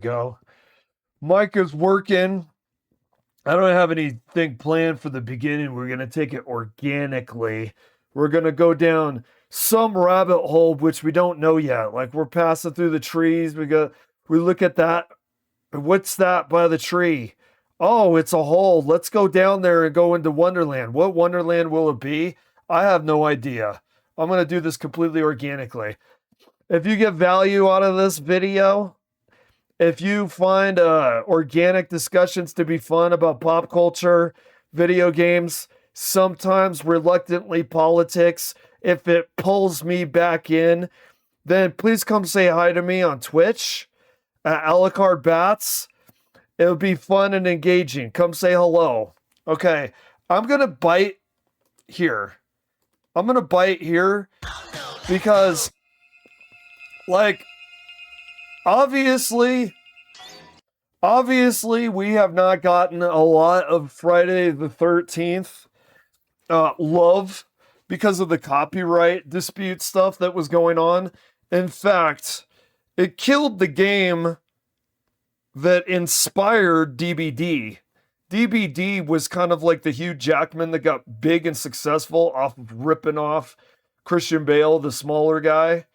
Go. Mike is working. I don't have anything planned for the beginning. We're going to take it organically. We're going to go down some rabbit hole, which we don't know yet. Like we're passing through the trees. We look at that. What's that by the tree? Oh, it's a hole. Let's go down there and go into Wonderland. What Wonderland will it be? I have no idea. I'm going to do this completely organically. If you get value out of this video, if you find organic discussions to be fun about pop culture, video games, sometimes reluctantly politics, if it pulls me back in, then please come say hi to me on Twitch at Alucard Bats. It'll be fun and engaging. Come say hello. Okay, I'm going to bite here. I'm going to bite here because, like, Obviously, we have not gotten a lot of Friday the 13th love because of the copyright dispute stuff that was going on. In fact, it killed the game that inspired DBD. DBD was kind of like the Hugh Jackman that got big and successful off of ripping off Christian Bale, the smaller guy.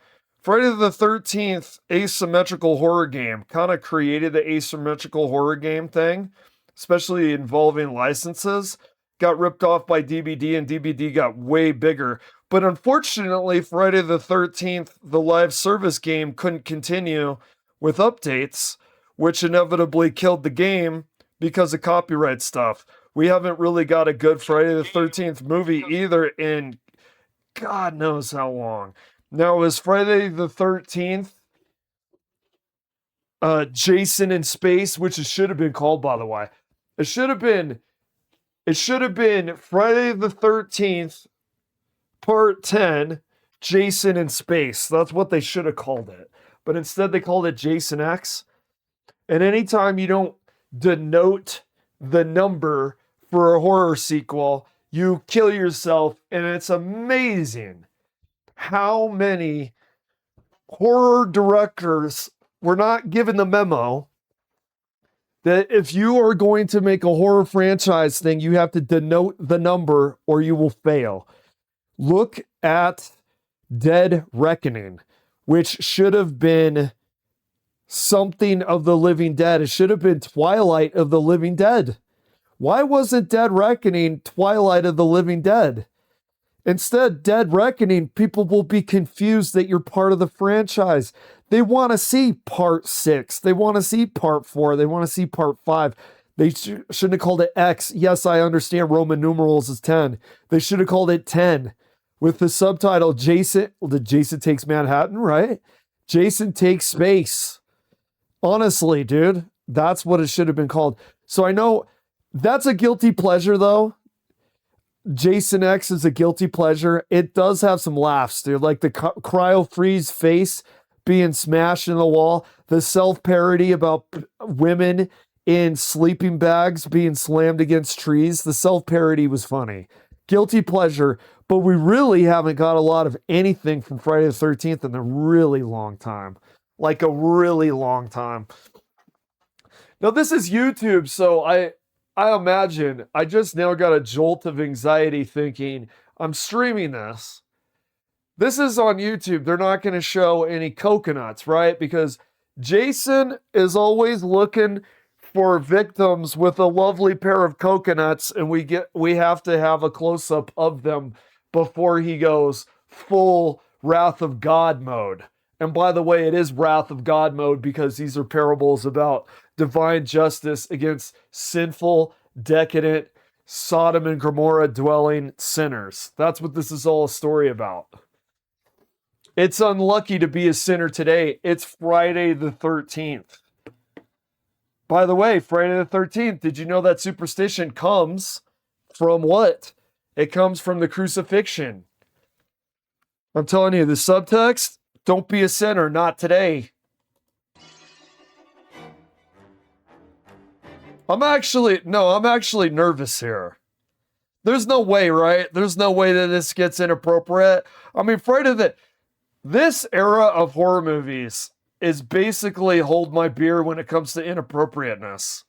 Friday the 13th asymmetrical horror game kind of created the asymmetrical horror game thing, especially involving licenses. Got ripped off by DBD and DBD got way bigger. But unfortunately, Friday the 13th, the live service game couldn't continue with updates, which inevitably killed the game because of copyright stuff. We haven't really got a good Friday the 13th movie either in God knows how long. Now, it was Friday the 13th, Jason in Space, which it should have been called, by the way. It should have been Friday the 13th, Part 10, Jason in Space. That's what they should have called it. But instead, they called it Jason X. And anytime you don't denote the number for a horror sequel, you kill yourself, and it's amazing how many horror directors were not given the memo that if you are going to make a horror franchise thing, you have to denote the number or you will fail. Look at Dead Reckoning, which should have been something of the Living Dead. It should have been Twilight of the Living Dead. Why wasn't Dead Reckoning Twilight of the Living Dead? Instead, Dead Reckoning, people will be confused that you're part of the franchise. They want to see part 6. They want to see part 4. They want to see part 5. They shouldn't have called it X. Yes, I understand Roman numerals is 10. They should have called it 10 with the subtitle Jason. Well, did Jason Takes Manhattan, right? Jason Takes Space. Honestly, dude, that's what it should have been called. So I know that's a guilty pleasure, though. Jason X is a guilty pleasure. It does have some laughs, dude. Like the cryo freeze face being smashed in the wall, the self-parody about women in sleeping bags being slammed against trees. The self-parody was funny. Guilty pleasure, but we really haven't got a lot of anything from Friday the 13th in a really long time. Like a really long time. Now, this is YouTube, so I imagine I just now got a jolt of anxiety thinking, I'm streaming this. This is on YouTube. They're not going to show any coconuts, right? Because Jason is always looking for victims with a lovely pair of coconuts, and we have to have a close-up of them before he goes full Wrath of God mode. And by the way, it is Wrath of God mode because these are parables about divine justice against sinful, decadent, Sodom and Gomorrah dwelling sinners. That's what this is all a story about. It's unlucky to be a sinner today. It's Friday the 13th. By the way, Friday the 13th, did you know that superstition comes from what? It comes from the crucifixion. I'm telling you, the subtext, don't be a sinner, not today. I'm actually nervous here. There's no way, right? There's no way that this gets inappropriate. I mean, this era of horror movies is basically hold my beer when it comes to inappropriateness.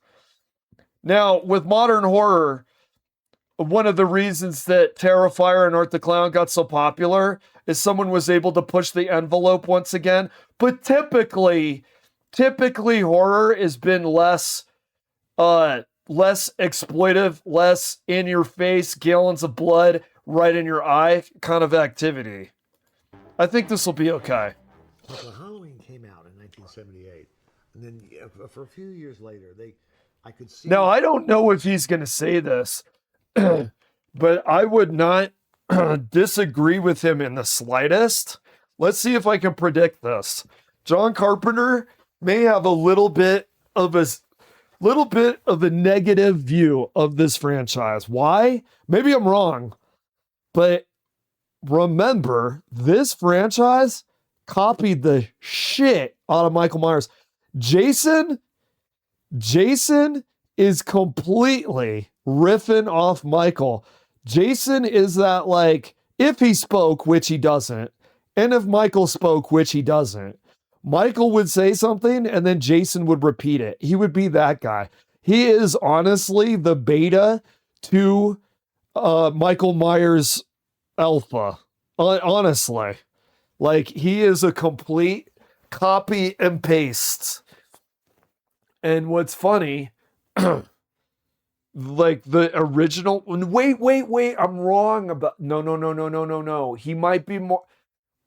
Now, with modern horror, one of the reasons that Terrifier and Art the Clown got so popular is someone was able to push the envelope once again. But typically horror has been less exploitive, less in your face, gallons of blood right in your eye kind of activity. I think this will be okay. So Halloween came out in 1978, and then for a few years later, I could see. Now, I don't know if he's going to say this, but I would not disagree with him in the slightest. Let's see if I can predict this. John Carpenter may have a little bit of a negative view of this franchise. Why? Maybe I'm wrong, but remember, this franchise copied the shit out of Michael Myers. Jason is completely riffing off Michael. Jason is that, like, if he spoke, which he doesn't, and if Michael spoke, which he doesn't, Michael would say something and then Jason would repeat it. He would be that guy. He is honestly the beta to Michael Myers alpha. Honestly. Like, he is a complete copy and paste. And what's funny, like the original, wait, I'm wrong about, no. He might be more,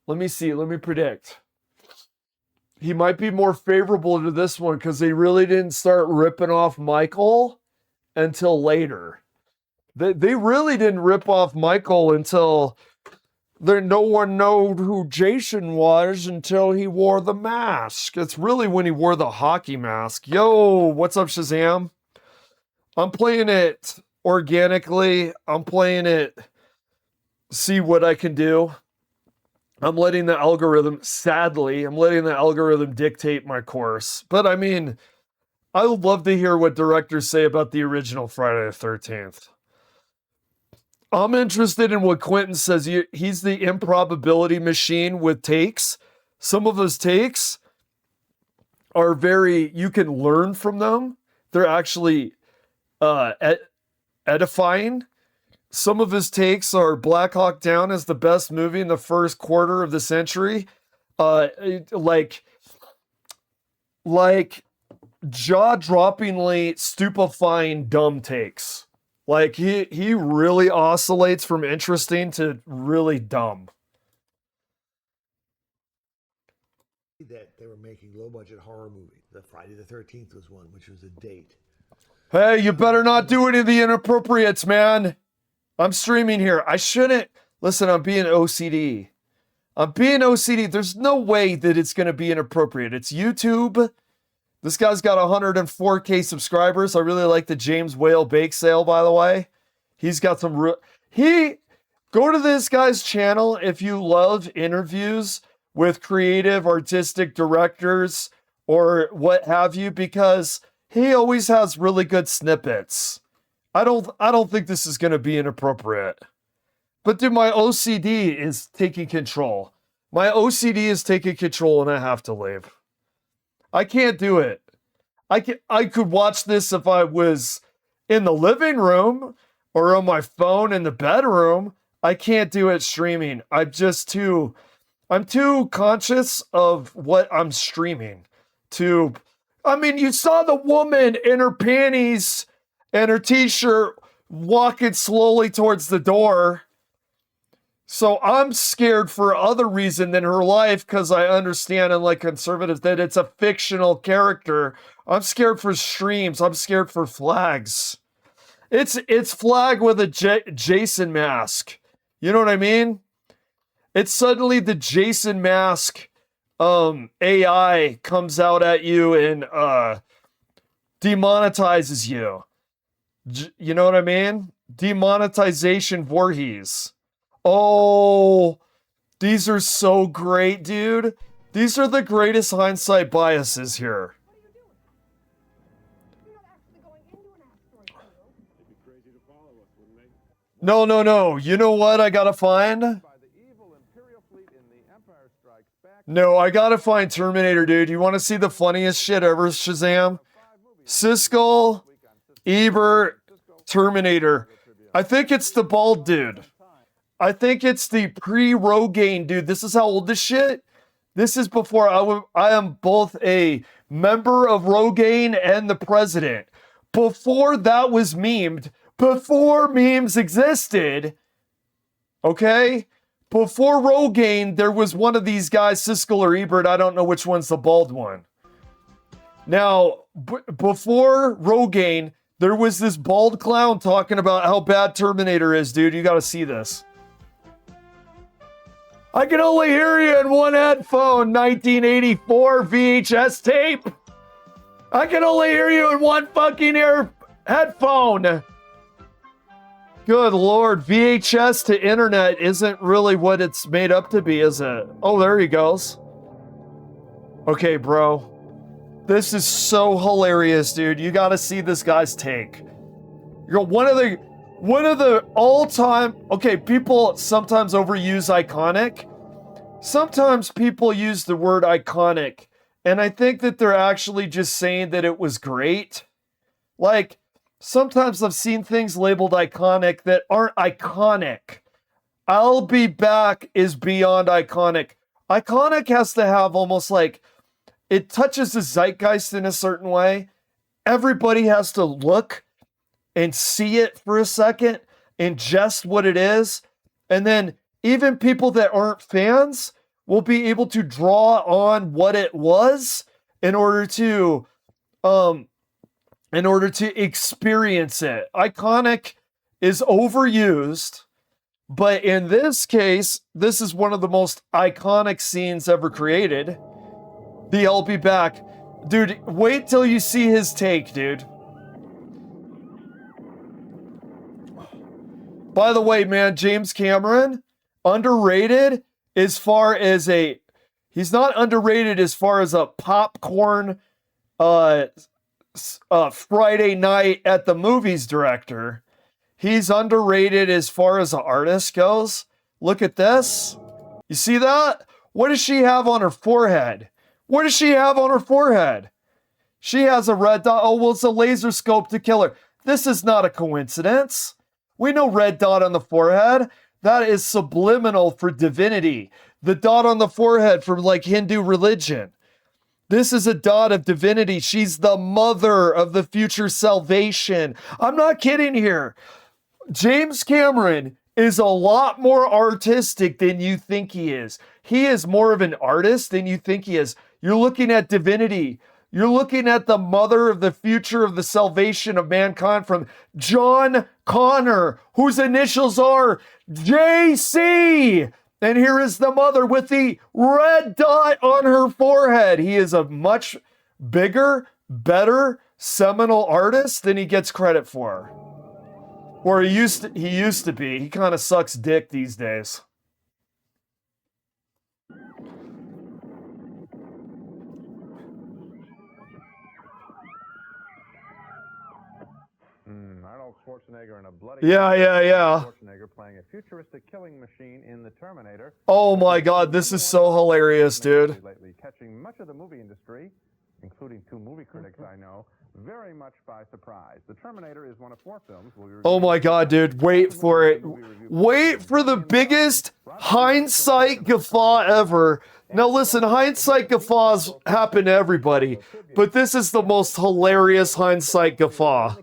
let me predict. He might be more favorable to this one because they really didn't start ripping off Michael until later. They really didn't rip off Michael until no one knew who Jason was until he wore the mask. It's really when he wore the hockey mask. Yo, what's up, Shazam? I'm playing it organically. I'm playing it, see what I can do. I'm letting the algorithm dictate my course. But I mean, I would love to hear what directors say about the original Friday the 13th. I'm interested in what Quentin says. He's the improbability machine with takes. Some of his takes are you can learn from them. They're actually edifying. Some of his takes are Black Hawk Down is the best movie in the first quarter of the century. Like jaw-droppingly stupefying dumb takes. Like, he really oscillates from interesting to really dumb. That they were making low-budget horror movies. The Friday the 13th was one, which was a date. Hey, you better not do any of the inappropriates, man. I'm streaming here. I shouldn't. Listen, I'm being OCD. There's no way that it's going to be inappropriate. It's YouTube. This guy's got 104K subscribers. I really like the James Whale bake sale, by the way. He's got some go to this guy's channel if you love interviews with creative, artistic directors or what have you, because he always has really good snippets. I don't think this is going to be inappropriate. But dude, my OCD is taking control. And I have to leave. I can't do it. I could watch this if I was in the living room or on my phone in the bedroom. I can't do it streaming. I'm too conscious of what I'm streaming to. I mean, you saw the woman in her panties and her t-shirt walking slowly towards the door. So I'm scared for other reason than her life, because I understand, unlike conservatives, that it's a fictional character. I'm scared for streams. I'm scared for flags. It's flag with a Jason mask. You know what I mean? It's suddenly the Jason mask AI comes out at you and demonetizes you. You know what I mean? Demonetization Voorhees. Oh, these are so great, dude. These are the greatest hindsight biases here. No. You know what I gotta find? No, I gotta find Terminator, dude. You want to see the funniest shit ever, Shazam? Siskel, Ebert, Terminator. I think it's the bald dude. I think it's the pre-Rogaine dude. This is how old this shit. This is before I am both a member of Rogaine and the president. Before that was memed, before memes existed, okay? Before Rogaine, there was one of these guys, Siskel or Ebert. I don't know which one's the bald one. Now, before Rogaine, there was this bald clown talking about how bad Terminator is, dude. You gotta see this. I can only hear you in one headphone, 1984 VHS tape. I can only hear you in one fucking headphone. Good Lord, VHS to internet isn't really what it's made up to be, is it? Oh, there he goes. Okay, bro. This is so hilarious, dude. You gotta see this guy's take. You're one of the all-time... Okay, people sometimes overuse iconic. Sometimes people use the word iconic, and I think that they're actually just saying that it was great. Like, sometimes I've seen things labeled iconic that aren't iconic. I'll Be Back is beyond iconic. Iconic has to have almost like... It touches the zeitgeist in a certain way. Everybody has to look and see it for a second, ingest what it is, and then even people that aren't fans will be able to draw on what it was in order to experience it. Iconic is overused, but in this case, this is one of the most iconic scenes ever created. The I'll Be Back. Dude, wait till you see his take, dude. By the way, man, James Cameron, underrated as far as a... He's not underrated as far as a popcorn Friday night at the movies director. He's underrated as far as an artist goes. Look at this. You see that? What does she have on her forehead? What does she have on her forehead? She has a red dot. Oh, well, it's a laser scope to kill her. This is not a coincidence. We know red dot on the forehead. That is subliminal for divinity. The dot on the forehead from like Hindu religion. This is a dot of divinity. She's the mother of the future salvation. I'm not kidding here. James Cameron is a lot more artistic than you think he is. He is more of an artist than you think he is. You're looking at divinity. You're looking at the mother of the future of the salvation of mankind from John Connor, whose initials are JC. And here is the mother with the red dot on her forehead. He is a much bigger, better, seminal artist than he gets credit for. Or he used to be. He kind of sucks dick these days. Arnold Schwarzenegger in a bloody Schwarzenegger playing a futuristic killing machine in the Terminator. Oh my god, this is so hilarious, dude. Lately, catching much of the movie industry, including 2 movie critics I know, very much by surprise. The Terminator is one of 4 films. Oh my god, dude, wait for it. Wait for the biggest hindsight guffaw ever. Now listen, hindsight guffaws happen to everybody, but this is the most hilarious hindsight guffaw.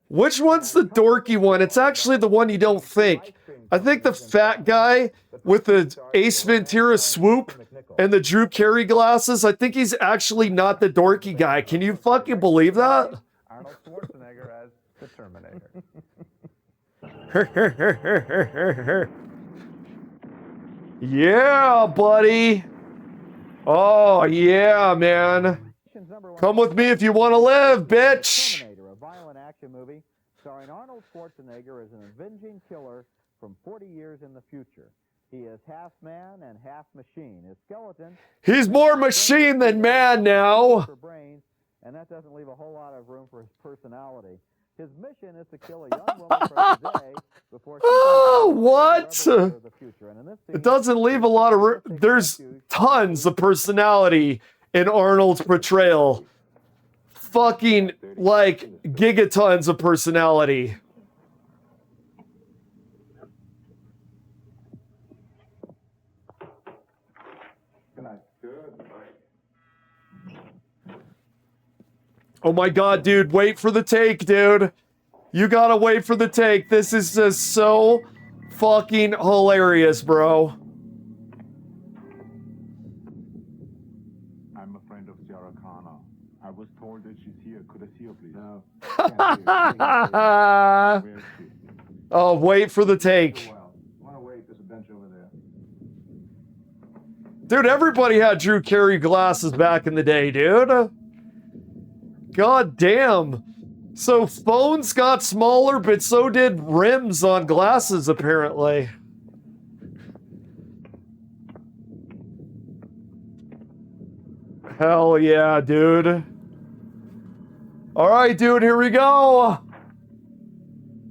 Which one's the dorky one? It's actually the one you don't think. I think the fat guy with the Ace Ventura swoop and the Drew Carey glasses, I think he's actually not the dorky guy. Can you fucking believe that? Arnold Schwarzenegger as the Terminator. Yeah, buddy. Oh, yeah, man. Come with me if you want to live, bitch. A violent action movie starring Arnold Schwarzenegger as an avenging killer from 40 years in the future. He is half man and half machine. His skeleton... He's more machine than man now. And that doesn't leave a whole lot of room for his personality. His mission is to kill a young woman from today before she What? becomes the mother of the future. And in this scene, It doesn't leave a lot of there's tons of personality in Arnold's portrayal. Fucking like gigatons of personality. Oh my god, dude, wait for the take, dude. You gotta wait for the take. This is just so fucking hilarious, bro. I'm a friend of Sarah Connor. I was told that she's here. Could I see her, please? No. Where is she? Oh, wait for the take. Well, want to wait? There's a bench over there. Dude, everybody had Drew Carey glasses back in the day, dude. God damn. So phones got smaller, but so did rims on glasses, apparently. Hell yeah, dude. All right, dude, here we go.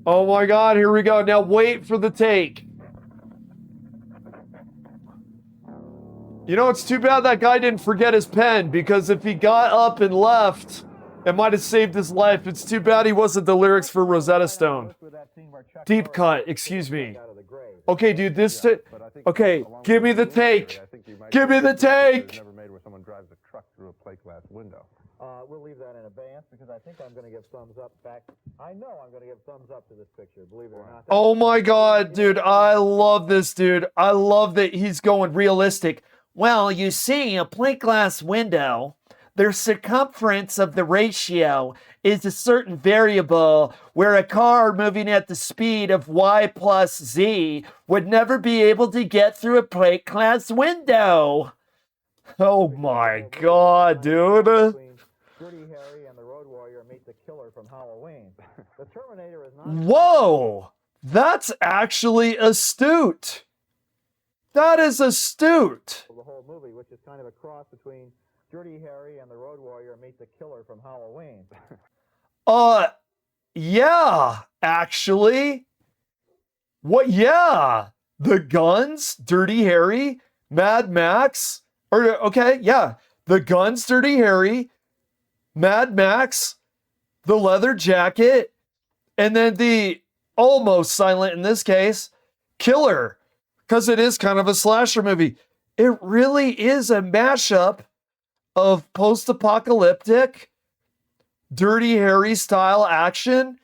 Oh my god, here we go. Now wait for the take. You know, it's too bad that guy didn't forget his pen, because if he got up and left, it might have saved his life. It's too bad he wasn't the lyrics for Rosetta Stone. Deep cut, excuse me. Okay, dude, this... Okay, give me the take. Give me the take! Never made where someone drives a truck through a plate glass window. We'll leave that in abeyance because I think I'm going to give thumbs up back. I know I'm going to give thumbs up to this picture, believe it or not. Oh my god, dude, I love this, dude. I love that he's going realistic. Well, you see, a plate glass window, their circumference of the ratio is a certain variable where a car moving at the speed of y plus z would never be able to get through a plate glass window. Oh my god, dude. Dirty Harry and the Road Warrior meet the killer from Halloween. The Terminator is not... Whoa! That's actually astute. That is astute. The whole movie, which is kind of a cross between Dirty Harry and the Road Warrior meet the killer from Halloween. Yeah, actually. What, yeah. The guns, Dirty Harry, Mad Max, or, okay, yeah. The guns, Dirty Harry, Mad Max, the leather jacket, and then the almost silent, in this case, killer. Because it is kind of a slasher movie. It really is a mashup of post-apocalyptic, Dirty Harry style action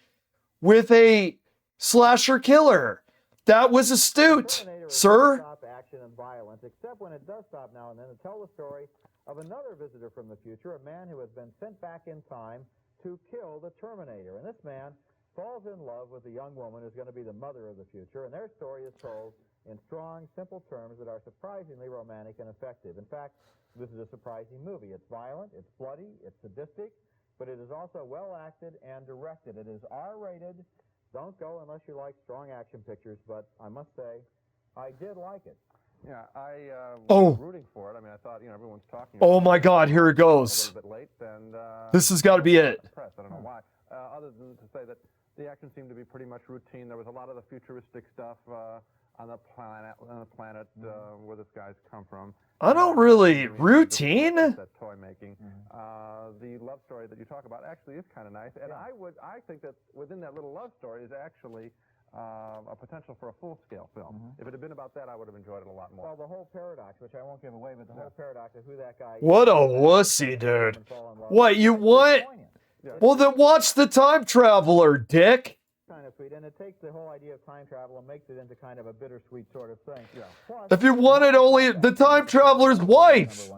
with a slasher killer. That was astute, sir. Stop action and violence, except when it does stop now and then to tell the story of another visitor from the future, a man who has been sent back in time to kill the Terminator. And this man falls in love with a young woman who's going to be the mother of the future, and their story is told in strong, simple terms that are surprisingly romantic and effective. In fact, this is a surprising movie. It's violent, it's bloody, it's sadistic, but it is also well acted and directed. It is R-rated. Don't go unless you like strong action pictures, but I must say, I did like it. Yeah, I was rooting for it. I mean, I thought, everyone's talking about Oh my god, here it a goes. little bit late, and This has got to be it. I don't know why. Other than to say that the action seemed to be pretty much routine. There was a lot of the futuristic stuff on the planet where this guy's come from. I don't really routine. That toy making. The love story that you talk about actually is kind of nice, and I think that within that little love story is actually a potential for a full-scale film. If it had been about that, I would have enjoyed it a lot more. Well, the whole paradox, which I won't give away, but the whole paradox of who that guy is. What a wussy, dude. What, you want? Well, then watch The Time Traveler, dick. Kind of sweet, and it takes the whole idea of time travel and makes it into kind of a bittersweet sort of thing. Yeah. Plus, If you wanted only The Time Traveler's wife.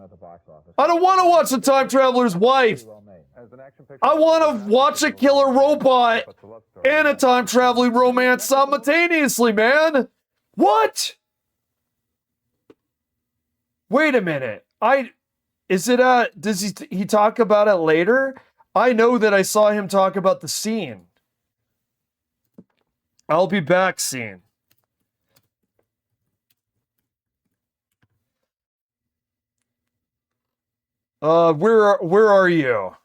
I don't want to watch The Time Traveler's wife. As an action picture, I want to watch a killer robot and a time traveling romance simultaneously, man. What? Wait a minute. Does he talk about it later? I know that I saw him talk about the scene. I'll be back scene. Where are you?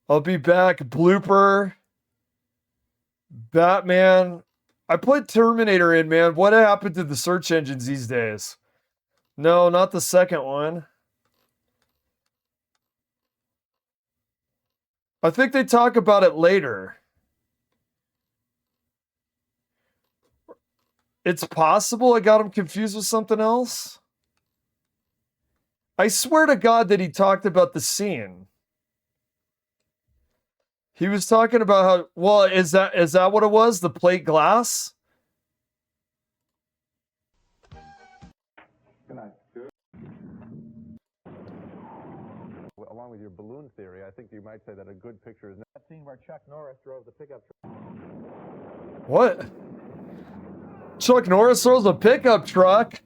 I'll be back. Blooper. Batman. I put Terminator in, man. What happened to the search engines these days? No, not the second one. I think they talk about it later. It's possible I got him confused with something else. I swear to God that he talked about the scene. He was talking about how, well, is that what it was? The plate glass? Good night. Along with your balloon theory, I think you might say that a good picture is That scene where Chuck Norris drove the pickup truck. What? Chuck Norris throws a pickup truck.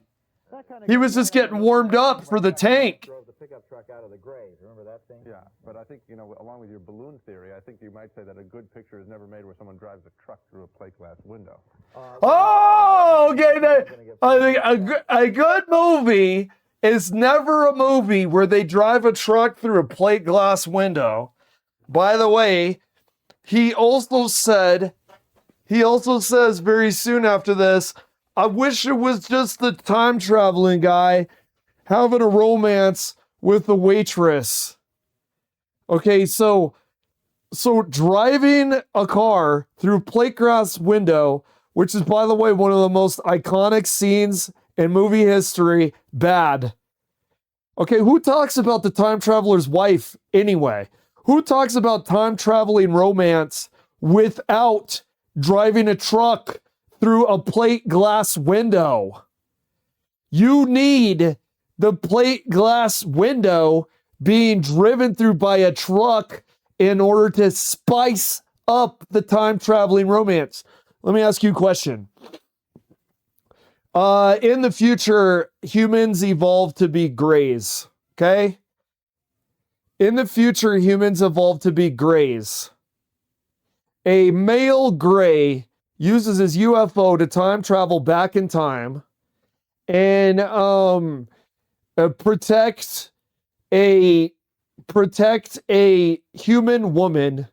He was just getting warmed up for the tank. Drove the pickup truck out of the grave. Remember that scene? Yeah, but I think, along with your balloon theory, I think you might say that a good picture is never made where someone drives a truck through a plate glass window. Oh, okay. I think a good movie is never a movie where they drive a truck through a plate glass window. By the way, he also says very soon after this, I wish it was just the time traveling guy having a romance with the waitress. Okay, so driving a car through plate glass window, which is, by the way, one of the most iconic scenes in movie history, bad. Okay, who talks about the time traveler's wife anyway? Who talks about time traveling romance without driving a truck through a plate glass window? You need the plate glass window being driven through by a truck in order to spice up the time traveling romance. Let me ask you a question. In the future, humans evolve to be grays, okay? In the future, humans evolve to be grays. A male gray uses his UFO to time travel back in time and protect a human woman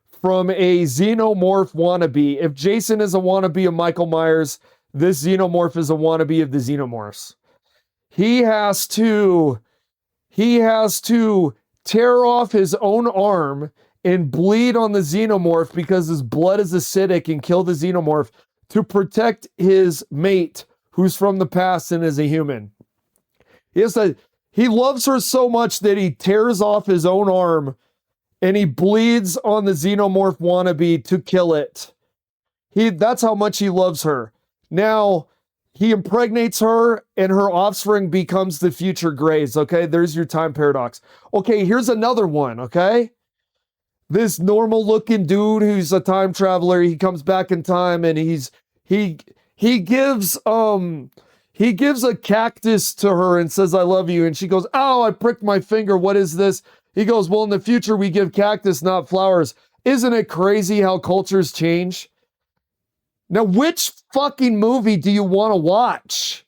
from a xenomorph wannabe. If Jason is a wannabe of Michael Myers, this xenomorph is a wannabe of the xenomorphs. He has to tear off his own arm and bleed on the xenomorph because his blood is acidic and kill the xenomorph to protect his mate who's from the past and is a human. He loves her so much that he tears off his own arm and he bleeds on the xenomorph wannabe to kill it. That's how much he loves her. Now, he impregnates her and her offspring becomes the future Greys, okay? There's your time paradox. Okay, here's another one, okay? This normal looking dude who's a time traveler, he comes back in time and he gives a cactus to her and says, I love you. And she goes, oh, I pricked my finger. What is this? He goes, well, in the future, we give cactus, not flowers. Isn't it crazy how cultures change? Now, which fucking movie do you want to watch?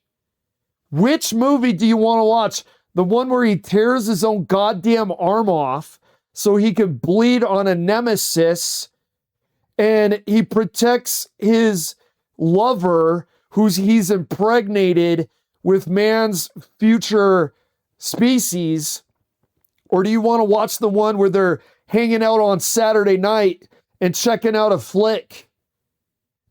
Which movie do you want to watch? The one where he tears his own goddamn arm off so he can bleed on a nemesis and he protects his lover he's impregnated with man's future species? Or do you want to watch the one where they're hanging out on Saturday night and checking out a flick?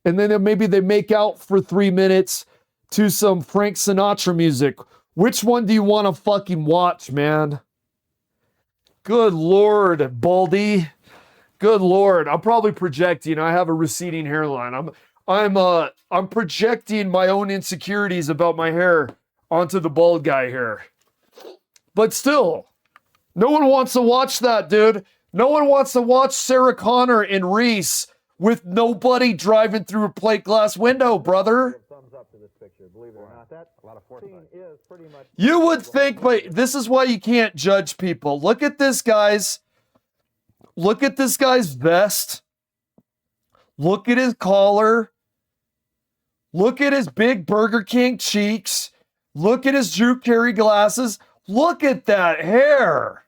And then maybe they make out for 3 minutes to some Frank Sinatra music. Which one do you want to fucking watch, man? Good Lord, Baldy. Good Lord. I'm probably projecting. I have a receding hairline. I'm projecting my own insecurities about my hair onto the bald guy here. But still, no one wants to watch that, dude. No one wants to watch Sarah Connor and Reese with nobody driving through a plate glass window, brother. Thumbs up to this picture, believe it or not. That A lot of scene is pretty much. You would think, but this is why you can't judge people. Look at this guy's vest. Look at his collar. Look at his big Burger King cheeks. Look at his Drew Carey glasses. Look at that hair.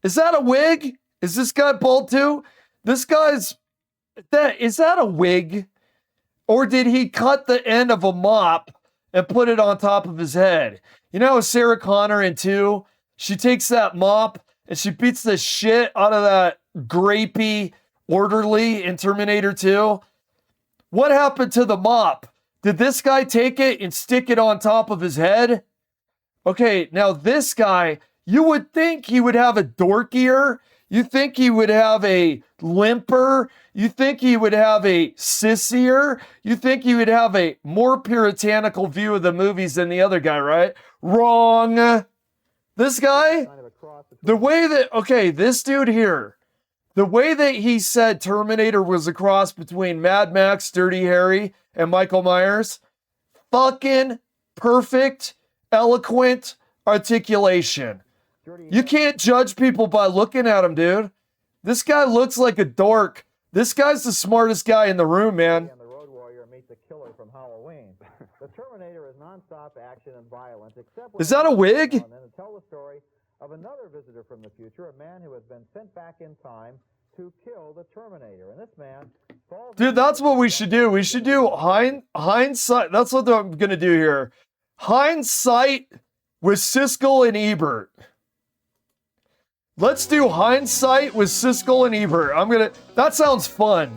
Is that a wig? Is this guy bald too? This guy's is that a wig? Or did he cut the end of a mop and put it on top of his head? You know, Sarah Connor in 2, she takes that mop and she beats the shit out of that grapey orderly in Terminator 2. What happened to the mop? Did this guy take it and stick it on top of his head? Okay, now this guy, you would think he would have a dorkier. You think he would have a limper. You think he would have a sissier. You think he would have a more puritanical view of the movies than the other guy, right? Wrong. This guy, the way that, okay, this dude here, the way that he said Terminator was a cross between Mad Max, Dirty Harry, and Michael Myers, fucking perfect, eloquent articulation. You can't judge people by looking at him, dude. This guy looks like a dork. This guy's the smartest guy in the room, man. And the Road Warrior meet the killer from Halloween. The Terminator is nonstop action and violence, except is that a wig? And then to tell the story of another visitor from the future, a man who has been sent back in time to kill the Terminator. And this man falls. Dude, that's what we should do. We should do hindsight. That's what I'm gonna do here. Hindsight with Siskel and Ebert. Let's do hindsight with Siskel and Ebert. That sounds fun.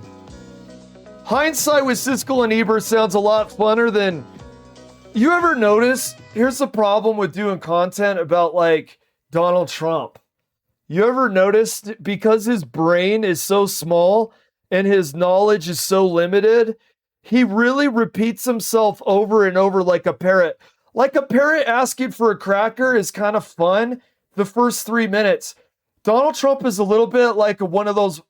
Hindsight with Siskel and Ebert sounds a lot funner than, you ever notice, here's the problem with doing content about like Donald Trump. You ever noticed, because his brain is so small and his knowledge is so limited, he really repeats himself over and over like a parrot. Like a parrot asking for a cracker is kind of fun the first 3 minutes. Donald Trump is a little bit like one of those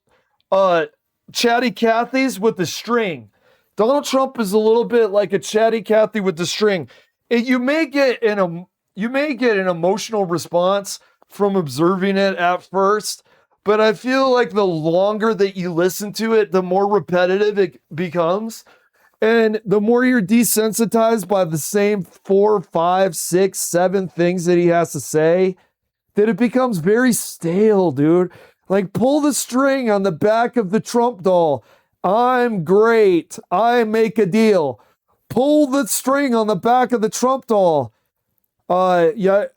chatty Cathys with the string. Donald Trump is a little bit like a chatty Cathy with the string. You may get an emotional response from observing it at first, but I feel like the longer that you listen to it, the more repetitive it becomes. And the more you're desensitized by the same 4, 5, 6, 7 things that he has to say, that it becomes very stale, dude. Like, pull the string on the back of the Trump doll. I'm great. I make a deal. Pull the string on the back of the Trump doll. Yeah,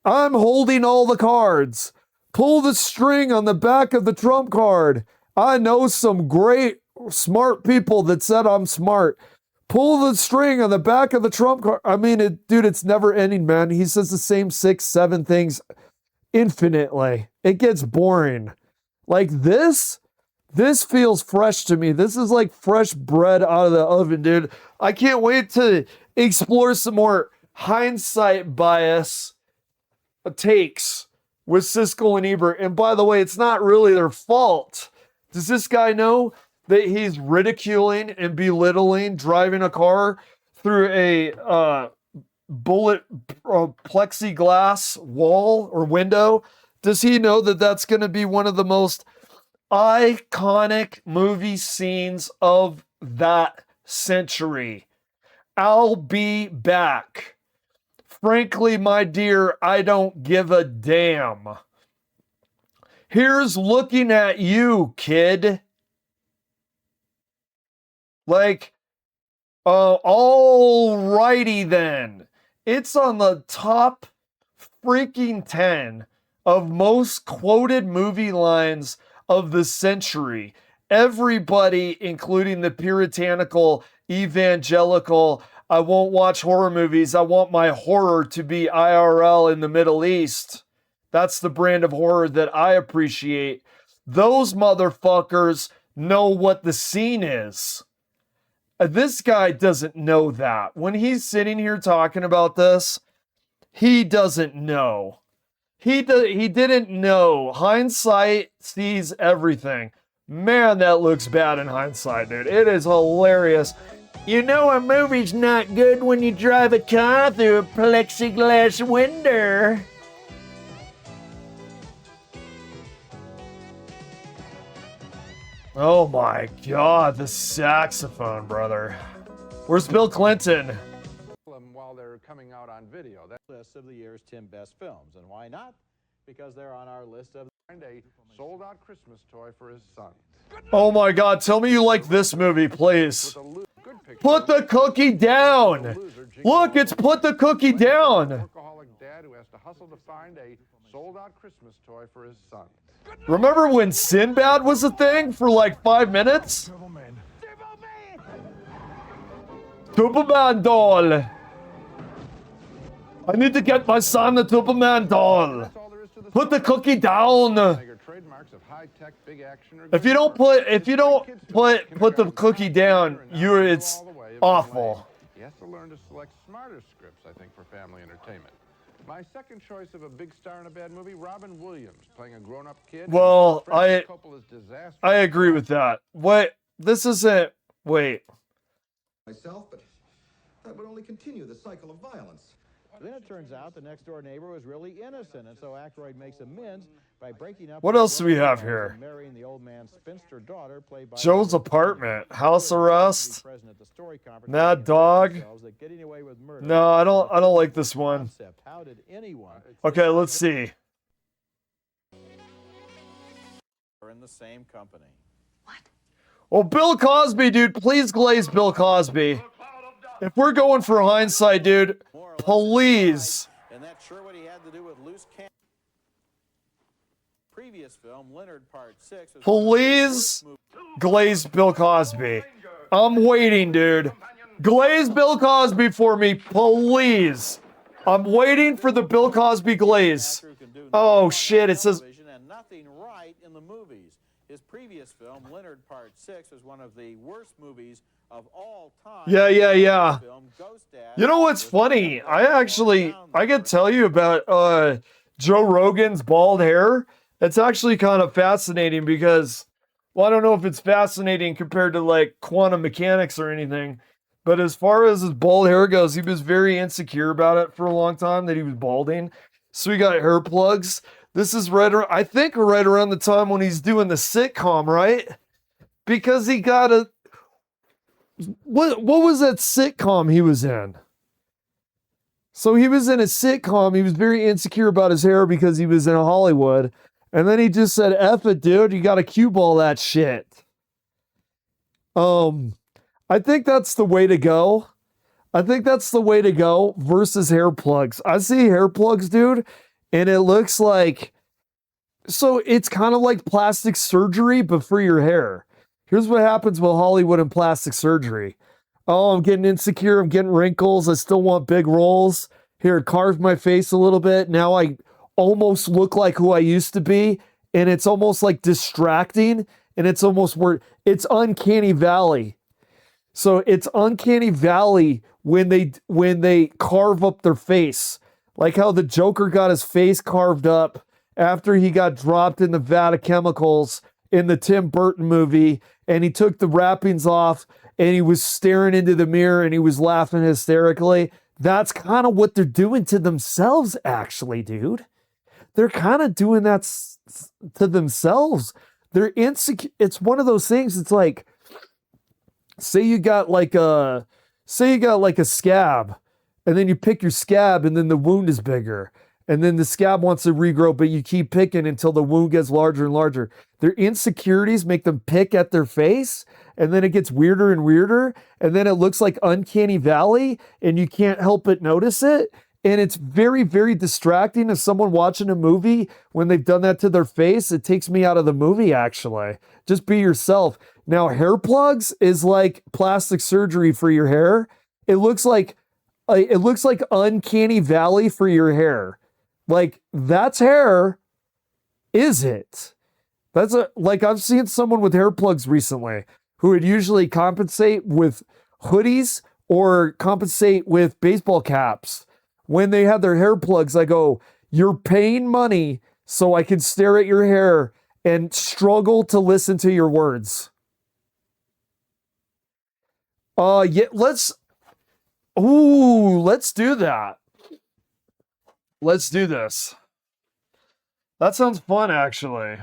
I'm holding all the cards. Pull the string on the back of the Trump card. I know some great, smart people that said I'm smart. Pull the string on the back of the Trump card. I mean, dude, it's never ending, man. He says the same 6, 7 things infinitely. It gets boring. Like this feels fresh to me. This is like fresh bread out of the oven, dude. I can't wait to explore some more hindsight bias takes with Siskel and Ebert. And by the way, it's not really their fault. Does this guy know that he's ridiculing and belittling driving a car through a bullet plexiglass wall or window? Does he know that that's going to be one of the most iconic movie scenes of that century? I'll be back. Frankly, my dear, I don't give a damn. Here's looking at you, kid. Like, alrighty then. It's on the top freaking 10 of most quoted movie lines of the century. Everybody, including the puritanical, evangelical, I won't watch horror movies, I want my horror to be IRL in the Middle East. That's the brand of horror that I appreciate. Those motherfuckers know what the scene is. This guy doesn't know that. When he's sitting here talking about this, he doesn't know. He didn't know. Hindsight sees everything. Man, that looks bad in hindsight, dude. It is hilarious. You know a movie's not good when you drive a car through a plexiglass window. Oh my God, the saxophone, brother. Where's Bill Clinton? While they're coming out on video. That list of the year's 10 best films. And why not? Because they're on our list of A sold-out Christmas toy for his son. Oh my God, tell me you like this movie, please. Put the cookie down. Look, it's Put the Cookie Down. Workaholic dad who has to hustle to find a sold-out Christmas toy for his son. Remember when Sinbad was a thing for like 5 minutes? Superman doll. I need to get my son a Superman doll. That's all there is to the Put the cookie down. trademarks of high-tech big action or If you don't put the cookie down, it's awful. He has to learn to select smarter scripts, I think, for family entertainment. My second choice of a big star in a bad movie, Robin Williams, playing a grown-up kid. Well, Francis Coppola's disaster. I agree with that. What? This isn't. Wait. Myself, but that would only continue the cycle of violence. Then it turns out the next-door neighbor was really innocent, and so Aykroyd makes amends by breaking up. What else do we have here? and marrying the old man's spinster daughter, played by Joe's apartment, house arrest, Mad Dog. No, I don't like this one. How did anyone Okay, let's see. are in the same company? Well, Bill Cosby, dude, please glaze Bill Cosby. If we're going for hindsight, dude, please. And that's sure what he had to do with loose can. Previous film, Leonard Part 6. Please glaze Bill Cosby. I'm waiting, dude. Glaze Bill Cosby for me, please. I'm waiting for the Bill Cosby glaze. Oh, shit, it says... And nothing right in the movies. His previous film, Leonard Part 6, is one of the worst movies of all time. Yeah. You know what's funny? I can tell you about Joe Rogan's bald hair. It's actually kind of fascinating because, well, I don't know if it's fascinating compared to like quantum mechanics or anything, but as far as his bald hair goes, he was very insecure about it for a long time that he was balding. So he got hair plugs. This is right around the time when he's doing the sitcom, right? Because he got a... What was that sitcom he was in? So he was in a sitcom. He was very insecure about his hair because he was in Hollywood. And then he just said, F it, dude. You got to cue ball that shit. I think that's the way to go. Versus hair plugs. I see hair plugs, dude. And it looks like, so it's kind of like plastic surgery, but for your hair. Here's what happens with Hollywood and plastic surgery. Oh, I'm getting insecure. I'm getting wrinkles. I still want big roles. Here, carve my face a little bit. Now I almost look like who I used to be. And it's almost like distracting. And it's almost it's uncanny valley. So it's uncanny valley when they carve up their face. Like how the Joker got his face carved up after he got dropped in the vat of chemicals in the Tim Burton movie, and he took the wrappings off and he was staring into the mirror and he was laughing hysterically. That's kind of what they're doing to themselves, actually, dude. They're kind of doing that to themselves. They're insecure. It's one of those things. It's like, say you got like a scab. And then you pick your scab and then the wound is bigger. And then the scab wants to regrow, but you keep picking until the wound gets larger and larger. Their insecurities make them pick at their face. And then it gets weirder and weirder. And then it looks like uncanny valley and you can't help but notice it. And it's very, very distracting as someone watching a movie when they've done that to their face. It takes me out of the movie, actually. Just be yourself. Now, hair plugs is like plastic surgery for your hair. It looks like uncanny valley for your hair. Like, that's hair, is it? Like I've seen someone with hair plugs recently who would usually compensate with hoodies or compensate with baseball caps. When they have their hair plugs, I go, you're paying money so I can stare at your hair and struggle to listen to your words. Yeah, let's do that. Let's do this. That sounds fun, actually.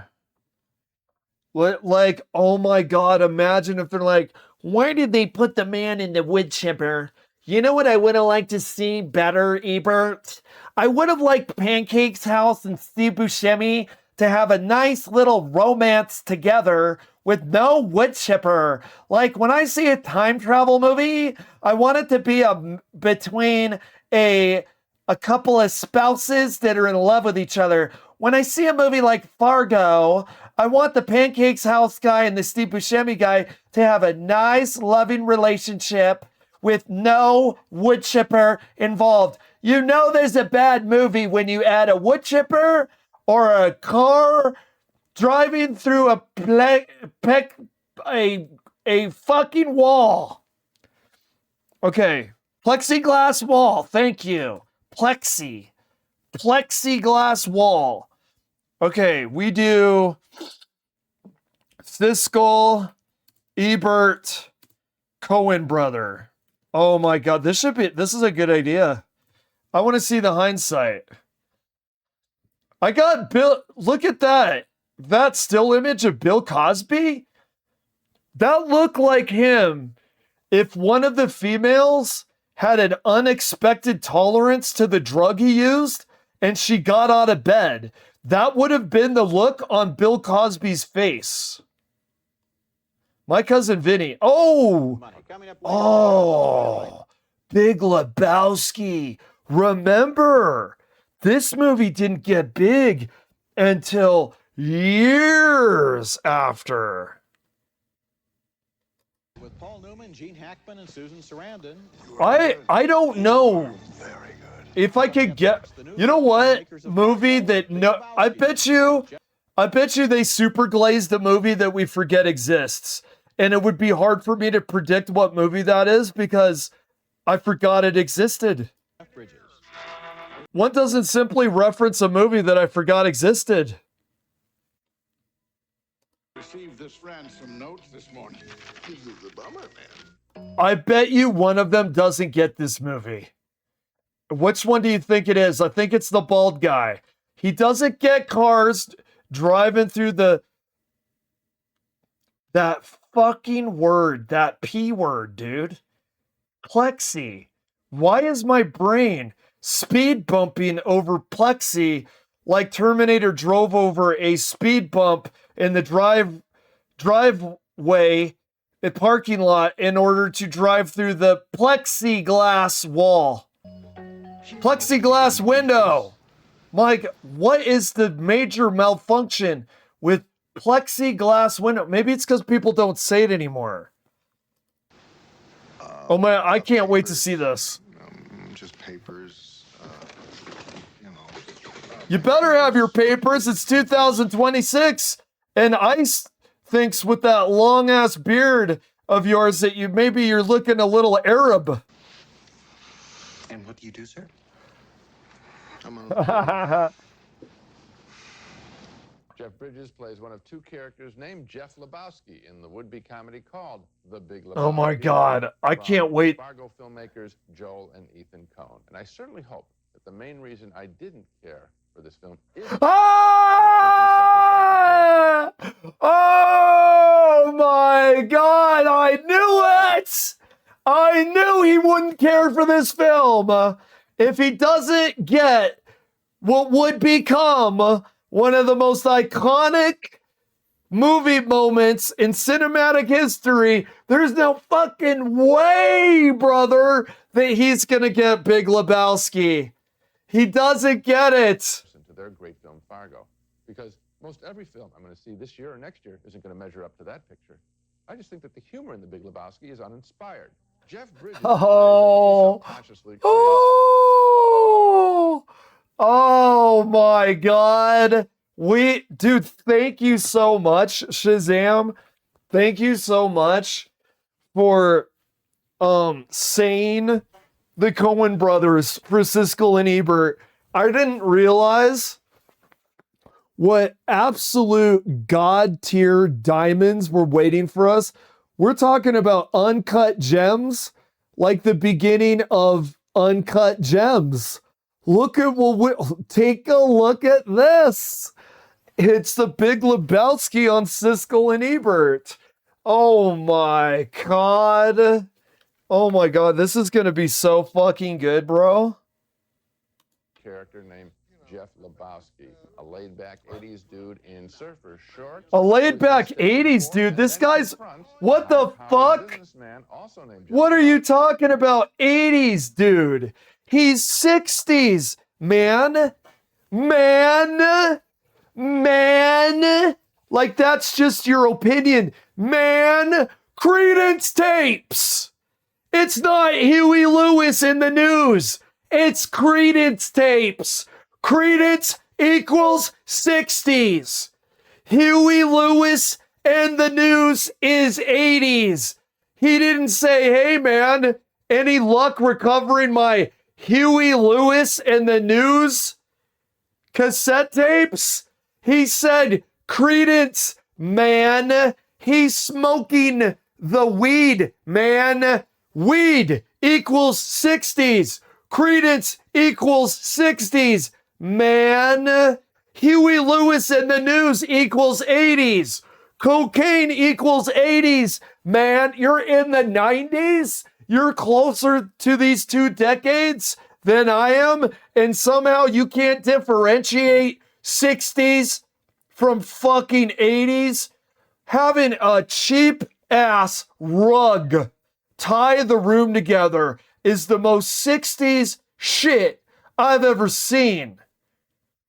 Like, oh my God, imagine if they're like, why did they put the man in the wood chipper? You know what I would have liked to see better, Ebert? I would have liked Pancake's house and Steve Buscemi to have a nice little romance together with no wood chipper. Like when I see a time travel movie, I want it to be between a couple of spouses that are in love with each other. When I see a movie like Fargo, I want the Pancakes House guy and the Steve Buscemi guy to have a nice, loving relationship with no wood chipper involved. You know there's a bad movie when you add a wood chipper or a car driving through a fucking wall. Okay, plexiglass wall. Thank you. Plexiglass wall. Okay, we do Siskel, Ebert, Coen brother. Oh my God, this is a good idea. I want to see the hindsight. I got Bill, look at that. That still image of Bill Cosby? That looked like him if one of the females had an unexpected tolerance to the drug he used and she got out of bed. That would have been the look on Bill Cosby's face. My cousin Vinny. Oh, Big Lebowski. Remember, this movie didn't get big until years after. With Paul Newman, Gene Hackman, and Susan Sarandon. I don't know if I could get, you know what movie that no, I bet you they super glazed a movie that we forget exists. And it would be hard for me to predict what movie that is because I forgot it existed. One doesn't simply reference a movie that I forgot existed. Received this ransom note this morning. This is a bummer, man. I bet you one of them doesn't get this movie. Which one do you think it is? I think it's the bald guy. He doesn't get cars driving through that fucking word, that P word, dude. Plexi. Why is my brain speed bumping over Plexi like Terminator drove over a speed bump in the driveway, the parking lot, in order to drive through the plexiglass wall? Plexiglass window. Mike, what is the major malfunction with plexiglass window? Maybe it's because people don't say it anymore. Oh man, I can't wait to see this. Just papers, you know. You better have your papers. It's 2026. And Ice thinks with that long ass beard of yours that maybe you're looking a little Arab. And what do you do, sir? Jeff Bridges plays one of two characters named Jeff Lebowski in the would-be comedy called The Big Lebowski. Oh my God, I can't wait. Fargo filmmakers Joel and Ethan Coen. And I certainly hope that the main reason I didn't care for this film is... Ah! Oh my God, I knew it! I knew he wouldn't care for this film if he doesn't get what would become one of the most iconic movie moments in cinematic history. There's no fucking way, brother, that he's gonna get Big Lebowski. He doesn't get it. ...to their great film, Fargo. Because most every film I'm going to see this year or next year isn't going to measure up to that picture. I just think that the humor in The Big Lebowski is uninspired. Jeff Bridges... Oh my God. Dude, thank you so much, Shazam. Thank you so much for saying the Coen brothers for Siskel and Ebert. I didn't realize what absolute god tier diamonds were waiting for us. We're talking about uncut gems, like the beginning of Uncut Gems. Look at take a look at this. It's the Big Lebowski on Siskel and Ebert. Oh my God. Oh my God, this is gonna be so fucking good, bro. Character named Jeff Lebowski, a laid-back 80s dude in surfer shorts. A laid-back 80s dude. This guy's... What the fuck? What are you talking about? 80s dude. He's 60s, man. Man. Like, that's just your opinion. Man. Credence tapes. It's not Huey Lewis in the news. It's Credence tapes. Credence equals 60s. Huey Lewis and the news is 80s. He didn't say, hey man, any luck recovering my Huey Lewis and the news cassette tapes? He said, Credence, man. He's smoking the weed, man. Weed equals 60s. Credence equals 60s. Man, Huey Lewis and the news equals 80s. Cocaine equals 80s. Man, you're in the 90s? You're closer to these 2 decades than I am, and somehow you can't differentiate 60s from fucking 80s? Having a cheap ass rug tie the room together is the most 60s shit I've ever seen.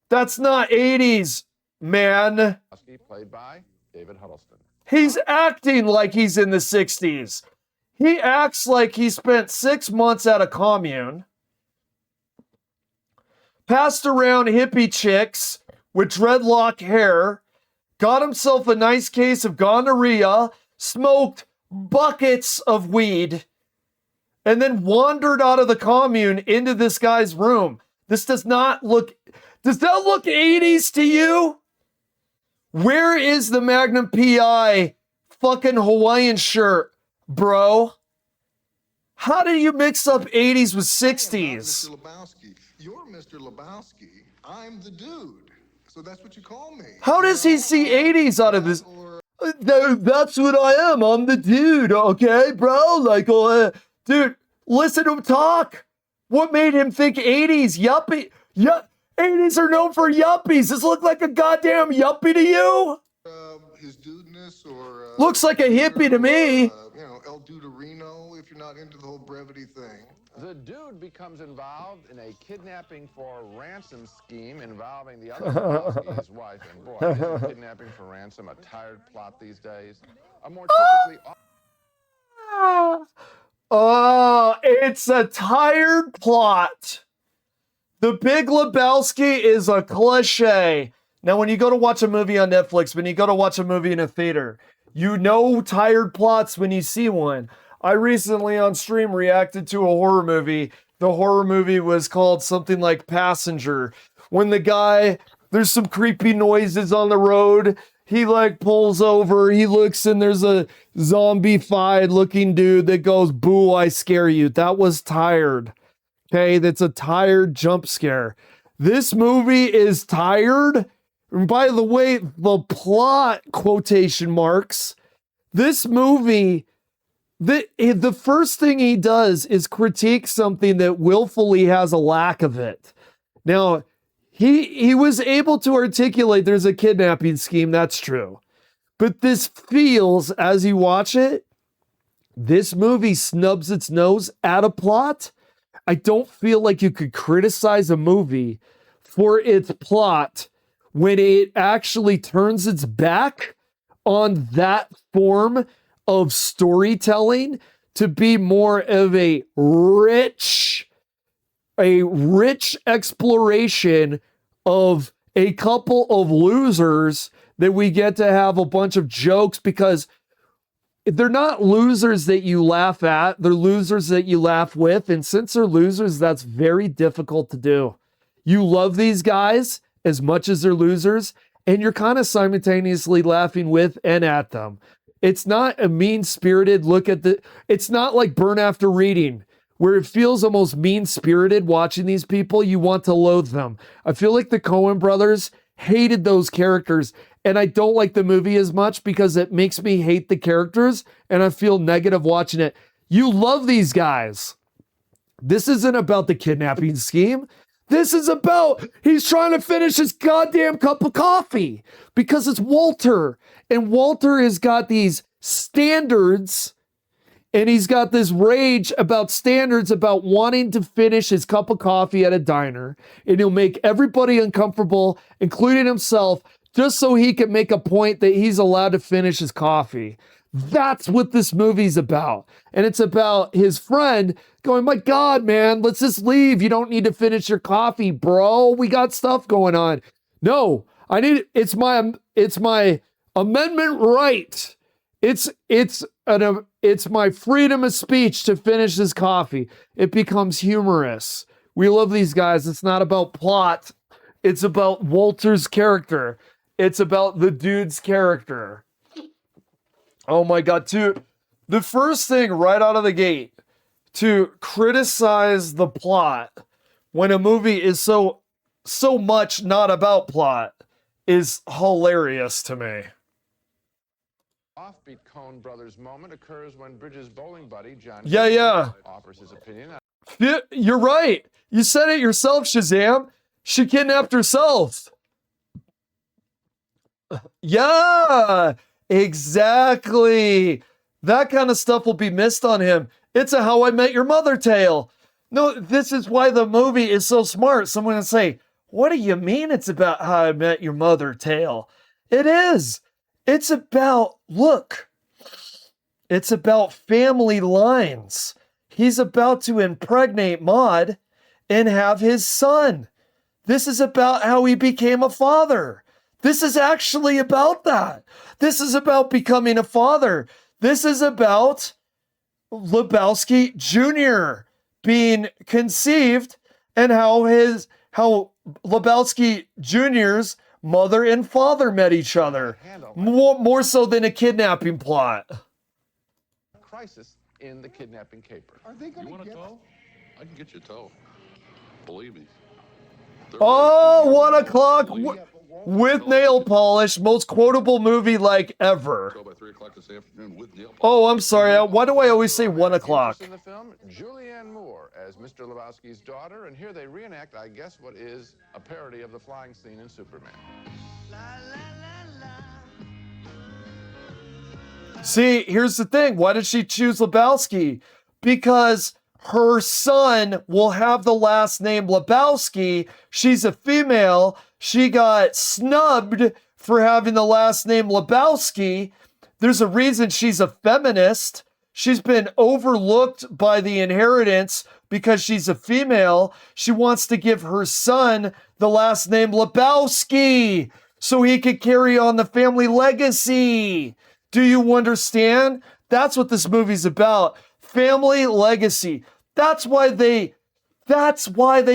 That's not 80s, man. Played by David Huddleston. He's acting like he's in the 60s. He acts like he spent 6 months at a commune, passed around hippie chicks with dreadlock hair, got himself a nice case of gonorrhea, smoked buckets of weed, and then wandered out of the commune into this guy's room. This does not look... Does that look 80s to you? Where is the Magnum PI fucking Hawaiian shirt, bro? How do you mix up 80s with 60s? Mr. Lebowski. You're Mr. Lebowski. I'm the dude. So that's what you call me. How does he see 80s out of this? That's what I am. I'm the dude, okay, bro? Like, dude, listen to him talk. What made him think 80s? Yuppie. 80s are known for yuppies. Does this look like a goddamn yuppie to you? His dudeness or... Looks like a hippie to me. El Duderino, if you're not into the whole brevity thing. The dude becomes involved in a kidnapping for ransom scheme involving the other Lebowski, his wife, and boy, isn't kidnapping for ransom a tired plot these days? A more typically... Oh, it's a tired plot. The Big Lebowski is a cliche. Now, when you go to watch a movie on Netflix, when you go to watch a movie in a theater, you know tired plots when you see one. I recently on stream reacted to a horror movie. The horror movie was called something like Passenger. When the guy, there's some creepy noises on the road. He like pulls over, he looks and there's a zombie-fied looking dude that goes, boo, I scare you. That was tired. Okay, that's a tired jump scare. This movie is tired. And by the way, the plot, quotation marks, this movie, the first thing he does is critique something that willfully has a lack of it. Now, he was able to articulate there's a kidnapping scheme, that's true. But this feels, as you watch it, this movie snubs its nose at a plot. I don't feel like you could criticize a movie for its plot when it actually turns its back on that form of storytelling to be more of a rich exploration of a couple of losers that we get to have a bunch of jokes, because they're not losers that you laugh at, they're losers that you laugh with. And since they're losers, that's very difficult to do. You love these guys as much as they're losers, and you're kind of simultaneously laughing with and at them. It's not a mean-spirited look at it's not like Burn After Reading, where it feels almost mean-spirited watching these people. You want to loathe them. I feel like the Coen brothers hated those characters, and I don't like the movie as much because it makes me hate the characters, and I feel negative watching it. You love these guys. This isn't about the kidnapping scheme. This is about, he's trying to finish his goddamn cup of coffee because it's Walter. And Walter has got these standards and he's got this rage about standards about wanting to finish his cup of coffee at a diner. And he'll make everybody uncomfortable, including himself, just so he can make a point that he's allowed to finish his coffee. That's what this movie's about. And it's about his friend going, my God, man, let's just leave. You don't need to finish your coffee, bro. We got stuff going on. No, it's my amendment right. It's my freedom of speech to finish this coffee. It becomes humorous. We love these guys. It's not about plot. It's about Walter's character. It's about the dude's character. Oh my God, dude. The first thing right out of the gate to criticize the plot when a movie is so much not about plot is hilarious to me. Offbeat Coen Brothers moment occurs when Bridges' bowling buddy, John offers his opinion. You're right. You said it yourself, Shazam. She kidnapped herself. Yeah, exactly. That kind of stuff will be missed on him. It's a How I Met Your Mother tale. No, this is why the movie is so smart. Someone will say, what do you mean it's about How I Met Your Mother tale? It is. It's about, look, it's about family lines. He's about to impregnate Maude and have his son. This is about how he became a father. This is actually about that. This is about becoming a father. This is about Lebowski Jr. being conceived and how Lebowski Jr.'s mother and father met each other. More so than a kidnapping plot. Crisis in the kidnapping caper. Are they going to get tow? I can get you a tow. Believe me. Oh, 1 o'clock with nail polish. Most quotable movie like ever. By 3 o'clock this afternoon with nail polish. Oh, I'm sorry. Why do I always say 1 o'clock? In the film, Julianne Moore as Mr. Lebowski's daughter, and here they reenact, I guess, what is a parody of the flying scene in Superman. See, here's the thing. Why did she choose Lebowski? Because her son will have the last name Lebowski. She's a female. She got snubbed for having the last name Lebowski. There's a reason she's a feminist. She's been overlooked by the inheritance because she's a female. She wants to give her son the last name Lebowski so he could carry on the family legacy. Do you understand? That's what this movie's about. Family legacy. That's why they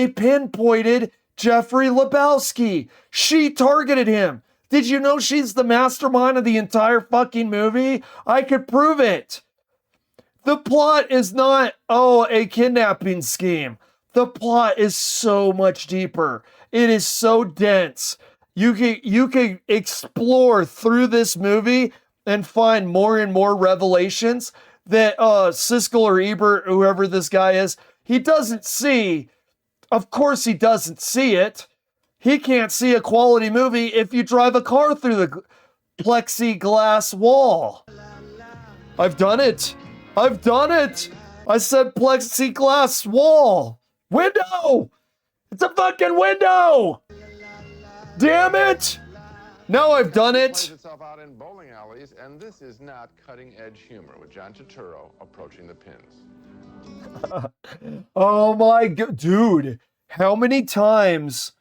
pinpointed Jeffrey Lebowski. She targeted him. Did you know she's the mastermind of the entire fucking movie? I could prove it. The plot is not, a kidnapping scheme. The plot is so much deeper. It is so dense. You can explore through this movie and find more and more revelations that Siskel or Ebert, whoever this guy is, he doesn't see. Of course he doesn't see it. He can't see a quality movie if you drive a car through the plexiglass wall. I've done it. I said plexiglass wall. Window! It's a fucking window! Damn it! Now I've done It it. plays itself out in bowling alleys, and this is not cutting-edge humor with John Turturro approaching the pins. Oh my God, dude. How many times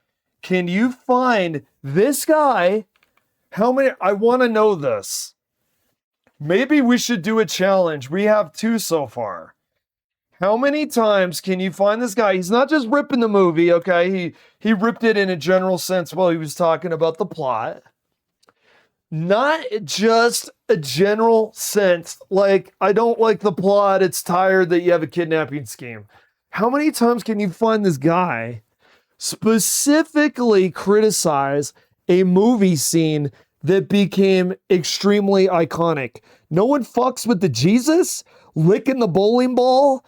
can you find this guy? I want to know this. Maybe we should do a challenge. We have 2 so far. How many times can you find this guy? He's not just ripping the movie, okay? He ripped it in a general sense while he was talking about the plot. Not just a general sense, like, I don't like the plot, it's tired that you have a kidnapping scheme. How many times can you find this guy specifically criticize a movie scene that became extremely iconic? No one fucks with the Jesus licking the bowling ball.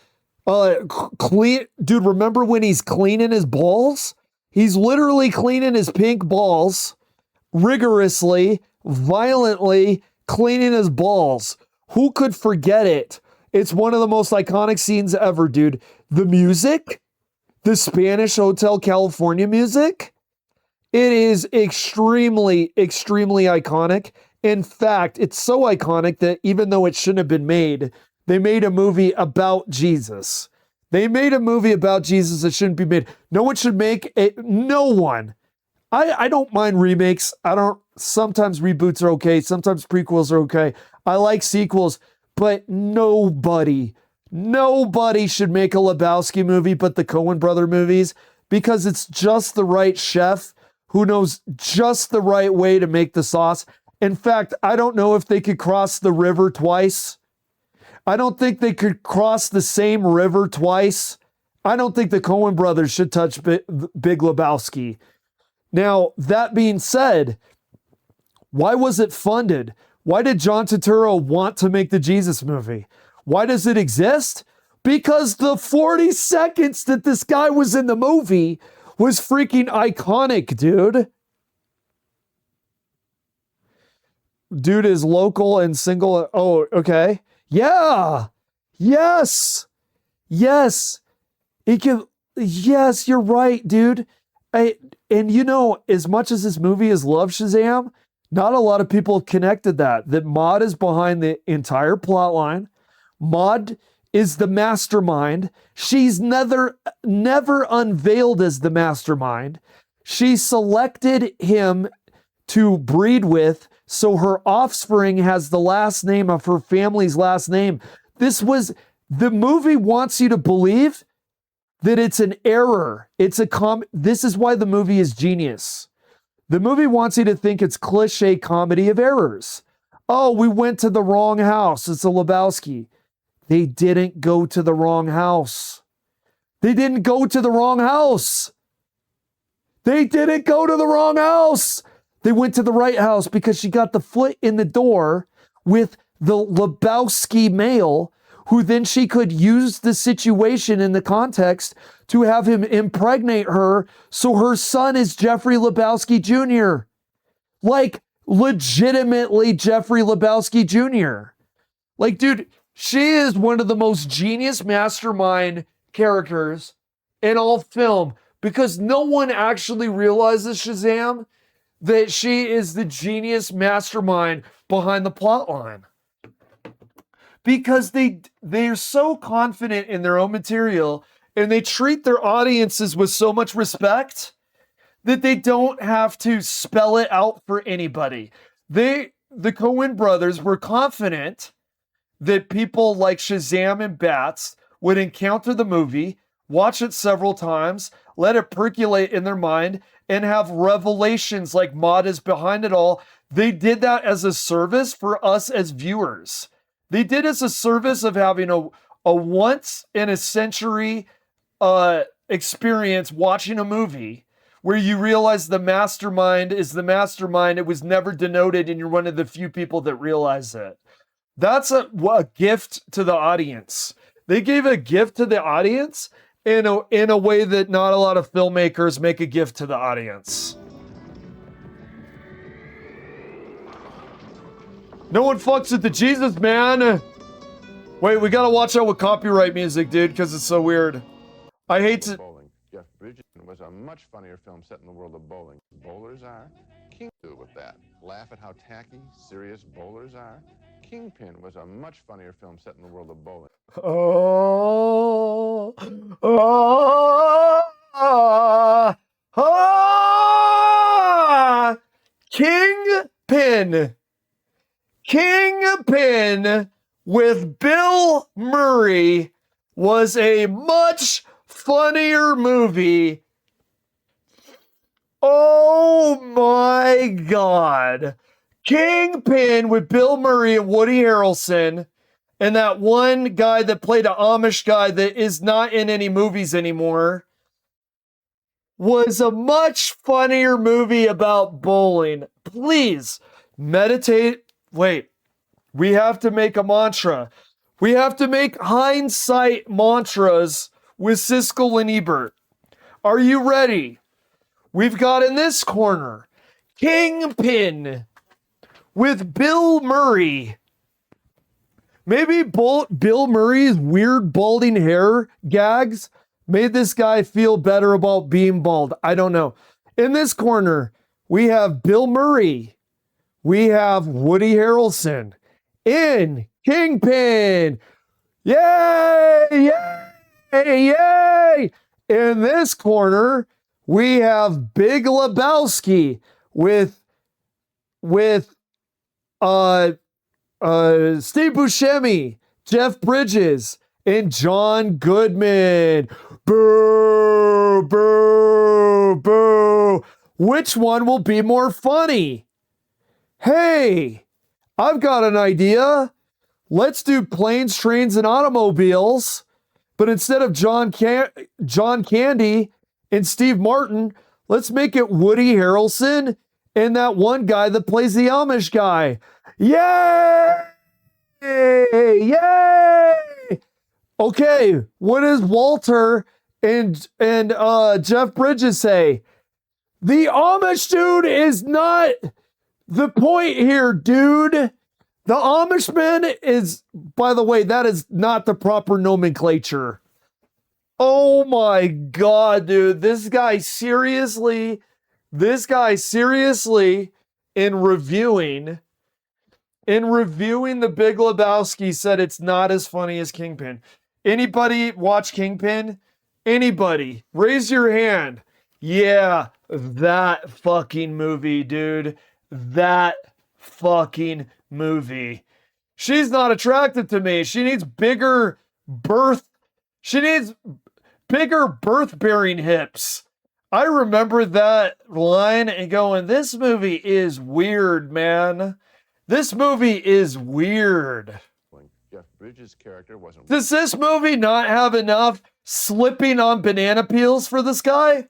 Clean, dude. Remember when he's cleaning his balls? He's literally cleaning his pink balls rigorously, violently cleaning his balls. Who could forget it? It's one of the most iconic scenes ever, dude. The music, the Spanish Hotel California music, it is extremely, extremely iconic. In fact, it's so iconic that even though it shouldn't have been made, they made a movie about Jesus. They made a movie about Jesus that shouldn't be made. No one should make it. No one. I don't mind remakes. Sometimes reboots are okay. Sometimes prequels are okay. I like sequels, but nobody should make a Lebowski movie but the Coen brother movies, because it's just the right chef who knows just the right way to make the sauce. In fact, I don't know if they could cross the river twice. I don't think they could cross the same river twice. I don't think the Coen brothers should touch Big Lebowski. Now, that being said, why was it funded? Why did John Turturro want to make the Jesus movie? Why does it exist? Because the 40 seconds that this guy was in the movie was freaking iconic, dude. Dude is local and single. Oh, okay. Yeah. Yes. Yes. Yes, you're right, dude. And you know, as much as this movie is love Shazam, not a lot of people have connected that Maude is behind the entire plot line. Maude is the mastermind. She's never unveiled as the mastermind. She selected him to breed with, so her offspring has the last name of her family's last name. The movie wants you to believe that it's an error. This is why the movie is genius. The movie wants you to think it's cliche comedy of errors. Oh, we went to the wrong house. It's a Lebowski. They didn't go to the wrong house. They didn't go to the wrong house. They didn't go to the wrong house. They went to the right house because she got the foot in the door with the Lebowski male, who then she could use the situation in the context to have him impregnate her, so her son is Jeffrey Lebowski Jr. Like, legitimately Jeffrey Lebowski Jr. Like, dude, she is one of the most genius mastermind characters in all film, because no one actually realizes, Shazam, that she is the genius mastermind behind the plot line. Because they're so confident in their own material, and they treat their audiences with so much respect that they don't have to spell it out for anybody. The Coen brothers were confident that people like Shazam and Bats would encounter the movie, watch it several times, let it percolate in their mind, and have revelations like Maude is behind it all. They did that as a service for us as viewers. They did as a service of having a once in a century experience watching a movie where you realize the mastermind is the mastermind. It was never denoted, and you're one of the few people that realize it. That's a gift to the audience. They gave a gift to the audience in a way that not a lot of filmmakers make a gift to the audience. No one fucks with the Jesus, man. Wait, we gotta watch out with copyright music, dude, because it's so weird. I hate to... Bowling. Jeff Bridges was a much funnier film set in the world of bowling. Bowlers are. King do with that. Laugh at how tacky, serious bowlers are. Kingpin was a much funnier film set in the world of bowling. Kingpin. Kingpin with Bill Murray was a much funnier movie. Oh my God. Kingpin with Bill Murray and Woody Harrelson, and that one guy that played an Amish guy that is not in any movies anymore, was a much funnier movie about bowling. Please meditate. Wait, we have to make a mantra. We have to make hindsight mantras with Siskel and Ebert. Are you ready? we've got in this corner Kingpin with Bill Murray. Maybe Bill Murray's weird balding hair gags made this guy feel better about being bald. I don't know. In this corner, we have Bill Murray. We have Woody Harrelson in Kingpin. Yay! Yay! Yay! In this corner, we have Big Lebowski with Steve Buscemi, Jeff Bridges, and John Goodman. Boo! Boo! Boo! Which one will be more funny? Hey, I've got an idea. Let's do Planes, Trains, and Automobiles, but instead of John Candy and Steve Martin, let's make it Woody Harrelson and that one guy that plays the Amish guy. Yay! Yay! Okay, what does Walter and Jeff Bridges say? The Amish dude is not the point here, dude. The Amishman is, by the way, that is not the proper nomenclature. Oh my God, dude. This guy seriously, in reviewing The Big Lebowski said it's not as funny as Kingpin. Anybody watch Kingpin? Anybody? Raise your hand. Yeah, that fucking movie, dude. That fucking movie. She's not attractive to me. She needs bigger birth-bearing hips. I remember that line and going, this movie is weird, man. This movie is weird. When Jeff Bridges' character wasn't. Does this movie not have enough slipping on banana peels for this guy?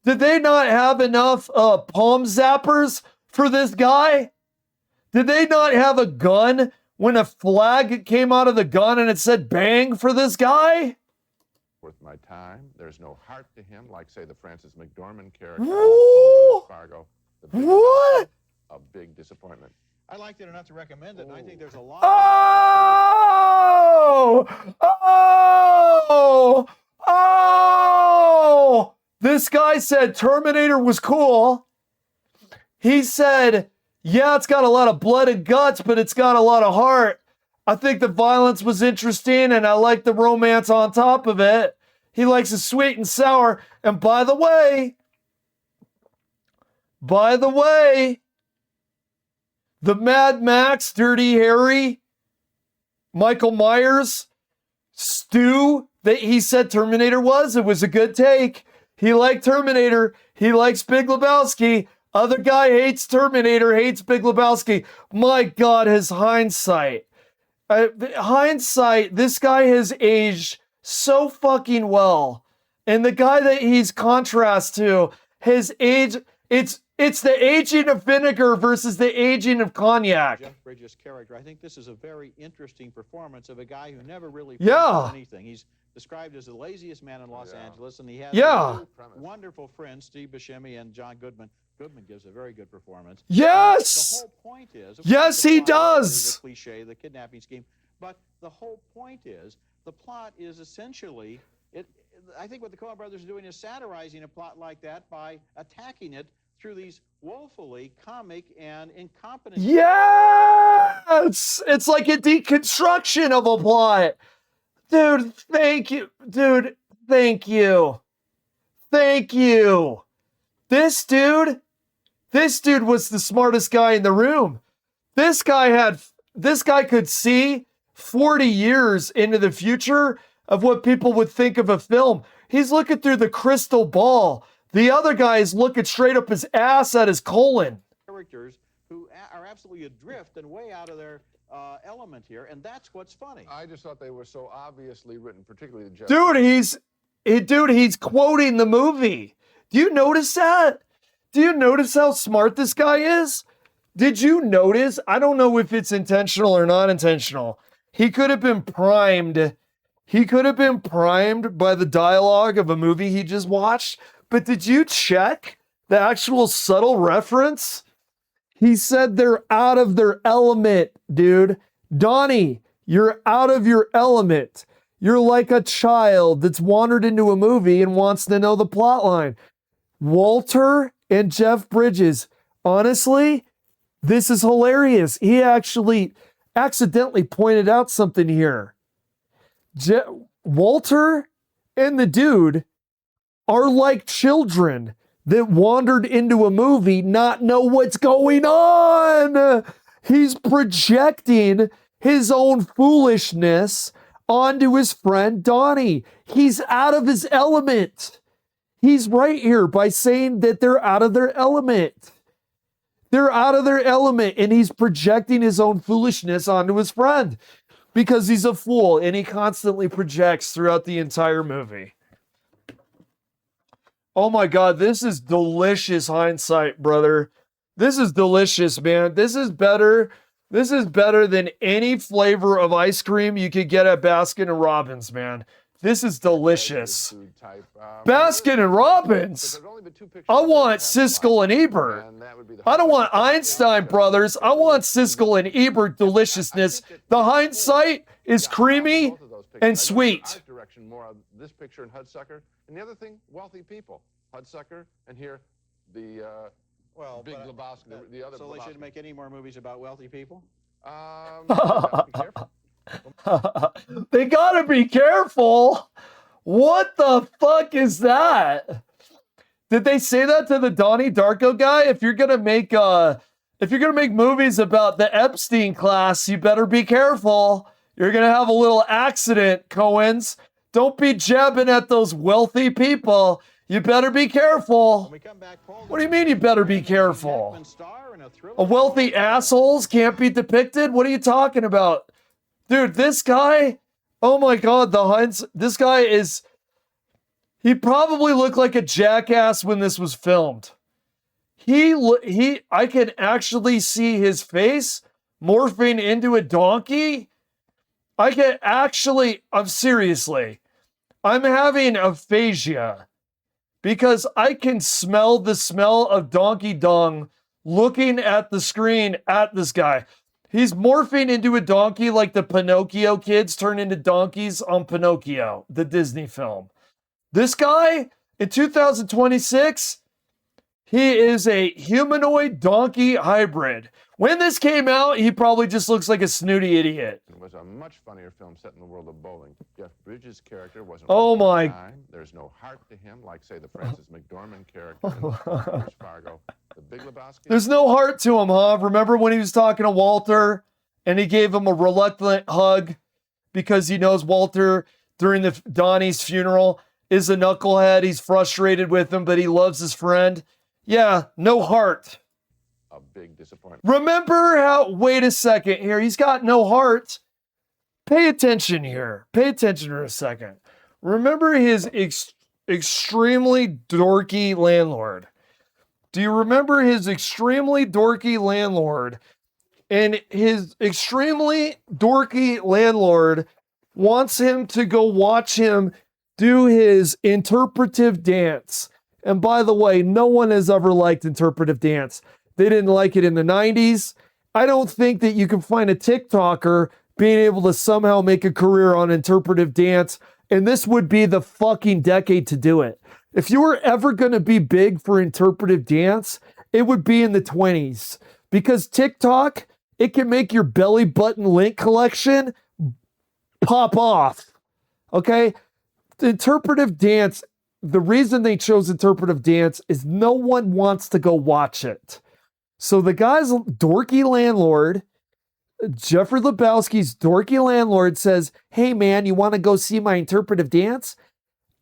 Did they not have enough palm zappers for this guy? Did they not have a gun when a flag came out of the gun and it said bang for this guy? Worth my time. There's no heart to him, like, say, the Francis McDormand character. Ooh. Fargo. What? A big disappointment. I liked it enough to recommend it, and I think there's a lot Oh! Oh! Oh! This guy said Terminator was cool. He said, yeah, it's got a lot of blood and guts, but it's got a lot of heart. I think the violence was interesting, and I like the romance on top of it. He likes it sweet and sour. And by the way, the Mad Max, Dirty Harry, Michael Myers, Stu, that he said Terminator was, it was a good take. He liked Terminator. He likes Big Lebowski. Other guy hates Terminator, hates Big Lebowski. My God, his hindsight. This guy has aged so fucking well. And the guy that he's contrast to, his age, it's the aging of vinegar versus the aging of cognac. Jeff Bridges' character. I think this is a very interesting performance of a guy who never really anything. He's described as the laziest man in Los Angeles, and he has a wonderful friend, Steve Buscemi and John Goodman. Goodman gives a very good performance. Yes! The whole point is... Yes, he does! The cliche, the kidnapping scheme. But the whole point is, the plot is essentially... I think what the Coen brothers are doing is satirizing a plot like that by attacking it through these woefully comic and incompetent... Yes! It's like a deconstruction of a plot. Dude, thank you. Dude, thank you. Thank you. This dude was the smartest guy in the room. This guy could see 40 years into the future of what people would think of a film. He's looking through the crystal ball. The other guy is looking straight up his ass at his colon. Characters who are absolutely adrift and way out of their element here, and that's what's funny. I just thought they were so obviously written, particularly the Jeff. Dude, he's quoting the movie. Do you notice that? Do you notice how smart this guy is? Did you notice? I don't know if it's intentional or not intentional. He could have been primed. He could have been primed by the dialogue of a movie he just watched, But did you check the actual subtle reference? He said they're out of their element, dude. Donnie, you're out of your element. You're like a child that's wandered into a movie and wants to know the plot line. Walter and Jeff Bridges, honestly, this is hilarious. He actually accidentally pointed out something here. Walter and the dude are like children that wandered into a movie, not know what's going on. He's projecting his own foolishness onto his friend Donnie. He's out of his element. He's right here by saying that they're out of their element. They're out of their element, and he's projecting his own foolishness onto his friend because he's a fool, and he constantly projects throughout the entire movie. Oh my God, this is delicious hindsight, brother. This is delicious, man. This is better than any flavor of ice cream you could get at Baskin and Robbins, man. This is delicious. Baskin and Robbins. I want Siskel and Ebert. I don't want Einstein Brothers. I want Siskel and Ebert deliciousness. The hindsight is creamy and sweet. Direction more of this picture in Hudsucker, and the other thing, wealthy people. Hudsucker, and here the Big Lebowski, the other. So Lebowski. they shouldn't make any more movies about wealthy people. Be careful. They gotta be careful. What the fuck is that? Did they say that to the Donnie Darko guy? If you're gonna make movies about the Epstein class, you better be careful. You're gonna have a little accident, Coens. Don't be jabbing at those wealthy people. You better be careful. What do you mean you better be careful? A wealthy assholes can't be depicted? What are you talking about? Dude, this guy, oh my God, this guy he probably looked like a jackass when this was filmed. I can actually see his face morphing into a donkey. Seriously, I'm having aphasia because I can smell the smell of donkey dung looking at the screen at this guy. He's morphing into a donkey like the Pinocchio kids turn into donkeys on Pinocchio, the Disney film. This guy, in 2026, he is a humanoid donkey hybrid. When this came out, he probably just looks like a snooty idiot. It was a much funnier film set in the world of bowling. Jeff Bridges' character wasn't. Oh my! Time. There's no heart to him, like say the Francis McDormand character in Fargo. The Big Lebowski. There's no heart to him, huh? Remember when he was talking to Walter, and he gave him a reluctant hug because he knows Walter during Donnie's funeral is a knucklehead. He's frustrated with him, but he loves his friend. Yeah, no heart. A big disappointment. Remember how, wait a second here, he's got no heart. Pay attention here. Pay attention for a second. Remember his extremely dorky landlord. Do you remember his extremely dorky landlord? And his extremely dorky landlord wants him to go watch him do his interpretive dance. And by the way, no one has ever liked interpretive dance. They didn't like it in the 90s. I don't think that you can find a TikToker being able to somehow make a career on interpretive dance. And this would be the fucking decade to do it. If you were ever going to be big for interpretive dance, it would be in the 20s. Because TikTok, it can make your belly button link collection pop off. Okay? The interpretive dance, the reason they chose interpretive dance is no one wants to go watch it. So the guy's dorky landlord, Jeffrey Lebowski's dorky landlord says, hey man, you want to go see my interpretive dance?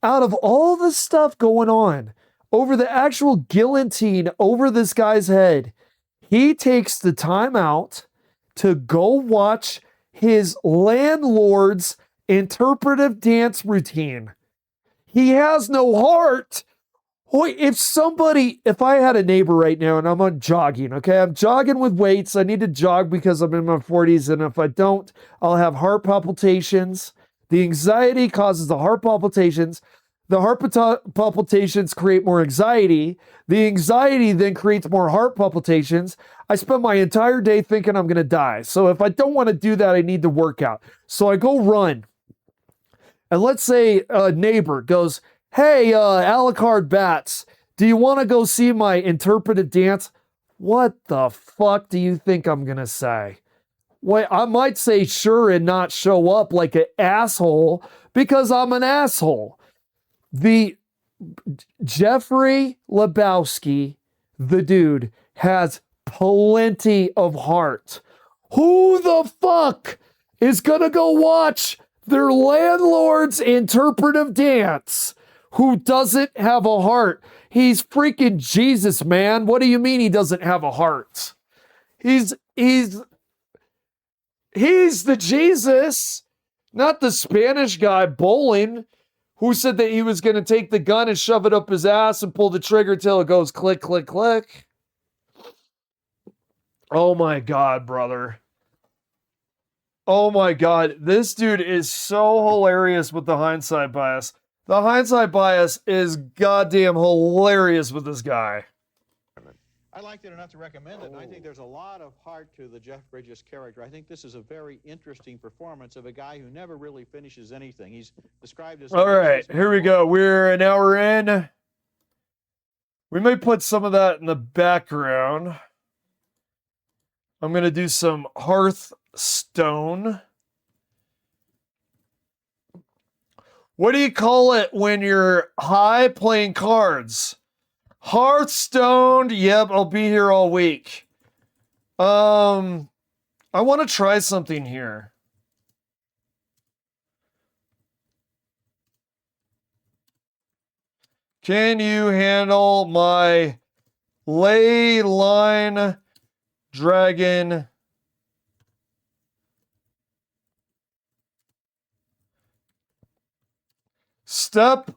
Out of all the stuff going on over the actual guillotine over this guy's head, he takes the time out to go watch his landlord's interpretive dance routine. He has no heart. Boy, if I had a neighbor right now and I'm on jogging, okay, I'm jogging with weights. I need to jog because I'm in my 40s. And if I don't, I'll have heart palpitations. The anxiety causes the heart palpitations. The heart palpitations create more anxiety. The anxiety then creates more heart palpitations. I spend my entire day thinking I'm going to die. So if I don't want to do that, I need to work out. So I go run. And let's say a neighbor goes, hey, Alucard Bats, do you want to go see my interpretive dance? What the fuck do you think I'm going to say? Well, I might say sure and not show up like an asshole because I'm an asshole. The Jeffrey Lebowski, the dude, has plenty of heart. Who the fuck is gonna go watch their landlord's interpretive dance who doesn't have a heart? He's freaking Jesus, man. What do you mean he doesn't have a heart? He's the Jesus, not the Spanish guy bowling who said that he was going to take the gun and shove it up his ass and pull the trigger till it goes click, click, click. Oh my God, brother. Oh my God. This dude is so hilarious with the hindsight bias. The hindsight bias is goddamn hilarious with this guy. I liked it enough to recommend it, and I think there's a lot of heart to the Jeff Bridges character. I think this is a very interesting performance of a guy who never really finishes anything. He's described as... All right, here we go. We're an hour in. We may put some of that in the background. I'm going to do some Hearthstone. What do you call it when you're high playing cards? Hearthstone. Yep, I'll be here all week. I want to try something here. Can you handle my ley line dragon? Step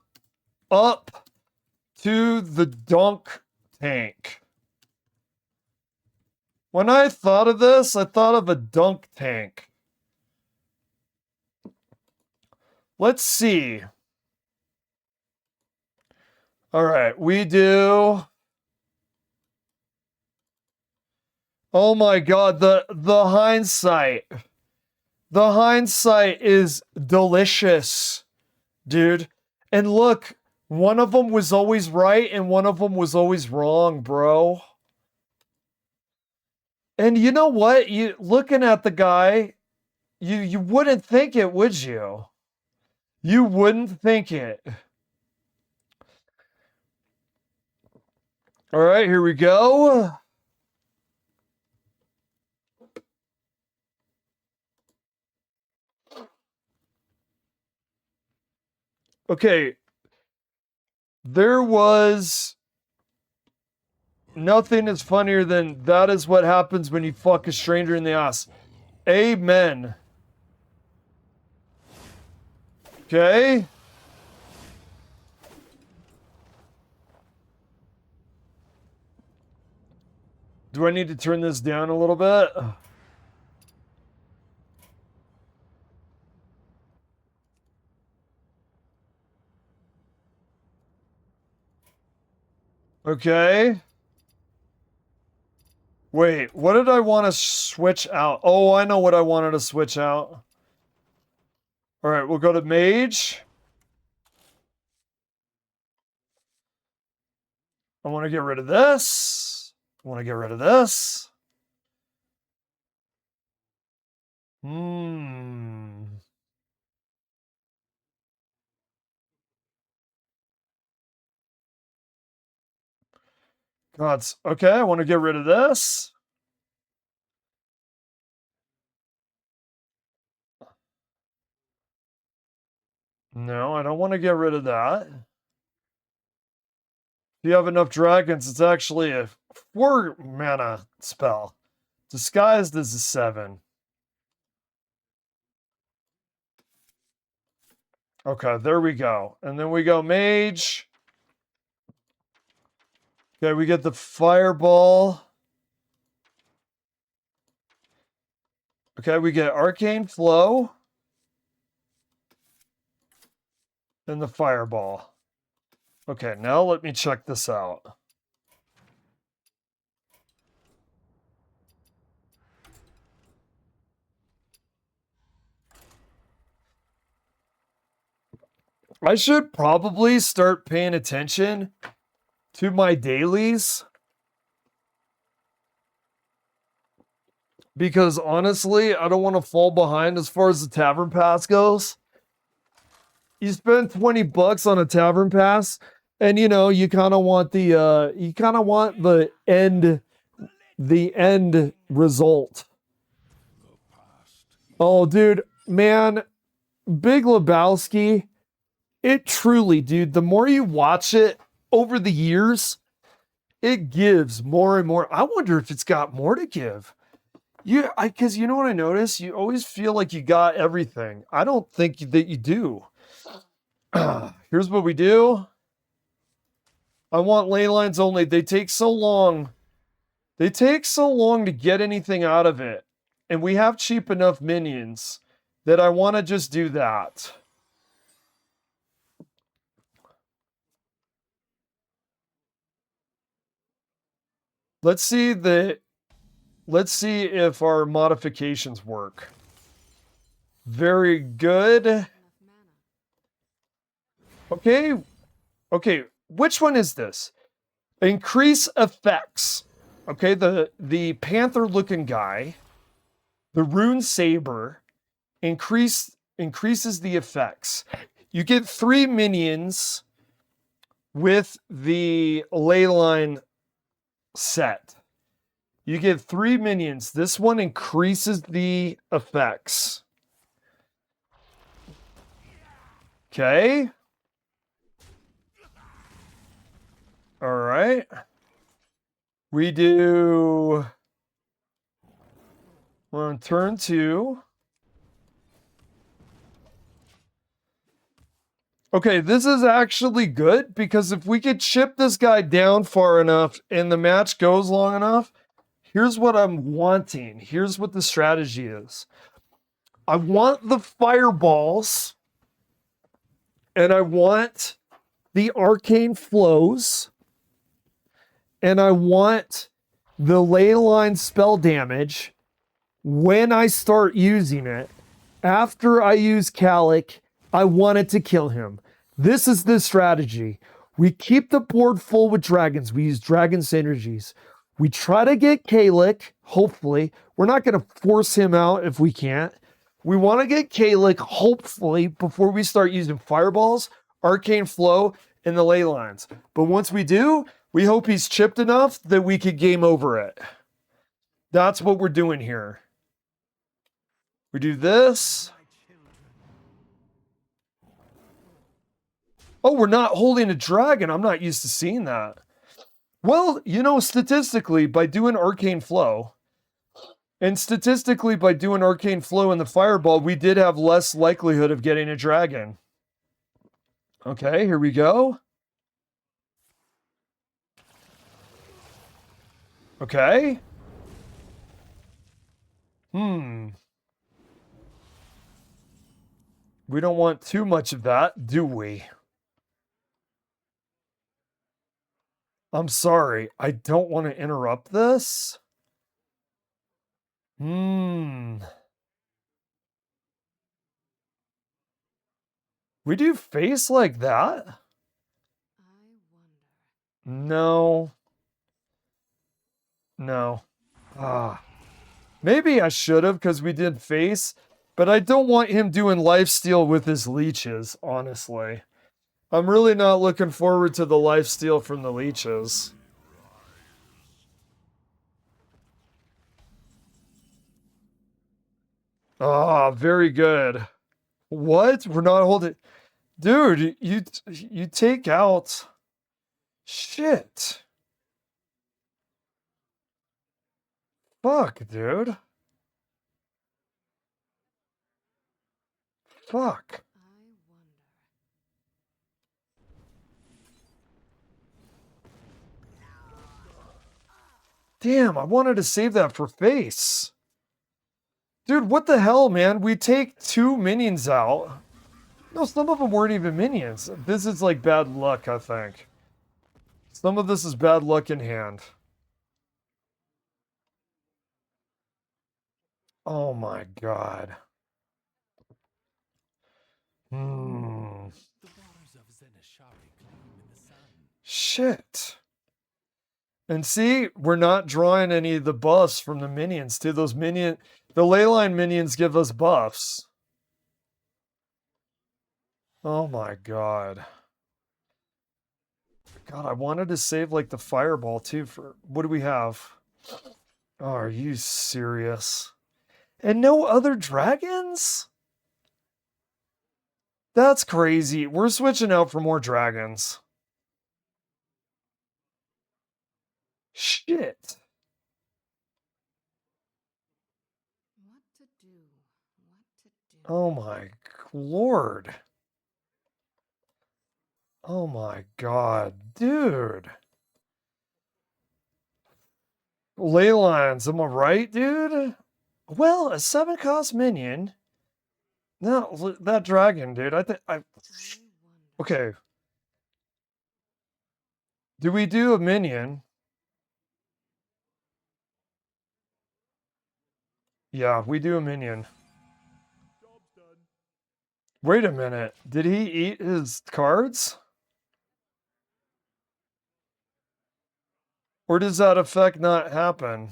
up to the dunk tank. When I thought of this, I thought of a dunk tank. Let's see. All right, we do. Oh my God, the hindsight. The hindsight is delicious, dude. And look, one of them was always right and one of them was always wrong, bro. And you know what? You looking at the guy, you wouldn't think it, would you? You wouldn't think it. All right, here we go. Okay. There was nothing is funnier than that is what happens when you fuck a stranger in the ass. Amen. Okay. Do I need to turn this down a little bit? Okay. Wait, what did I want to switch out? Oh, I know what I wanted to switch out. All right, we'll go to mage. I want to get rid of this. I want to get rid of this. Gods. Okay, I want to get rid of this. No, I don't want to get rid of that. If you have enough dragons, it's actually a 4 mana spell. Disguised as a 7. Okay, there we go. And then we go mage. Okay, we get the fireball. Okay, we get arcane flow. And the fireball. Okay, now let me check this out. I should probably start paying attention to my dailies. Because honestly, I don't want to fall behind as far as the tavern pass goes. You spend $20 on a tavern pass, and you know, you kind of want the end result. Oh, dude, man, Big Lebowski, it truly, dude, the more you watch it over the years, it gives more and more. I wonder if it's got more to give. Because you know what I noticed? You always feel like you got everything. I don't think that you do. Here's what we do. I want ley lines only. They take so long. They take so long to get anything out of it. And we have cheap enough minions that I want to just do that. Let's see if our modifications work. Very good. Okay. Okay, which one is this? Increase effects. Okay, the panther looking guy, the rune saber, increases the effects. You get 3 minions with the ley line set. You get 3 minions. This one increases the effects. Okay. All right. We're on turn 2. Okay, this is actually good because if we could chip this guy down far enough and the match goes long enough, here's what I'm wanting. Here's what the strategy is. I want the fireballs and I want the arcane flows and I want the ley line spell damage when I start using it. After I use Calic, I want it to kill him. This is the strategy. We keep the board full with dragons. We use dragon synergies. We try to get Calic, hopefully. We're not going to force him out if we can't. We want to get Calic, hopefully, before we start using fireballs, arcane flow, and the ley lines. But once we do, we hope he's chipped enough that we could game over it. That's what we're doing here. We do this. Oh, we're not holding a dragon. I'm not used to seeing that. Well, you know, statistically, by doing arcane flow, and statistically by doing arcane flow in the fireball, we did have less likelihood of getting a dragon. Okay, here we go. Okay. We don't want too much of that, do we? I'm sorry. I don't want to interrupt this. We do face like that? No. No. Maybe I should have because we did face, but I don't want him doing lifesteal with his leeches, honestly. I'm really not looking forward to the lifesteal from the leeches. Very good. What? We're not holding... Dude, you take out... Shit. Fuck, dude. Fuck. Damn, I wanted to save that for face. Dude, what the hell, man? We take 2 minions out. No, some of them weren't even minions. This is like bad luck, I think. Some of this is bad luck in hand. Oh my god. Shit. And see, we're not drawing any of the buffs from the minions, too. The leyline minions give us buffs. Oh my god. God, I wanted to save like the fireball too for what do we have? Oh, are you serious? And no other dragons? That's crazy. We're switching out for more dragons. Shit. Oh my lord. Oh my god, dude. Ley lines, am I right, dude? Well, a 7-cost minion. No, that dragon, dude. Okay. Do we do a minion? Yeah, we do a minion. Wait a minute. Did he eat his cards? Or does that effect not happen?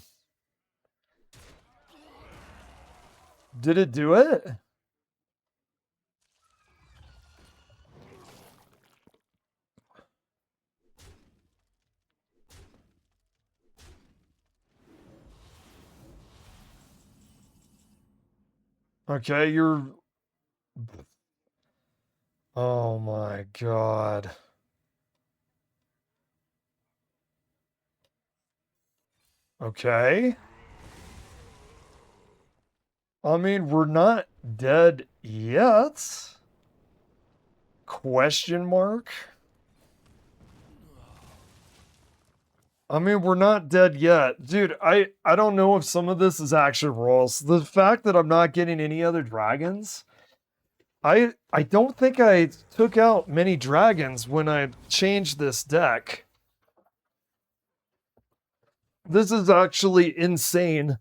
Did it do it? Okay, you're... Oh my god. Okay. I mean, we're not dead yet. Question mark? I mean, we're not dead yet. Dude, I don't know if some of this is action rolls. The fact that I'm not getting any other dragons, I don't think I took out many dragons when I changed this deck. This is actually insane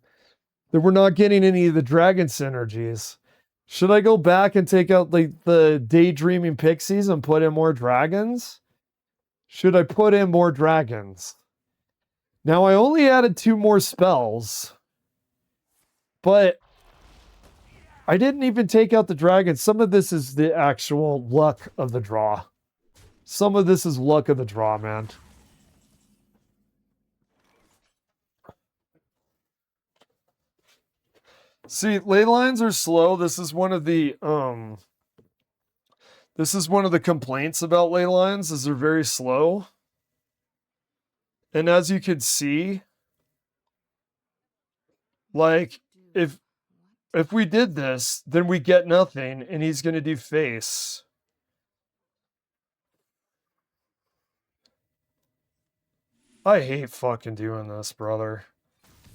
that we're not getting any of the dragon synergies. Should I go back and take out like the daydreaming pixies and put in more dragons? Should I put in more dragons? Now I only added 2 more spells, but I didn't even take out the dragons. Some of this is the actual luck of the draw. Some of this is luck of the draw, man. See, ley lines are slow. This is one of the complaints about ley lines is they're very slow. And as you can see, like if we did this, then we get nothing and he's going to do face. I hate fucking doing this, brother.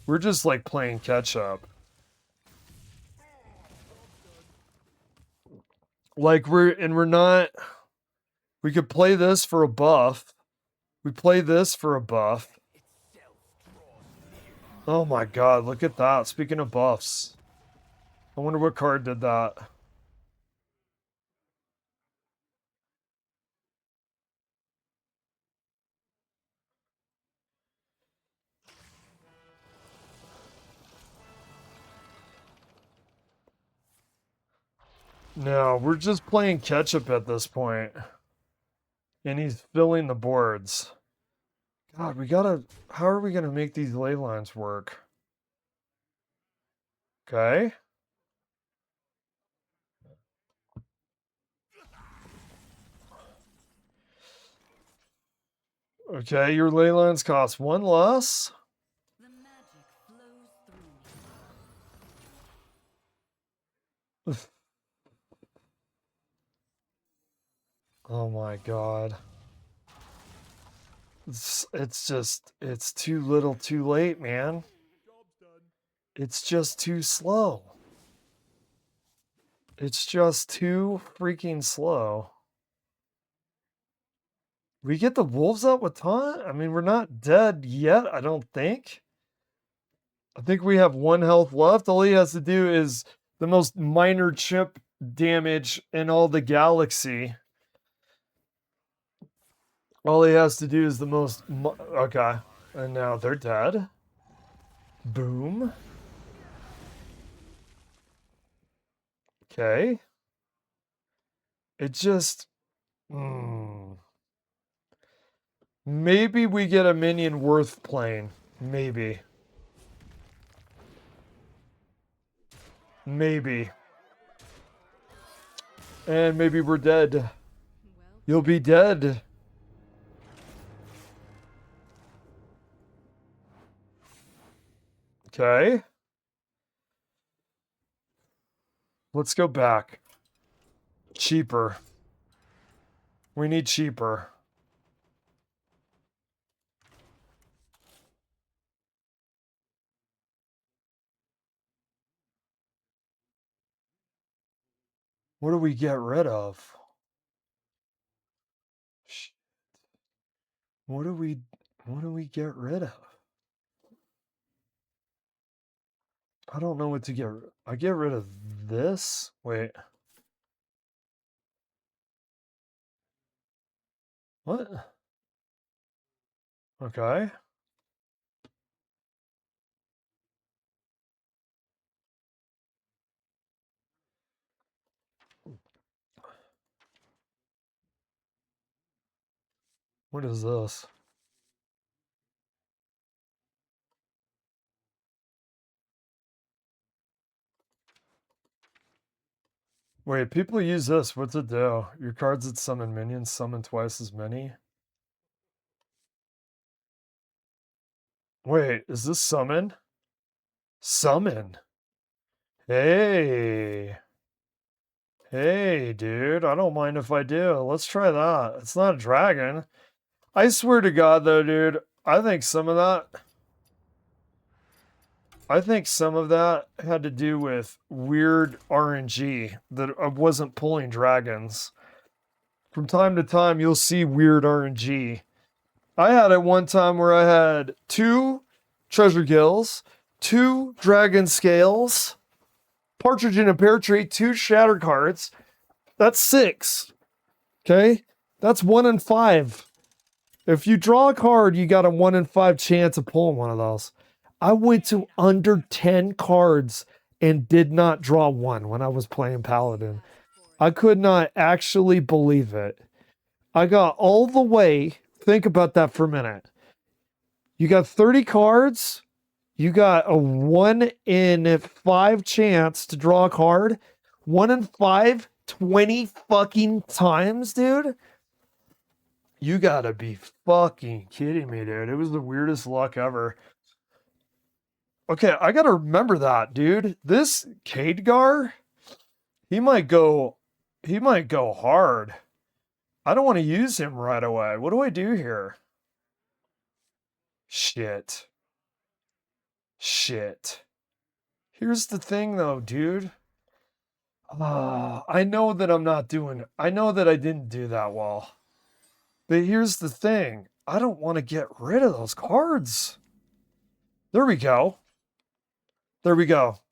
We're just like playing catch up. Like we're not, we could play this for a buff. We play this for a buff. Oh my god, look at that. Speaking of buffs. I wonder what card did that. No, we're just playing catch up at this point. And he's filling the boards. God, we gotta... How are we gonna make these ley lines work? Okay. Okay, your ley lines cost 1 less. The magic flows through. Oh my god. It's just, it's too little too late, man. It's just too slow. It's just too freaking slow. We get the wolves out with taunt? I mean, we're not dead yet, I don't think. I think we have 1 health left. All he has to do is the most minor chip damage in all the galaxy. All he has to do is the most... Okay. And now they're dead. Boom. Okay. It just... Maybe we get a minion worth playing. Maybe. Maybe. And maybe we're dead. You'll be dead. Okay. Let's go back. Cheaper. We need cheaper. What do we get rid of? Shit. What do we get rid of? I don't know what to get. I get rid of this? Wait. What? Okay. What is this? Wait, people use this. What's it do? Your cards that summon minions summon twice as many? Wait, is this summon? Summon. Hey. Hey, dude. I don't mind if I do. Let's try that. It's not a dragon. I swear to God, though, dude, I think some of that had to do with weird RNG that I wasn't pulling dragons. From time to time, you'll see weird RNG. I had it one time where I had 2 treasure gills, 2 dragon scales, partridge in a pear tree, 2 shatter cards. That's 6. Okay? That's 1 in 5. If you draw a card, you got a 1 in 5 chance of pulling one of those. I went to under 10 cards and did not draw one when I was playing Paladin. I could not actually believe it. I got all the way, think about that for a minute. You got 30 cards, you got a 1 in 5 chance to draw a card. 1 in 5, 20 fucking times, dude. You gotta be fucking kidding me, dude. It was the weirdest luck ever. Okay, I gotta remember that, dude. This Khadgar, he might go hard. I don't want to use him right away. What do I do here? Shit. Here's the thing though, dude. I know that I know that I didn't do that well. But here's the thing. I don't want to get rid of those cards. There we go.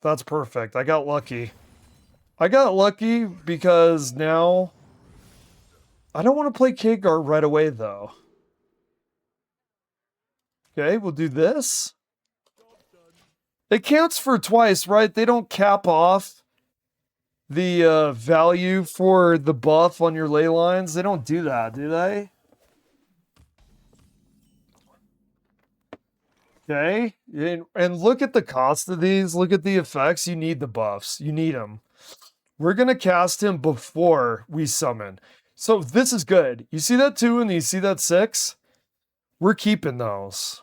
That's perfect. I got lucky. Because now I don't want to play Khadgar right away though. Okay, we'll do this. It counts for twice, right? They don't cap off the value for the buff on your ley lines. They don't do that, do they? Okay, and look at the cost of these. Look at the effects. You need the buffs. You need them. We're going to cast him before we summon. So this is good. You see that 2 and you see that 6? We're keeping those.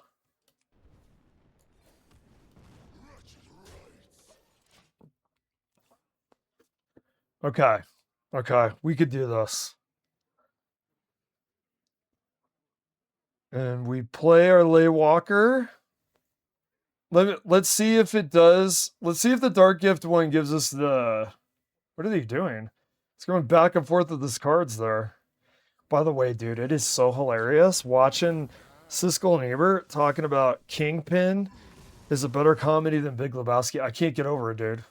Okay. We could do this. And we play our Ley Walker. Let's see if it does. Let's see if the Dark Gift one gives us the... What are they doing? It's going back and forth with his cards there. By the way, dude, it is so hilarious watching Siskel and Ebert talking about Kingpin is a better comedy than Big Lebowski. I can't get over it, dude.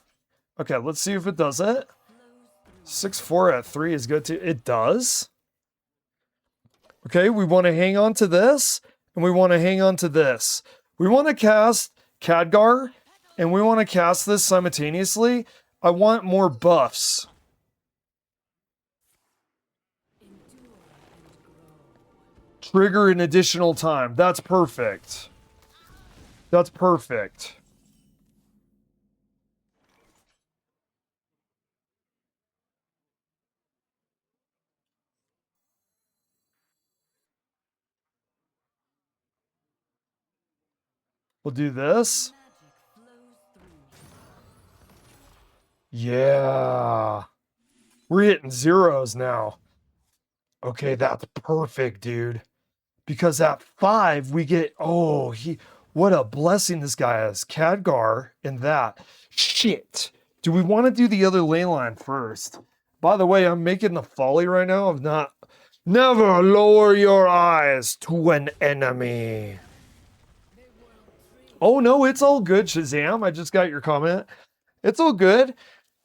Okay, let's see if it does it. 6-4 at 3 is good too. It does. Okay, we want to hang on to this, and we want to hang on to this. We want to cast Khadgar, and we want to cast this simultaneously. I want more buffs. Trigger an additional time. That's perfect. That's perfect. We'll do this. Yeah. We're hitting zeros now. Okay, that's perfect, dude. Because at 5, we get, oh, what a blessing this guy is. Khadgar and that. Shit. Do we want to do the other ley line first? By the way, I'm making the folly right now of never lower your eyes to an enemy. Oh, no, it's all good, Shazam. I just got your comment. It's all good.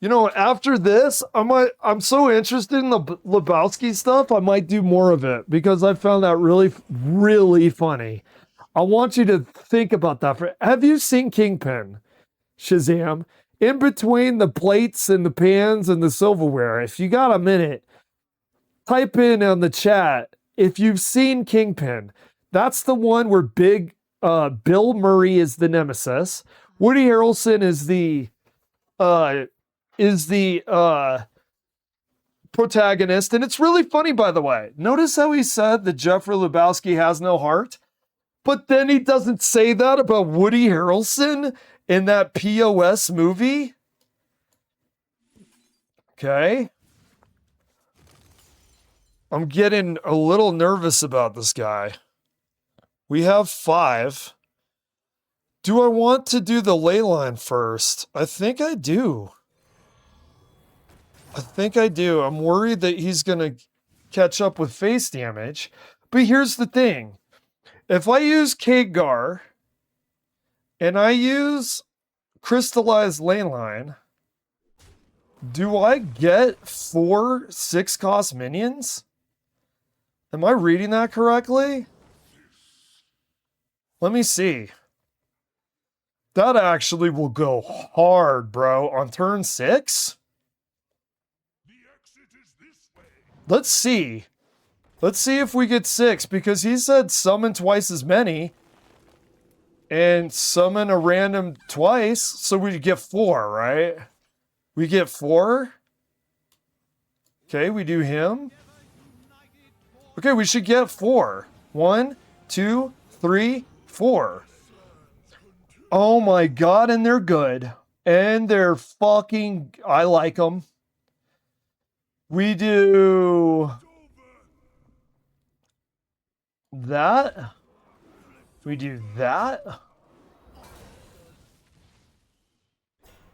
You know, after this, I'm so interested in the Lebowski stuff, I might do more of it because I found that really, really funny. I want you to think about that. Have you seen Kingpin, Shazam? In between the plates and the pans and the silverware, if you got a minute, type in on the chat if you've seen Kingpin. That's the one where Bill Murray is the nemesis. Woody Harrelson is the protagonist, and it's really funny, by the way. Notice how he said that Jeffrey Lebowski has no heart, but then he doesn't say that about Woody Harrelson in that POS movie. Okay. I'm getting a little nervous about this guy. We have 5. Do I want to do the ley line first? I think I do. I'm worried that he's going to catch up with face damage. But here's the thing. If I use Khadgar and I use crystallized ley line, do I get 4 6-cost minions? Am I reading that correctly? Let me see. That actually will go hard, bro. On turn 6? Let's see. Let's see if we get 6, because he said summon twice as many. And summon a random twice, so we get 4, right? We get 4? Okay, we do him. Okay, we should get 4. 1, 2, 3, 4. Oh my god, and they're good. And they're fucking... I like them. We do... that. We do that.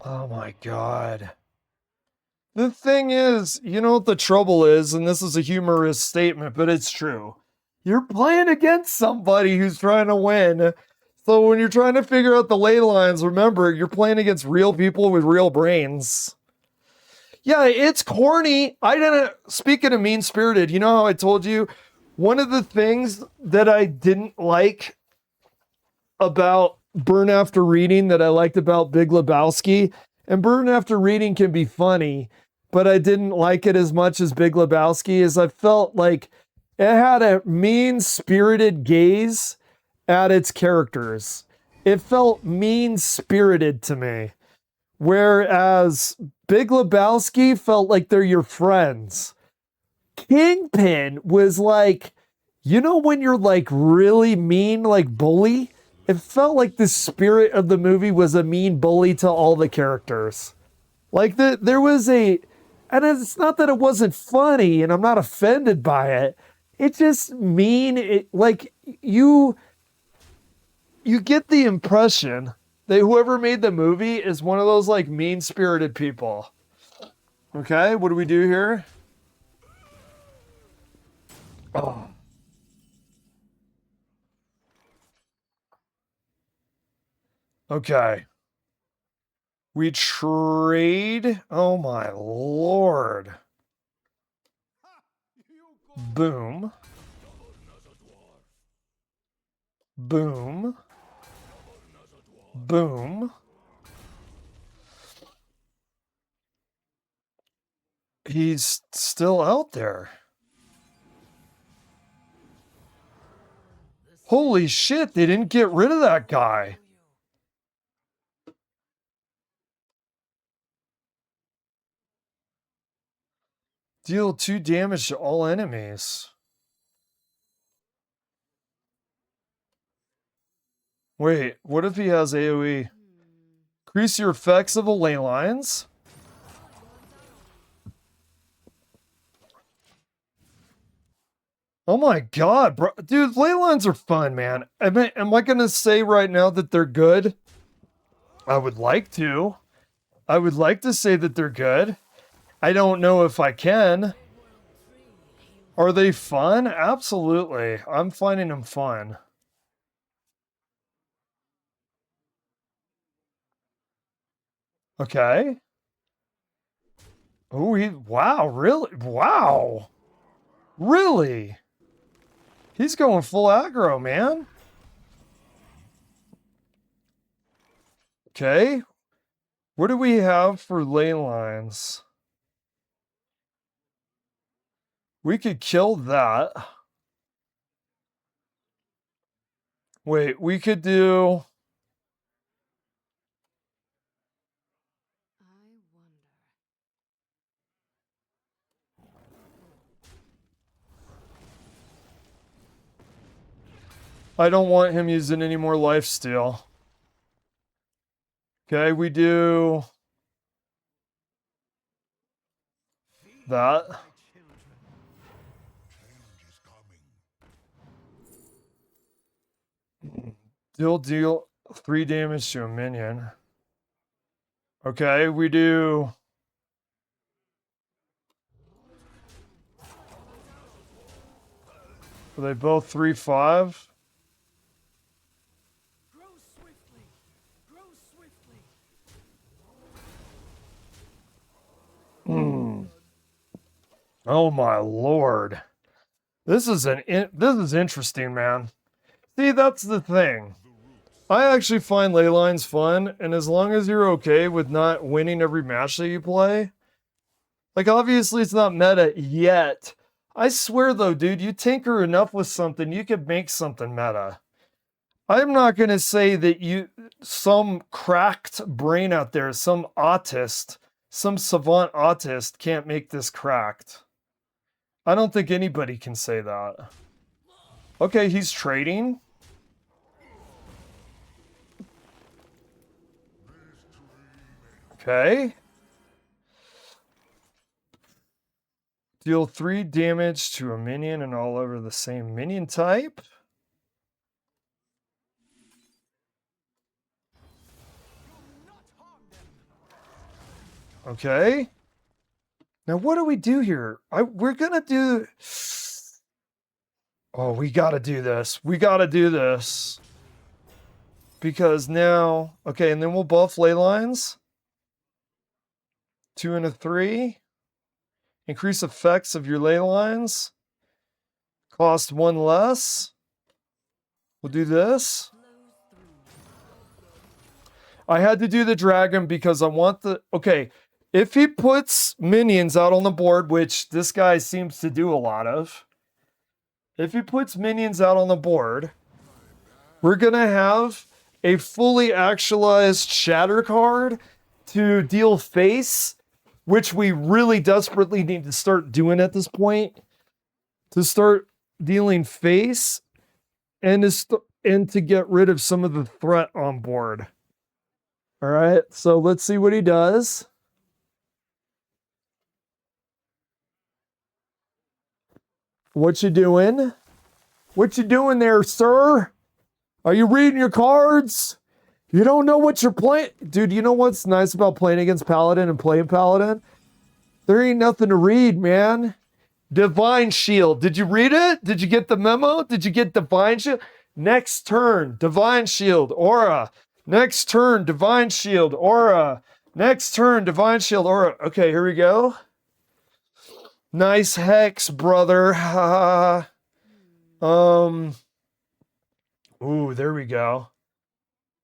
Oh my god. The thing is, you know what the trouble is, and this is a humorous statement, but it's true. You're playing against somebody who's trying to win. So when you're trying to figure out the ley lines, remember, you're playing against real people with real brains. Yeah, it's corny. Speaking of mean-spirited, you know how I told you, one of the things that I didn't like about Burn After Reading that I liked about Big Lebowski, and Burn After Reading can be funny, but I didn't like it as much as Big Lebowski, is I felt like it had a mean-spirited gaze at its characters. It felt mean-spirited to me. Whereas Big Lebowski felt like they're your friends. Kingpin was like, you know when you're like really mean, like bully? It felt like the spirit of the movie was a mean bully to all the characters. Like there was and it's not that it wasn't funny and I'm not offended by it. It's just mean. Like you get the impression that whoever made the movie is one of those like mean-spirited people. Okay, what do we do here? Oh. Okay. We trade. Oh my lord. Boom. Boom. Boom. He's still out there. Holy shit, they didn't get rid of that guy. Deal 2 damage to all enemies. Wait, what if he has AoE? Increase your effects of the ley lines. Oh my god, bro. Dude, ley lines are fun, man. Am I gonna say right now that they're good? I would like to. I would like to say that they're good. I don't know if I can. Are they fun? Absolutely. I'm finding them fun. Okay. Oh, wow, really? Wow. Really? He's going full aggro, man. Okay. What do we have for ley lines? We could kill that. Wait, we could do... I don't want him using any more lifesteal. Okay, we do... that. Deal 3 damage to a minion. Okay, we do... Are they both 3/5? Oh my lord. This is interesting, man. See, that's the thing. I actually find ley lines fun, and as long as you're okay with not winning every match that you play, like obviously it's not meta yet. I swear though, dude, you tinker enough with something, you could make something meta. I'm not gonna say that some cracked brain out there, some autist, some savant autist can't make this cracked. I don't think anybody can say that. Okay, he's trading. Okay. Deal 3 damage to a minion and all over the same minion type. Okay. Now what do we do here? We're gonna do... Oh, we gotta do this. We gotta do this. Because now... Okay, and then we'll buff ley lines. 2 and a 3. Increase effects of your ley lines. Cost 1 less. We'll do this. I had to do the dragon because I want the... Okay, if he puts minions out on the board, which this guy seems to do a lot of. If he puts minions out on the board, we're going to have a fully actualized shatter card to deal face, which we really desperately need to start doing at this point. To start dealing face and to get rid of some of the threat on board. All right, so let's see what he does. What you doing? What you doing there, sir? Are you reading your cards? You don't know what you're playing? Dude, you know what's nice about playing against Paladin and playing Paladin? There ain't nothing to read, man. Divine Shield. Did you read it? Did you get the memo? Did you get Divine Shield? Next turn, Divine Shield, Aura. Next turn, Divine Shield, Aura. Next turn, Divine Shield, Aura. Okay, here we go. Nice Hex, brother. Ooh, there we go.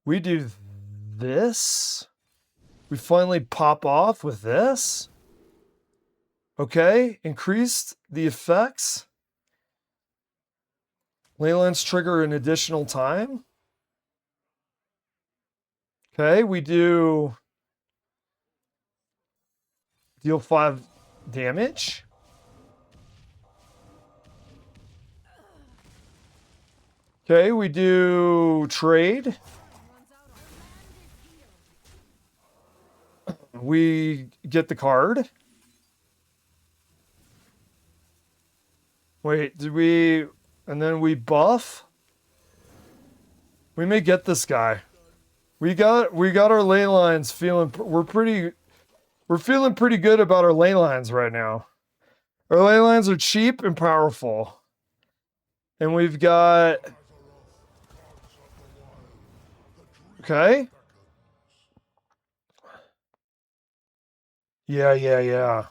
We do this. We finally pop off with this. Okay, increased the effects. Leyland's trigger an additional time. Okay, we do deal 5 damage. Okay, we do trade. We get the card. Wait, did we... And then we buff? We may get this guy. We got our ley lines feeling... We're feeling pretty good about our ley lines right now. Our ley lines are cheap and powerful. And we've got... Okay. Yeah.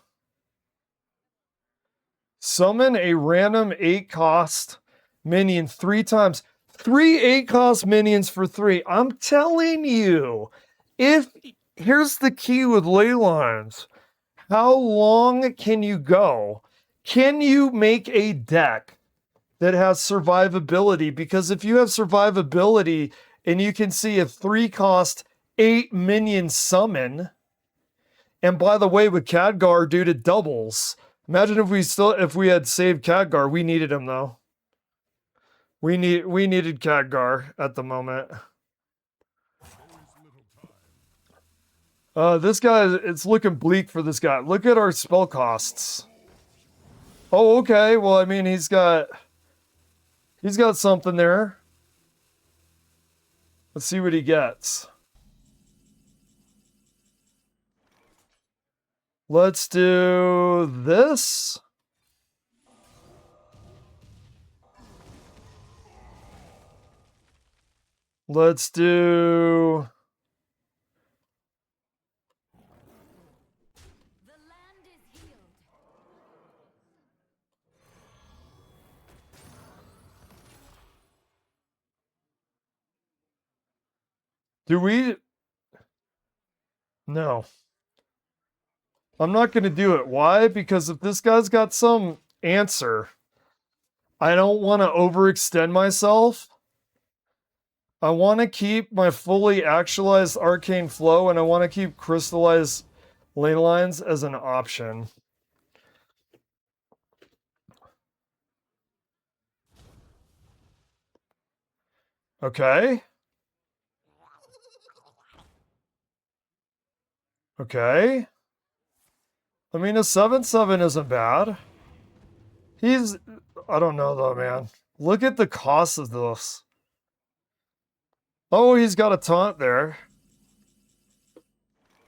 Summon a random 8-cost minion 3 times. 3 8-cost minions for 3. I'm telling you, here's the key with ley lines. How long can you go? Can you make a deck that has survivability? Because if you have survivability and you can see a 3-cost 8 minion summon, and by the way, with Khadgar, dude, it doubles. Imagine if we had saved Khadgar. We needed him though. We needed Khadgar at the moment. This guy, it's looking bleak for this guy. Look at our spell costs. Oh, okay. Well, I mean, he's got something there. Let's see what he gets. Let's do this. Let's do... Do we... No. I'm not going to do it. Why? Because if this guy's got some answer, I don't want to overextend myself. I want to keep my fully actualized arcane flow, and I want to keep crystallized ley lines as an option. Okay. Okay. I mean, a 7/7 isn't bad. I don't know though, man. Look at the cost of this. Oh, he's got a taunt there.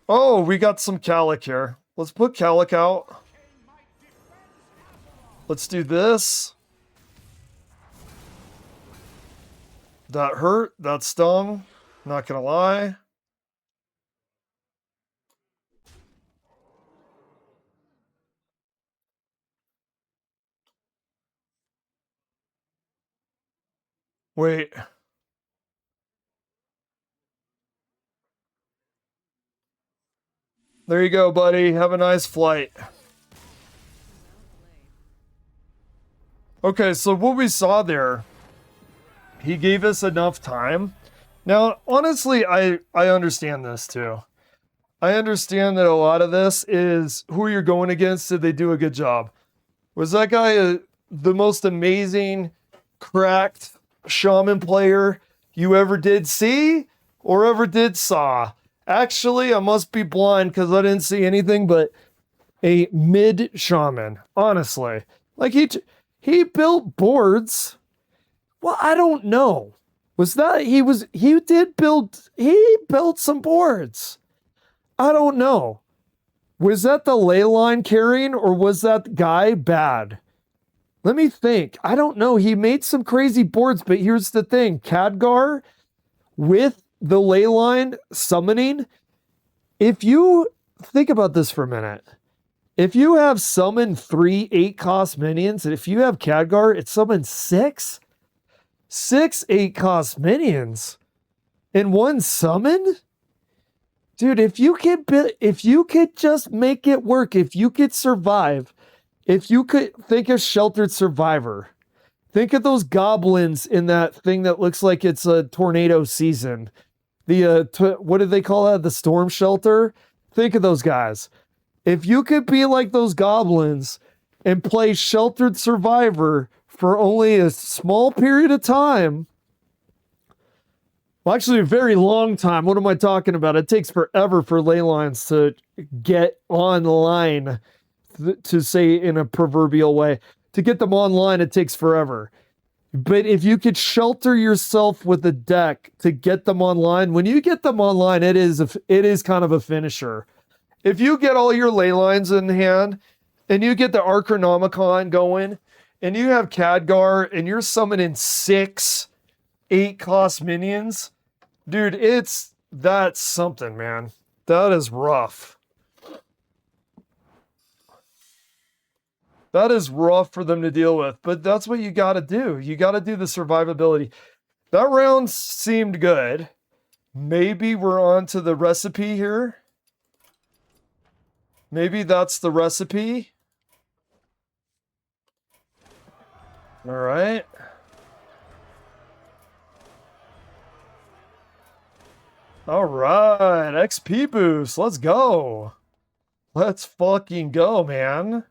Oh, we got some Calic here. Let's put Calic out. Let's do this. That hurt. That stung. Not gonna lie. Wait. There you go, buddy. Have a nice flight. Okay, so what we saw there, he gave us enough time. Now, honestly, I understand this too. I understand that a lot of this is who you're going against. Did they do a good job? Was that guy the most amazing, cracked shaman player you ever did see or ever did saw? Actually, I must be blind because I didn't see anything but a mid shaman, honestly. Like he built boards. Well, I don't know. He built some boards. I don't know. Was that the ley line carrying, or was that guy bad? Let me think. I don't know. He made some crazy boards, but here's the thing. Khadgar with the ley line summoning, if you think about this for a minute, if you have summoned 3 8-cost minions, and if you have Khadgar, it summons 6 8-cost minions in one summon? Dude, if you could just make it work, if you could survive, if you could think of Sheltered Survivor, think of those goblins in that thing that looks like it's a tornado season. What do they call that? The storm shelter? Think of those guys. If you could be like those goblins and play Sheltered Survivor for only a small period of time, well, actually a very long time. What am I talking about? It takes forever for ley lines to get online, to say in a proverbial way. To get them online, it takes forever. But if you could shelter yourself with a deck to get them online, when you get them online, it is kind of a finisher. If you get all your ley lines in hand and you get the Archronomicon going and you have Khadgar and you're summoning 6 8-cost minions, dude, that's something, man. That is rough. That is rough for them to deal with, but that's what you got to do. You got to do the survivability. That round seemed good. Maybe we're on to the recipe here. Maybe that's the recipe. All right. All right, XP boost. Let's go. Let's fucking go, man.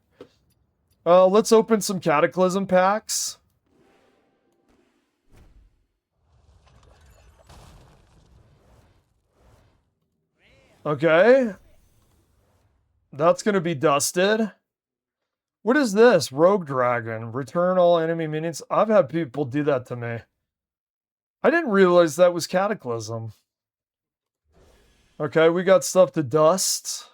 Let's open some Cataclysm packs. Okay. That's going to be dusted. What is this? Rogue Dragon. Return all enemy minions. I've had people do that to me. I didn't realize that was Cataclysm. Okay, we got stuff to dust.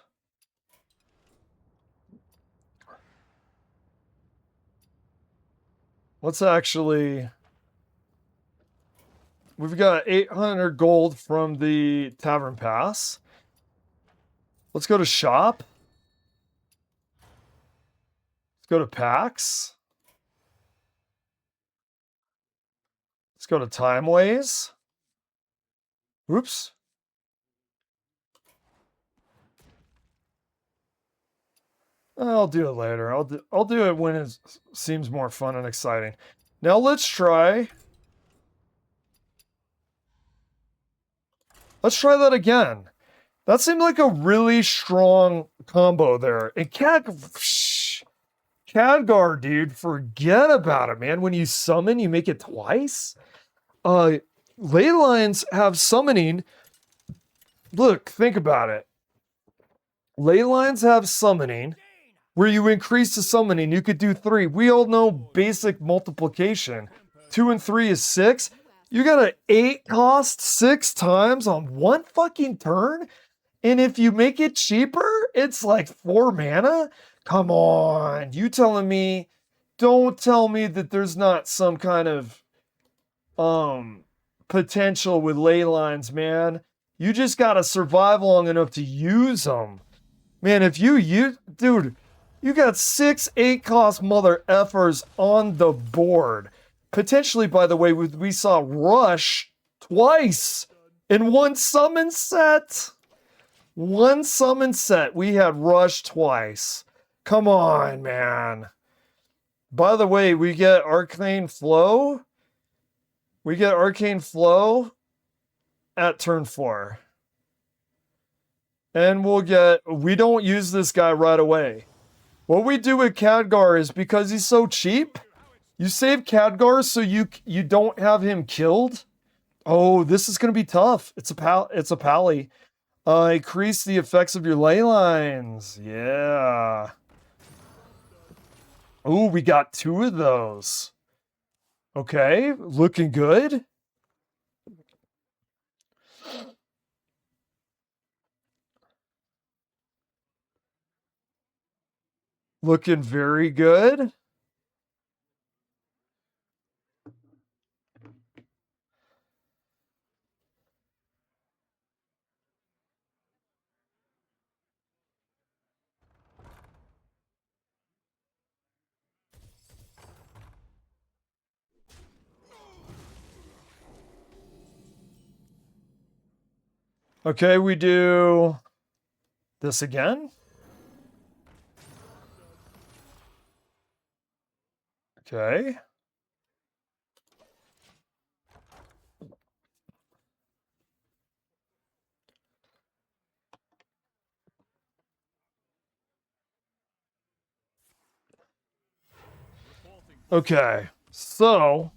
Let's actually... We've got 800 gold from the Tavern Pass. Let's go to shop. Let's go to packs. Let's go to Timeways. Oops. I'll do it later. I'll do it when it seems more fun and exciting. Now let's try that again. That seemed like a really strong combo there. And Khadgar, dude, forget about it, man. When you summon, you make it twice. Ley lines have summoning. Look, think about it. Ley lines have summoning. Where you increase the summoning, you could do 3. We all know basic multiplication. 2 and 3 is 6. You got an 8 cost 6 times on one fucking turn? And if you make it cheaper, it's like 4 mana? Come on. You telling me, don't tell me that there's not some kind of potential with ley lines, man. You just gotta survive long enough to use them. Man, if you use... Dude... You got 6 8-cost mother effers on the board. Potentially, by the way, we saw Rush twice in one summon set. One summon set, we had Rush twice. Come on, man. By the way, we get Arcane Flow. We get Arcane Flow at turn 4. And we don't use this guy right away. What we do with Khadgar is, because he's so cheap, you save Khadgar so you don't have him killed. Oh, this is going to be tough. It's a pally. Increase the effects of your ley lines. Yeah. Ooh, we got 2 of those. Okay, looking good. Looking very good. Okay, we do this again. Okay. Okay, so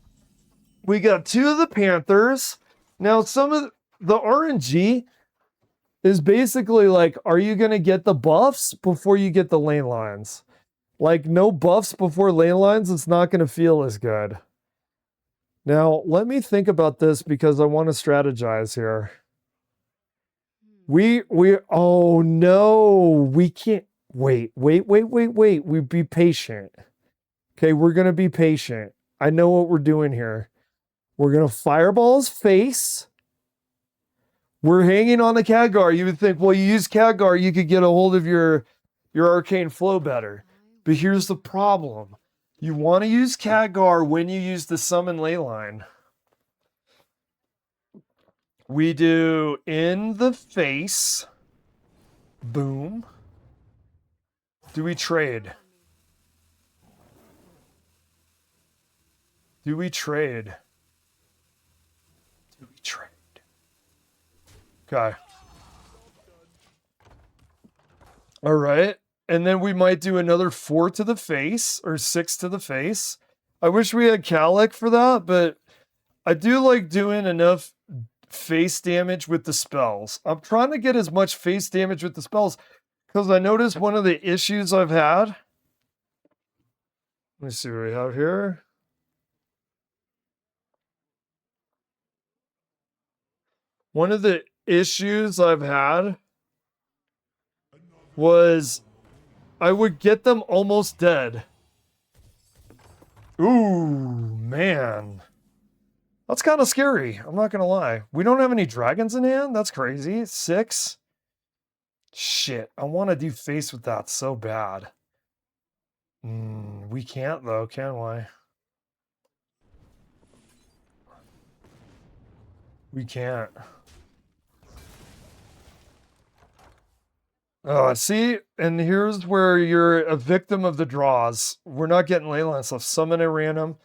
we got 2 of the Panthers. Now, some of the RNG is basically like, are you going to get the buffs before you get the lane lines? Like, no buffs before lane lines, it's not going to feel as good. Now, let me think about this because I want to strategize here. Oh no, we can't. Wait. We be patient. Okay, we're going to be patient. I know what we're doing here. We're going to fireball his face. We're hanging on the Khadgar. You would think, well, you use Khadgar, you could get a hold of your arcane flow better. But here's the problem. You want to use Khadgar when you use the summon ley line. We do in the face. Boom. Do we trade? Do we trade? Do we trade? Okay. All right. And then we might do another 4 to the face or 6 to the face. I wish we had Calic for that, but I do like doing enough face damage with the spells. I'm trying to get as much face damage with the spells because I noticed one of the issues I've had. Let me see what we have here. One of the issues I've had was I would get them almost dead. Ooh, man. That's kind of scary. I'm not going to lie. We don't have any dragons in hand? That's crazy. 6? Shit. I want to do face with that so bad. We can't, though, can we? We can't. Oh, see? And here's where you're a victim of the draws. We're not getting leyline stuff. Summon a random.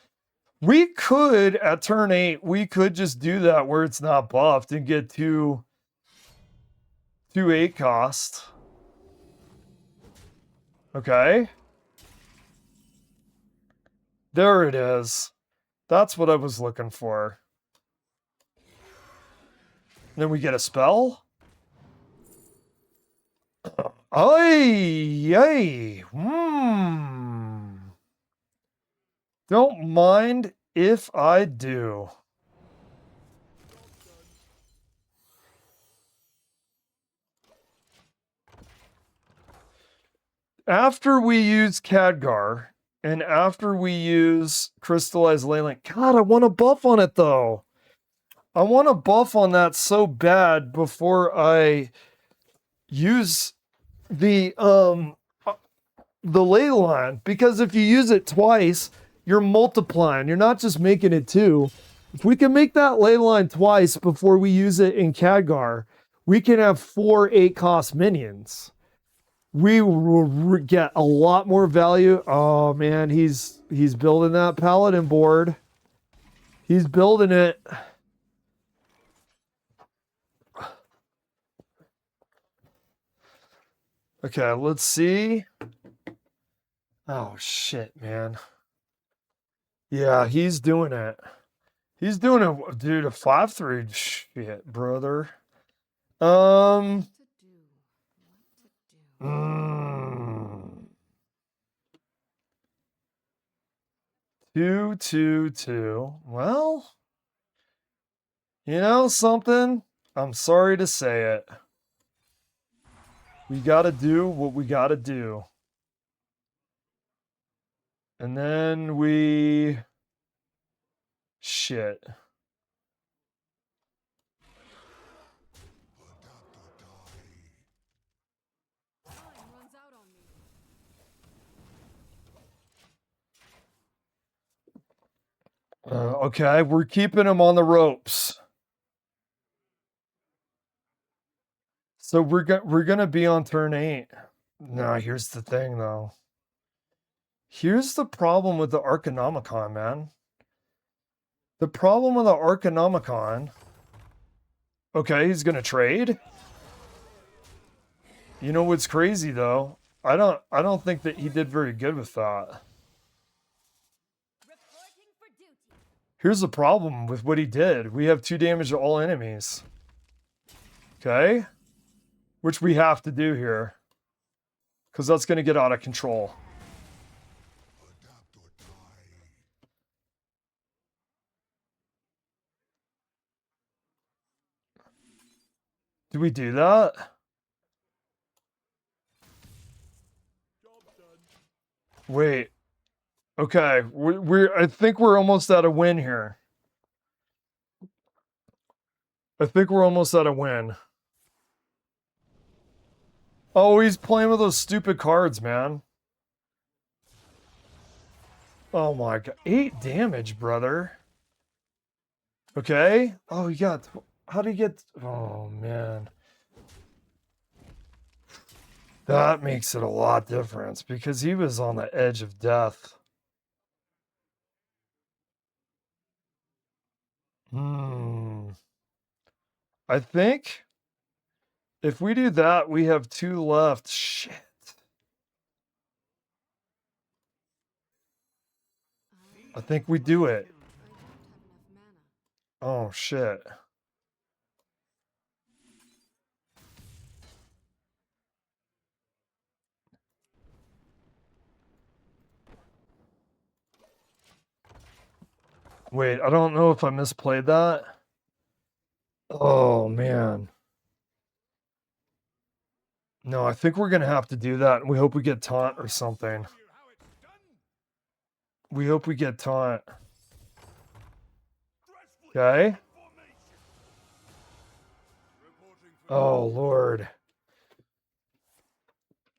We could, at turn 8, we could just do that where it's not buffed and get 2 8 cost. Okay. There it is. That's what I was looking for. Then we get a spell. Ay. Don't mind if I do. After we use Khadgar and after we use Crystallized Leyline, God, I want a buff on it though. I want a buff on that so bad before I use the ley line, because if you use it twice, you're multiplying. You're not just making it 2. If we can make that ley line twice before we use it in Khadgar, we can have 4 8 cost minions. We will get a lot more value. Oh man, he's building that paladin board. He's building it. Okay, let's see. Oh shit, man. Yeah, he's doing it. He's doing it, dude. A 5-3 shit, brother. 2 2 2. Well, you know something? I'm sorry to say it. We gotta do what we gotta do. And then we... Shit. Okay, we're keeping him on the ropes. So we're gonna be on turn 8. No, here's the thing though. Here's the problem with the Arcanomicon, man. The problem with the Arcanomicon. Okay, he's gonna trade. You know what's crazy though? I don't think that he did very good with that. Here's the problem with what he did. We have 2 damage to all enemies. Okay? Which we have to do here. Because that's going to get out of control. Do we do that? Wait. Okay, I think we're almost at a win here. I think we're almost at a win. Oh, he's playing with those stupid cards, man. Oh my god. 8 damage, brother. Okay. Oh, you got... How do you get... Oh, man. That makes it a lot difference because he was on the edge of death. I think if we do that, we have 2 left. Shit. I think we do it. Oh, shit. Wait, I don't know if I misplayed that. Oh, man. No, I think we're going to have to do that. And we hope we get taunt or something. We hope we get taunt. Okay. Oh, Lord.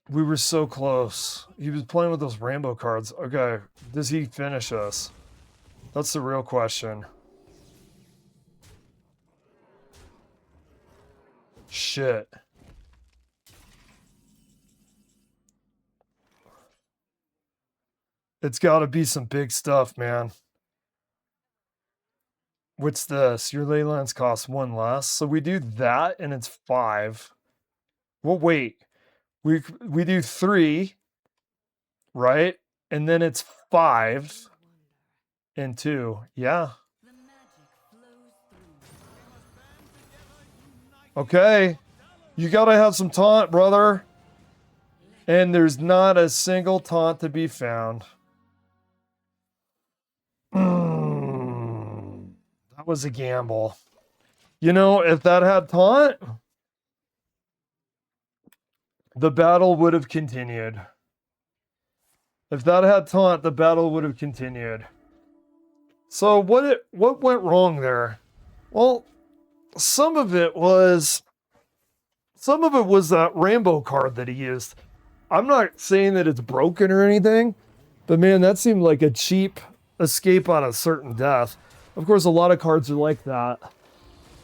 We were so close. He was playing with those Rambo cards. Okay. Does he finish us? That's the real question. Shit. It's got to be some big stuff, man. What's this? Your ley lines cost 1 less. So we do that and it's 5. Well, wait. We do 3, right? And then it's 5 and 2. Yeah. Okay. You got to have some taunt, brother. And there's not a single taunt to be found. That was a gamble. You know, if that had taunt, the battle would have continued. If that had taunt, the battle would have continued. So what went wrong there? Well, some of it was that Rambo card that he used. I'm not saying that it's broken or anything, but man, that seemed like a cheap escape on a certain death. Of course, a lot of cards are like that.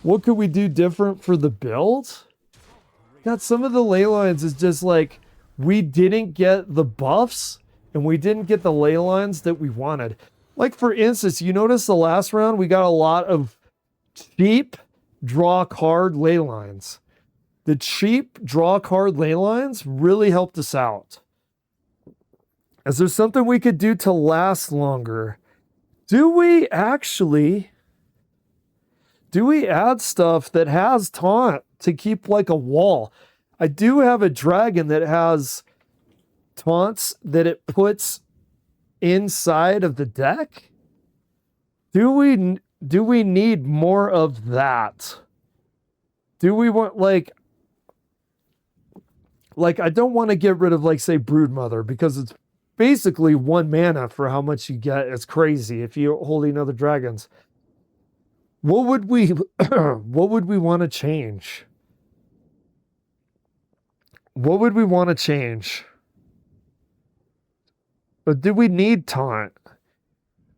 What could we do different for the build? God, some of the ley lines is just like, we didn't get the buffs and we didn't get the ley lines that we wanted. Like, for instance, you notice the last round, we got a lot of cheap draw card ley lines. The cheap draw card ley lines really helped us out. Is there something we could do to last longer? Do we add stuff that has taunt to keep like a wall? I do have a dragon that has taunts that it puts inside of the deck. Do we need more of that? Do we want like I don't want to get rid of, like, say, Broodmother because it's basically 1 mana for how much you get. It's crazy if you're holding other dragons. What would we what would we want to change? What would we want to change? But do we need taunt?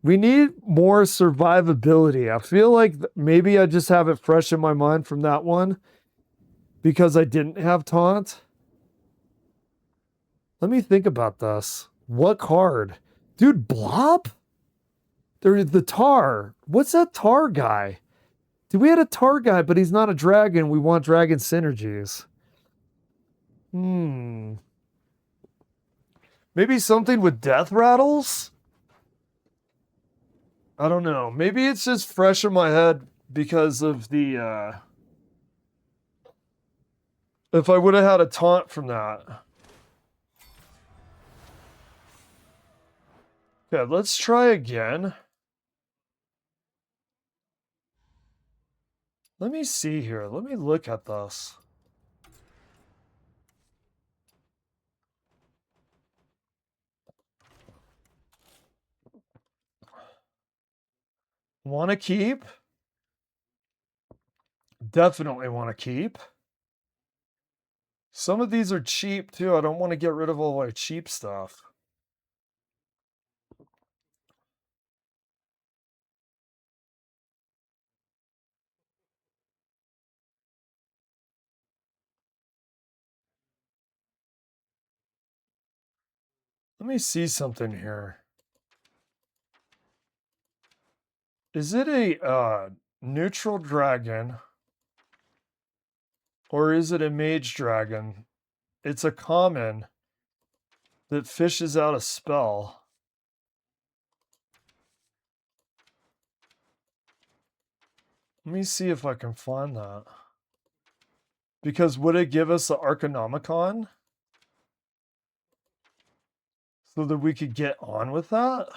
We need more survivability. I feel like maybe I just have it fresh in my mind from that one because I didn't have taunt. Let me think about this. What card? Dude, Blob? There's the Tar. What's that Tar guy? Dude, we had a Tar guy, but he's not a dragon. We want dragon synergies. Maybe something with death rattles? I don't know. Maybe it's just fresh in my head because of the, if I would have had a taunt from that. Okay, let's try again. Let me see here. Let me look at this. Want to keep? Definitely want to keep. Some of these are cheap too. I don't want to get rid of all my cheap stuff. Let me see something here. Is it a neutral dragon? Or is it a mage dragon? It's a common that fishes out a spell. Let me see if I can find that. Because would it give us the Arcanomicon? So that we could get on with that?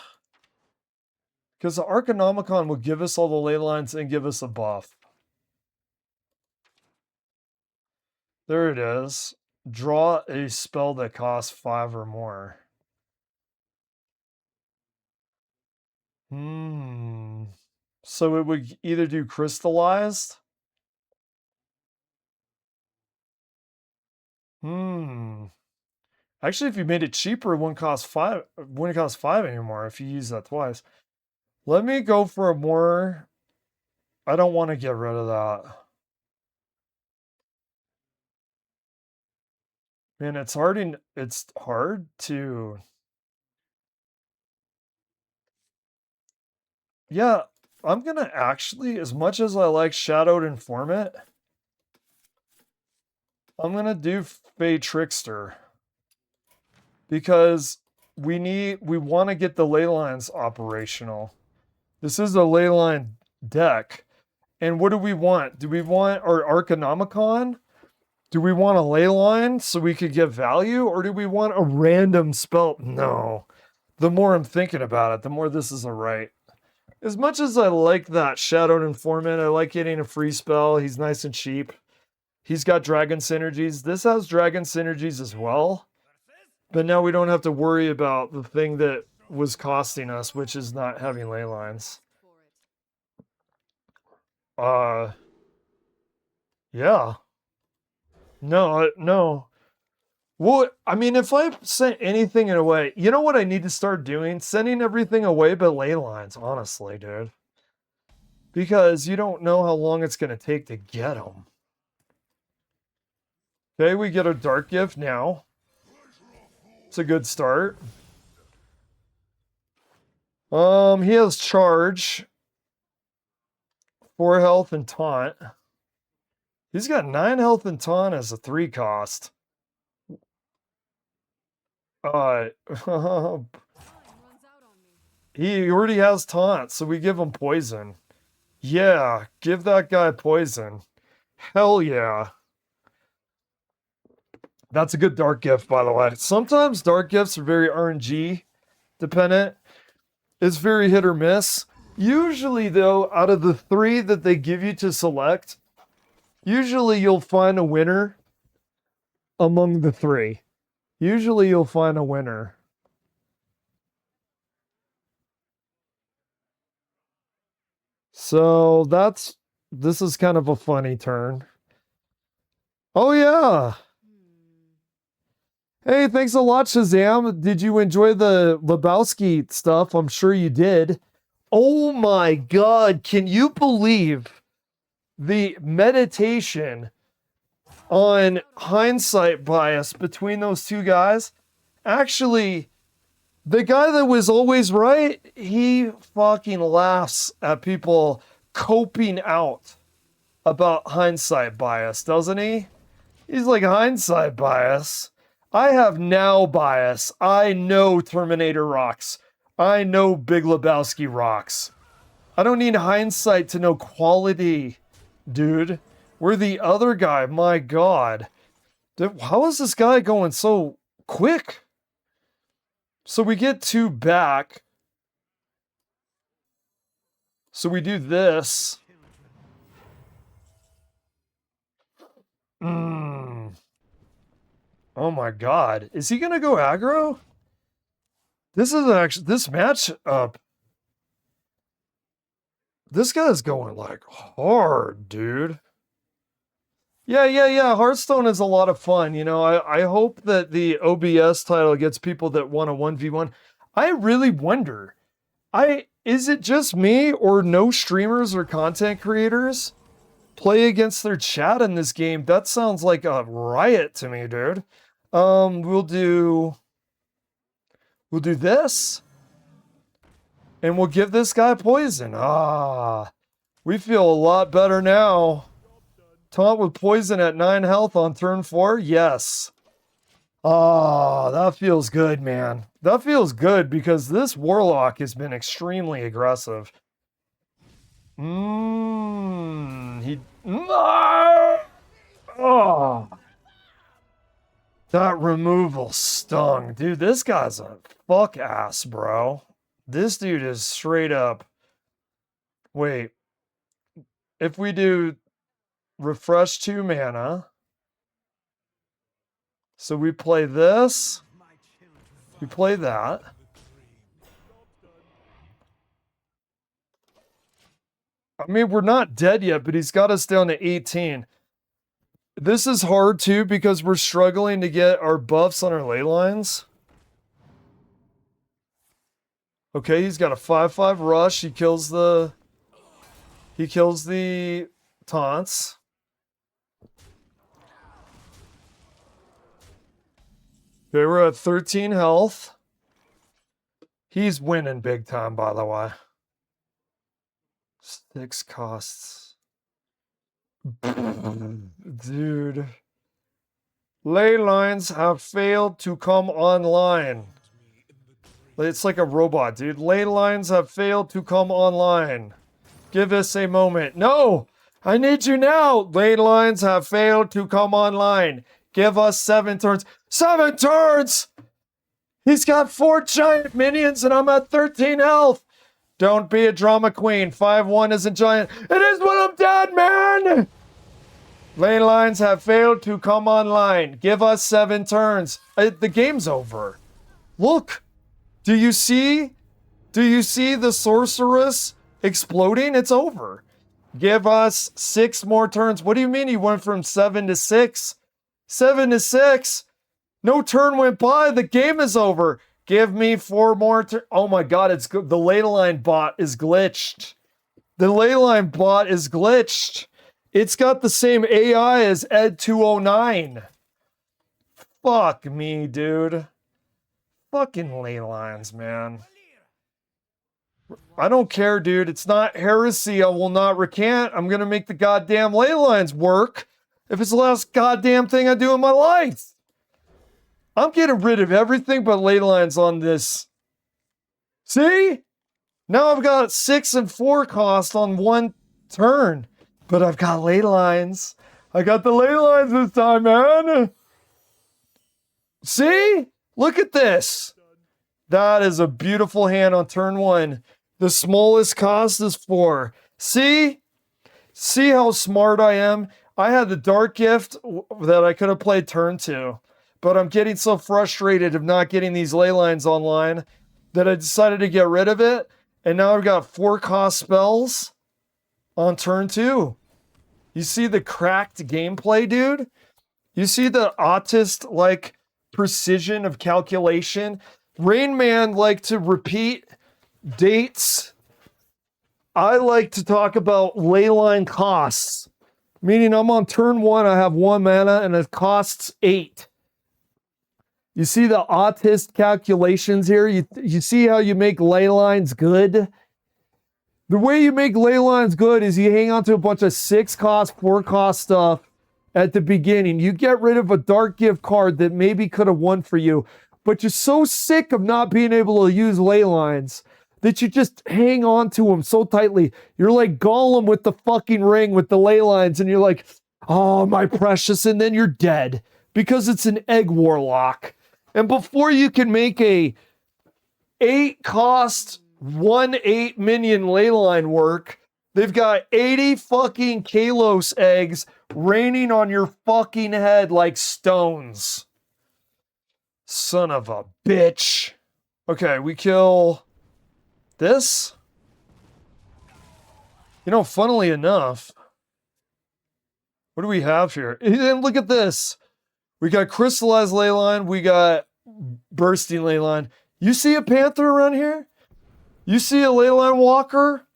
Because the Arcanomicon will give us all the ley lines and give us a buff. There it is. Draw a spell that costs 5 or more. So it would either do crystallized. Actually, if you made it cheaper, it wouldn't cost 5. It wouldn't cost 5 anymore if you use that twice. Let me go for a more. I don't want to get rid of that. Man, it's hard to. Yeah, I'm gonna actually, as much as I like Shadowed Informant, I'm gonna do Fey Trickster. Because we want to get the ley lines operational. This is a ley line deck. And what do we want? Do we want our Arcanomicon? Do we want a ley line so we could get value? Or do we want a random spell? No. The more I'm thinking about it, the more this is a right. As much as I like that Shadowed Informant, I like getting a free spell. He's nice and cheap. He's got dragon synergies. This has dragon synergies as well. But now we don't have to worry about the thing that was costing us, which is not having ley lines. Yeah. No. Well, I mean, if I sent anything away, you know what I need to start doing? Sending everything away but ley lines, honestly, dude. Because you don't know how long it's going to take to get them. Okay, we get a Dark Gift now. It's a good start. He has Charge, 4 health and Taunt. He's got 9 health and Taunt as a 3 cost. He already has Taunt, so we give him Poison. Yeah, give that guy Poison. Hell yeah. That's a good Dark Gift, by the way. Sometimes Dark Gifts are very RNG dependent. It's very hit or miss. Usually, though, out of the 3 that they give you to select, usually you'll find a winner among the 3. Usually you'll find a winner. So this is kind of a funny turn. Oh yeah. Hey, thanks a lot, Shazam. Did you enjoy the Lebowski stuff? I'm sure you did. Oh my God, can you believe the meditation on hindsight bias between those two guys? Actually, the guy that was always right, he fucking laughs at people coping out about hindsight bias, doesn't he? He's like, hindsight bias. I have now bias. I know Terminator rocks. I know Big Lebowski rocks. I don't need hindsight to know quality, dude. We're the other guy. My God. How is this guy going so quick? So we get 2 back. So we do this. Oh my God. Is he going to go aggro? This is actually, this match up. This guy's going like hard, dude. Yeah. Hearthstone is a lot of fun. You know, I hope that the OBS title gets people that want a 1v1. I really wonder. Is it just me or no streamers or content creators play against their chat in this game? That sounds like a riot to me, dude. We'll do this. And we'll give this guy poison. We feel a lot better now. Taunt with poison at 9 health on turn 4? Yes. That feels good, man. That feels good because this Warlock has been extremely aggressive. That removal stung. Dude, this guy's a fuck ass, bro. This dude is straight up. Wait. If we do refresh 2 mana. So we play this. We play that. I mean, we're not dead yet, but he's got us down to 18. This is hard too because we're struggling to get our buffs on our ley lines. Okay, he's got a 5/5 rush. He kills the taunts. Okay, we're at 13 health. He's winning big time, by the way. 6 costs. Dude. Ley lines have failed to come online. It's like a robot, dude. Ley lines have failed to come online. Give us a moment. No! I need you now! Ley lines have failed to come online. Give us 7 turns. 7 turns! He's got 4 giant minions and I'm at 13 health. Don't be a drama queen. 5/1 isn't giant. It is when I'm dead, man! Ley lines have failed to come online. Give us 7 turns. The game's over. Look. Do you see the sorceress exploding? It's over. Give us 6 more turns. What do you mean he went from 7 to 6? 7 to 6? No turn went by. The game is over. Give me 4 more turns. Oh my God, it's good. The Leyline bot is glitched. The Leyline bot is glitched. It's got the same AI as Ed209. Fuck me, dude. Fucking ley lines, man. I don't care, dude. It's not heresy. I will not recant. I'm going to make the goddamn ley lines work if it's the last goddamn thing I do in my life. I'm getting rid of everything but ley lines on this. See? Now I've got 6 and 4 cost on 1 turn. But I've got ley lines. I got the ley lines this time, man. See? Look at this. That is a beautiful hand on turn 1. The smallest cost is 4. See? See how smart I am? I had the Dark Gift that I could have played turn 2. But I'm getting so frustrated of not getting these ley lines online that I decided to get rid of it. And now I've got 4 cost spells. on turn 2. You see the cracked gameplay, dude? You see the autist like precision of calculation? Rain Man like to repeat dates. I like to talk about leyline costs, meaning I'm on turn 1, I have 1 mana and it costs 8. You see the autist calculations here? You see how you make ley lines good? The way you make ley lines good is you hang on to a bunch of 6 cost, 4 cost stuff at the beginning. You get rid of a dark gift card that maybe could have won for you, but you're so sick of not being able to use ley lines that you just hang on to them so tightly. You're like Gollum with the fucking ring with the ley lines, and you're like, oh, my precious, and then you're dead because it's an egg warlock. And before you can make a 8 cost 1/8 minion leyline work, they've got 80 fucking Kalos eggs raining on your fucking head like stones. Son of a bitch. Okay, we kill this. You know, funnily enough, what do we have here? And look at this. We got crystallized leyline. We got bursting leyline. You see a panther around here? You see a leyline walker?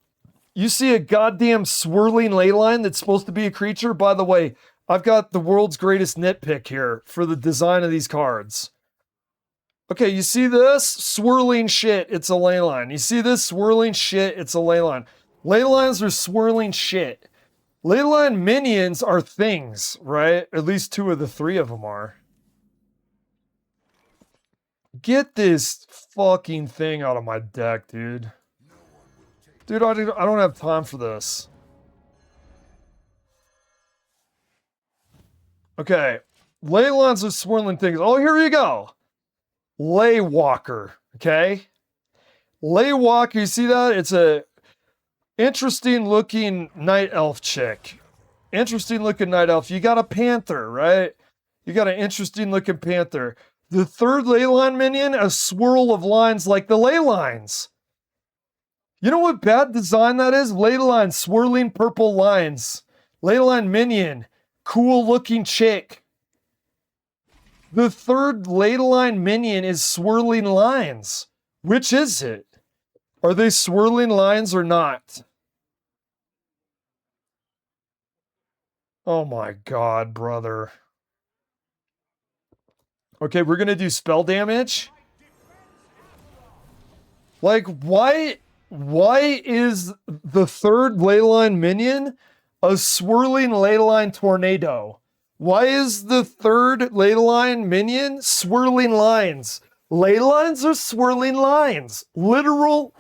You see a goddamn swirling leyline that's supposed to be a creature? By the way, I've got the world's greatest nitpick here for the design of these cards. Okay, you see this? Swirling shit, it's a leyline. You see this? Swirling shit, it's a leyline. Leylines are swirling shit. Leyline minions are things, right? At least 2 of the 3 of them are. Get this fucking thing out of my deck, dude. Dude, I don't have time for this. Okay. Ley lines of swirling things. Oh, here you go. Ley Walker. Okay. Ley Walker, you see that? It's a interesting looking night elf chick. Interesting looking night elf. You got a panther, right? You got an interesting looking panther. The 3rd leyline minion, a swirl of lines like the ley lines. You know what bad design that is? Leyline, swirling purple lines. Leyline minion, cool looking chick. The 3rd leyline minion is swirling lines. Which is it? Are they swirling lines or not? Oh my god, brother. Okay, we're gonna do spell damage. Like, why is the 3rd leyline minion a swirling leyline tornado? Why is the 3rd leyline minion swirling lines? Ley lines are swirling lines. Literal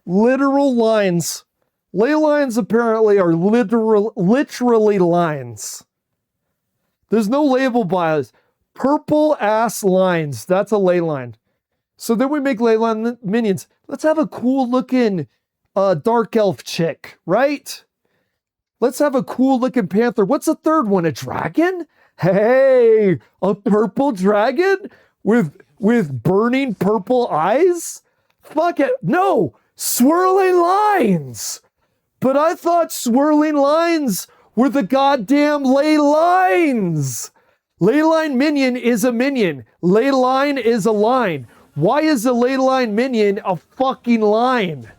lines. Ley lines apparently are literally lines. There's no label bias. Purple ass lines. That's a ley line. So then we make leyline minions. Let's have a cool looking dark elf chick, right? Let's have a cool looking panther. What's the 3rd one? A dragon? Hey, a purple dragon with burning purple eyes? Fuck it. No, swirling lines. But I thought swirling lines were the goddamn ley lines. Leyline minion is a minion. Leyline is a line. Why is a leyline minion a fucking line?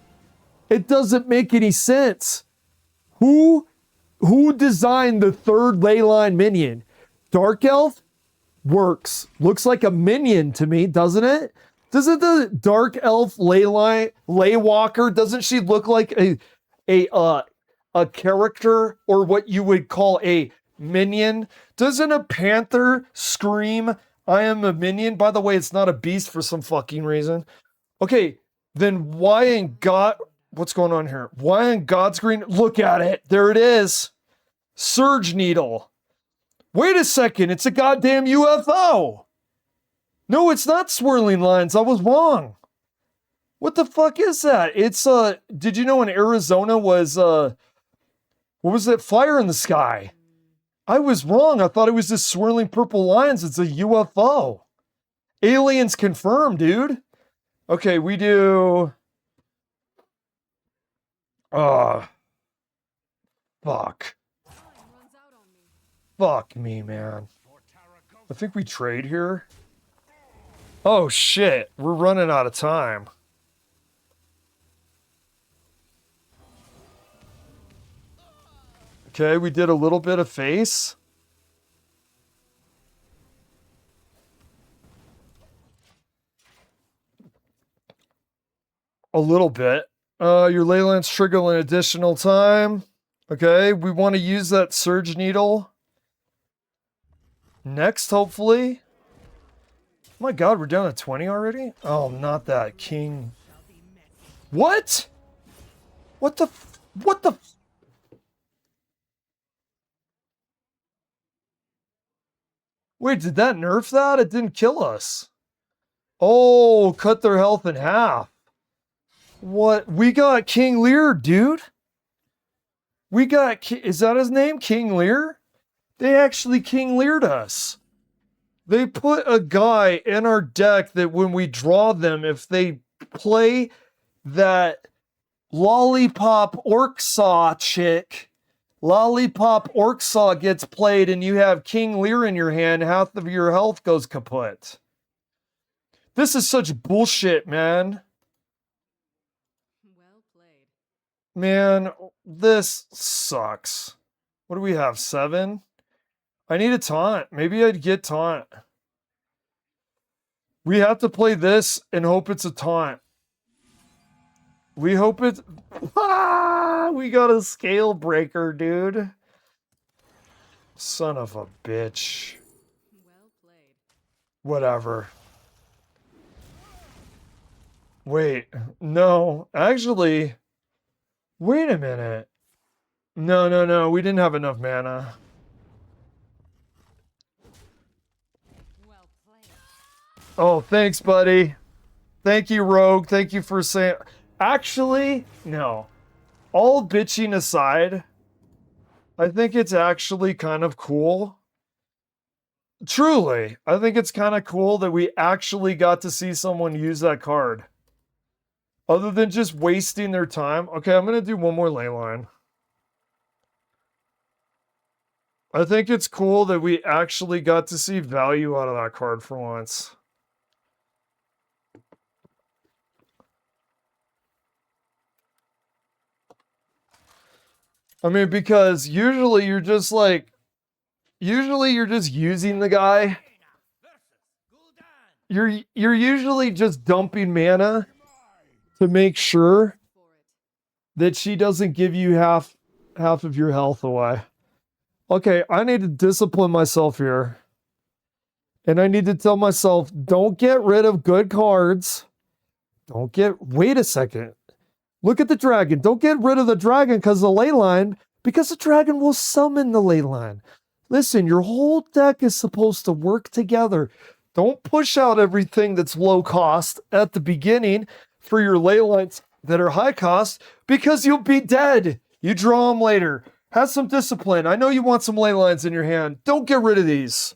It doesn't make any sense. Who designed the 3rd leyline minion? Dark Elf works. Looks like a minion to me, doesn't it? Doesn't the Dark Elf ley walker, doesn't she look like a character or what you would call a minion? Doesn't a panther scream, I am a minion? By the way, it's not a beast for some fucking reason. Okay, then why in God... What's going on here? Why in God's green... Look at it. There it is. Surge Needle. Wait a second. It's a goddamn UFO. No, it's not swirling lines. I was wrong. What the fuck is that? It's, did you know in Arizona was, what was that? Fire in the sky. I was wrong. I thought it was just swirling purple lines. It's a UFO. Aliens confirmed, dude. Okay, we do... Fuck. Fuck me, man. I think we trade here. Oh shit, we're running out of time. Okay, we did a little bit of face. A little bit. Your Leyland's trigger an additional time. Okay, we want to use that Surge Needle. Next, hopefully. Oh my god, we're down to 20 already? Oh, not that. King. What? What the... What the... Wait, did that nerf that? It didn't kill us. Oh, cut their health in half. What? We got King Lear, dude. We got... Is that his name? King Lear? They actually King Leared us. They put a guy in our deck that when we draw them, if they play that Lollipop Orc-Saw chick, Lollipop Orc-Saw gets played and you have King Lear in your hand, half of your health goes kaput. This is such bullshit, man. Well played. Man, this sucks. What do we have? 7? I need a taunt. Maybe I'd get taunt. We have to play this and hope it's a taunt. We hope it's... Ah, we got a scale breaker, dude. Son of a bitch. Well played. Whatever. Wait, no. Actually, wait a minute. No. We didn't have enough mana. Well played. Oh, thanks, buddy. Thank you, Rogue. Thank you for saying... Actually, no. All bitching aside, I think it's actually kind of cool. Truly, I think it's kind of cool that we actually got to see someone use that card. Other than just wasting their time. Okay, I'm going to do one more ley line. I think it's cool that we actually got to see value out of that card for once. I mean, because usually you're just using the guy. You're usually just dumping mana to make sure that she doesn't give you half of your health away. Okay, I need to discipline myself here. And I need to tell myself, don't get rid of good cards. Wait a second. Look at the dragon. Don't get rid of the dragon because the ley line, because the dragon will summon the ley line. Listen, your whole deck is supposed to work together. Don't push out everything that's low cost at the beginning for your ley lines that are high cost because you'll be dead. You draw them later. Have some discipline. I know you want some ley lines in your hand. Don't get rid of these.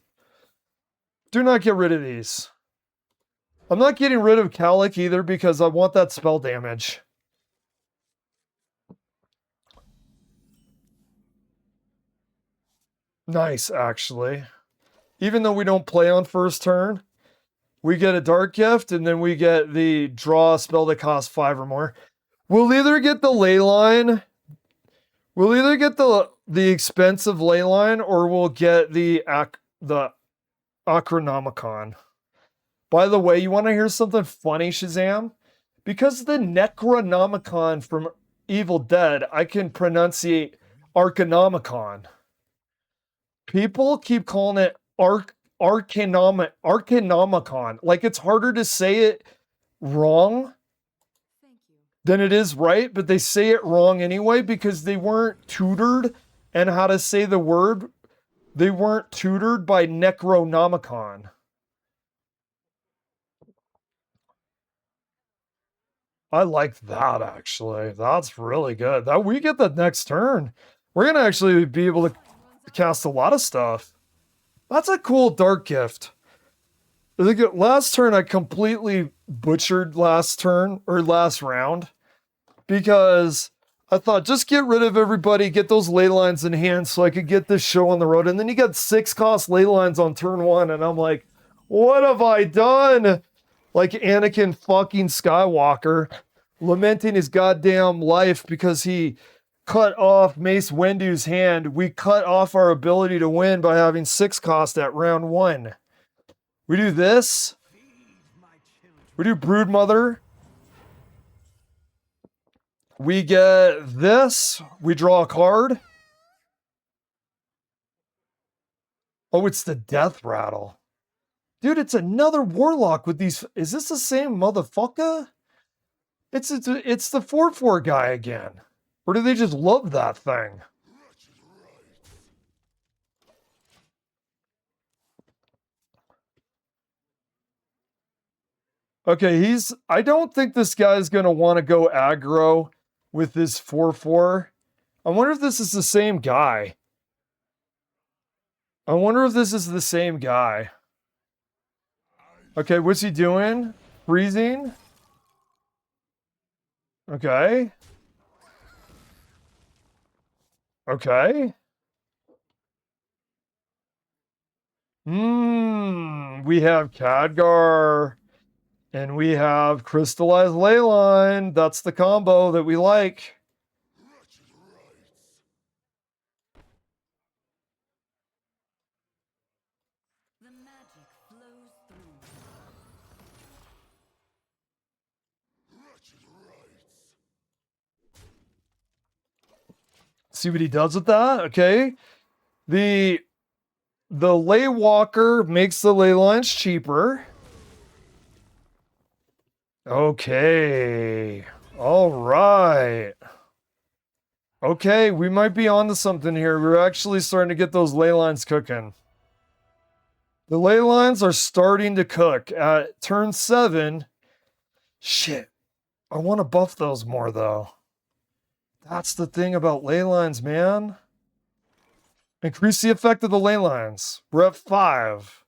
Do not get rid of these. I'm not getting rid of Calic either because I want that spell damage. Nice, actually. Even though we don't play on first turn, we get a Dark Gift, and then we get the draw a spell that costs 5 or more. We'll either get the ley line, we'll either get the expensive ley line, or we'll get the Acronomicon. By the way, you want to hear something funny, Shazam? Because the Necronomicon from Evil Dead, I can pronunciate Arcanomicon. People keep calling it Arcanomicon. Like it's harder to say it wrong than it is right, but they say it wrong anyway because they weren't tutored in how to say the word. They weren't tutored by Necronomicon. I like that, actually. That's really good. That we get that next turn. We're going to actually be able to cast a lot of stuff. That's a cool Dark Gift. I think last turn I completely butchered last turn or last round because I thought, just get rid of everybody, get those ley lines in hand so I could get this show on the road. And then you got 6 cost ley lines on turn 1, and I'm like, what have I done? Like Anakin fucking Skywalker lamenting his goddamn life because he cut off Mace Windu's hand. We cut off our ability to win by having 6 cost at round 1. We do this. We do Broodmother. We get this. We draw a card. Oh, it's the Death Rattle. Dude, it's another Warlock with these. Is this the same motherfucker? It's the 4/4 guy again. Or do they just love that thing? Okay, I don't think this guy's going to want to go aggro with this 4/4. I wonder if this is the same guy. Okay, what's he doing? Freezing? Okay. Okay. We have Khadgar. And we have Crystallized Leyline. That's the combo that we like. The magic flows through. See what he does with that? Okay. The Ley Walker makes the ley lines cheaper. Okay. All right. Okay, we might be onto something here. We're actually starting to get those ley lines cooking. The ley lines are starting to cook at turn 7. Shit. I want to buff those more, though. That's the thing about ley lines, man. Increase the effect of the ley lines. We're at 5.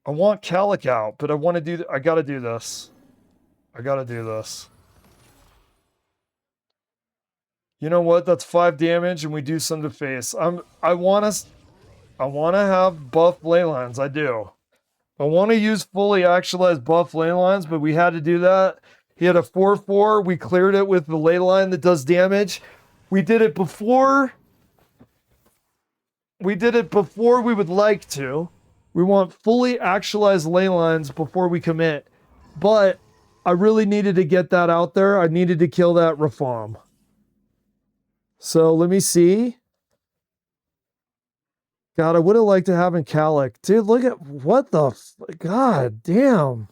I want Calic out, but I want to do... I gotta do this. You know what? That's 5 damage, and we do some to face. I want to have buff ley lines. I do. I want to use fully actualized buff ley lines, but we had to do that. He had a 4/4. We cleared it with the ley line that does damage. We did it before. We would like to. We want fully actualized ley lines before we commit. But I really needed to get that out there. I needed to kill that Rafam. So let me see. God, I would have liked to have in Calic. Dude, look at what the... God damn.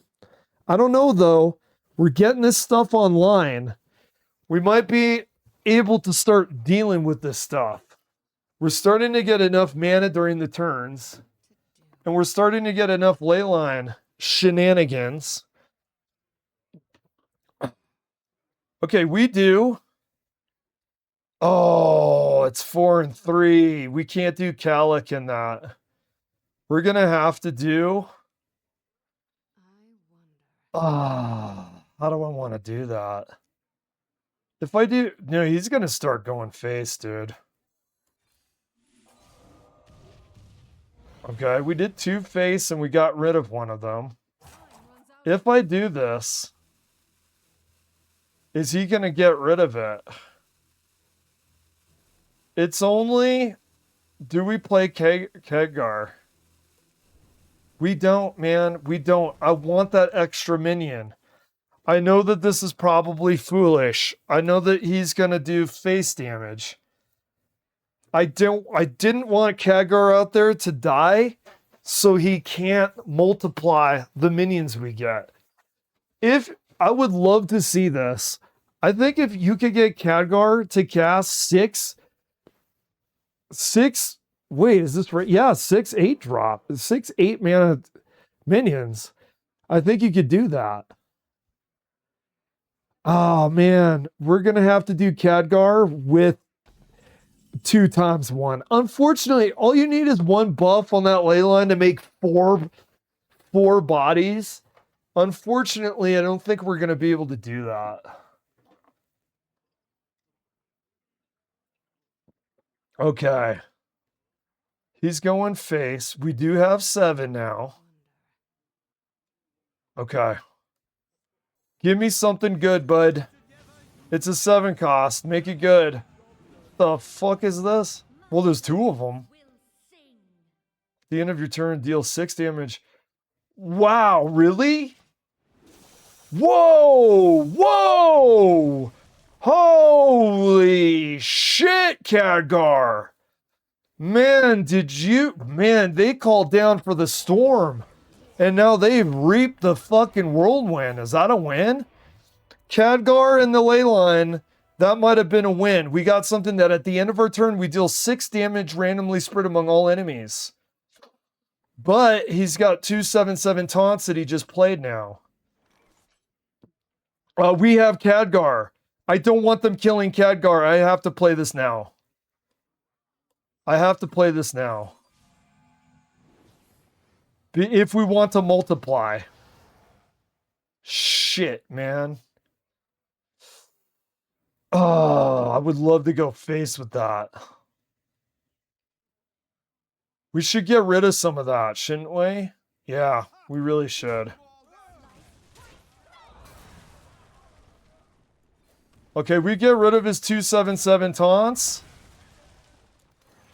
I don't know, though. We're getting this stuff online. We might be able to start dealing with this stuff. We're starting to get enough mana during the turns. And we're starting to get enough leyline shenanigans. Okay, we do. Oh, it's 4 and 3. We can't do Calic in that. We're going to have to do... how do I want to do that? If I do... No, he's going to start going face, dude. Okay, we did 2 face and we got rid of one of them. If I do this, is he going to get rid of it? It's only... Do we play Khadgar? We don't, man. We don't. I want that extra minion. I know that this is probably foolish. I know that he's going to do face damage. I didn't want Khadgar out there to die so he can't multiply the minions we get. I would love to see this. I think if you could get Khadgar to cast 6, wait, is this right? Yeah, 6/8 drop. 6/8 mana minions. I think you could do that. Oh man, we're gonna have to do Khadgar with 2 times 1. Unfortunately, all you need is 1 buff on that ley line to make 4 bodies. Unfortunately, I don't think we're gonna be able to do that. Okay. He's going face. We do have 7 now. Okay. Give me something good, bud. It's a 7 cost. Make it good. The fuck is this? Well, there's 2 of them. At the end of your turn, deal 6 damage. Wow, really? Whoa! Whoa! Holy shit, Khadgar! Man, they called down for the storm. And now they've reaped the fucking whirlwind. Is that a win? Khadgar and the ley line, that might have been a win. We got something that at the end of our turn, we deal 6 damage randomly spread among all enemies. But he's got 2 7/7 taunts that he just played now. We have Khadgar. I don't want them killing Khadgar. I have to play this now. If we want to multiply. Shit, man. Oh, I would love to go face with that. We should get rid of some of that, shouldn't we? Yeah, we really should. Okay, we get rid of his 2 7/7 taunts.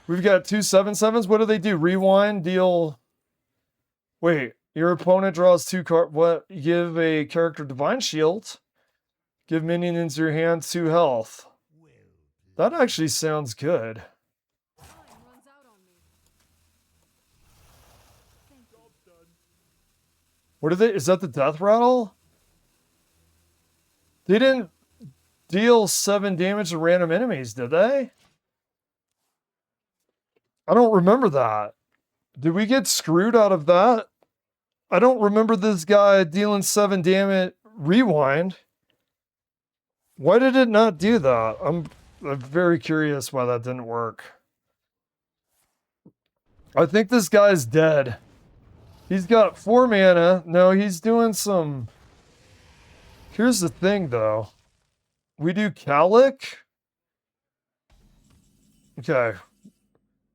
We've got 2 7/7s. What do they do? Rewind, deal... Wait, your opponent draws 2 cards. What? Give a character Divine Shield. Give minions in your hand 2 health. That actually sounds good. What are they? Is that the death rattle? They didn't deal 7 damage to random enemies, did they? I don't remember that. Did we get screwed out of that? I don't remember this guy dealing 7 damage. Rewind. Why did it not do that? I'm very curious why that didn't work. I think this guy's dead. He's got 4 mana. No, he's doing some... Here's the thing, though. We do Calic. Okay.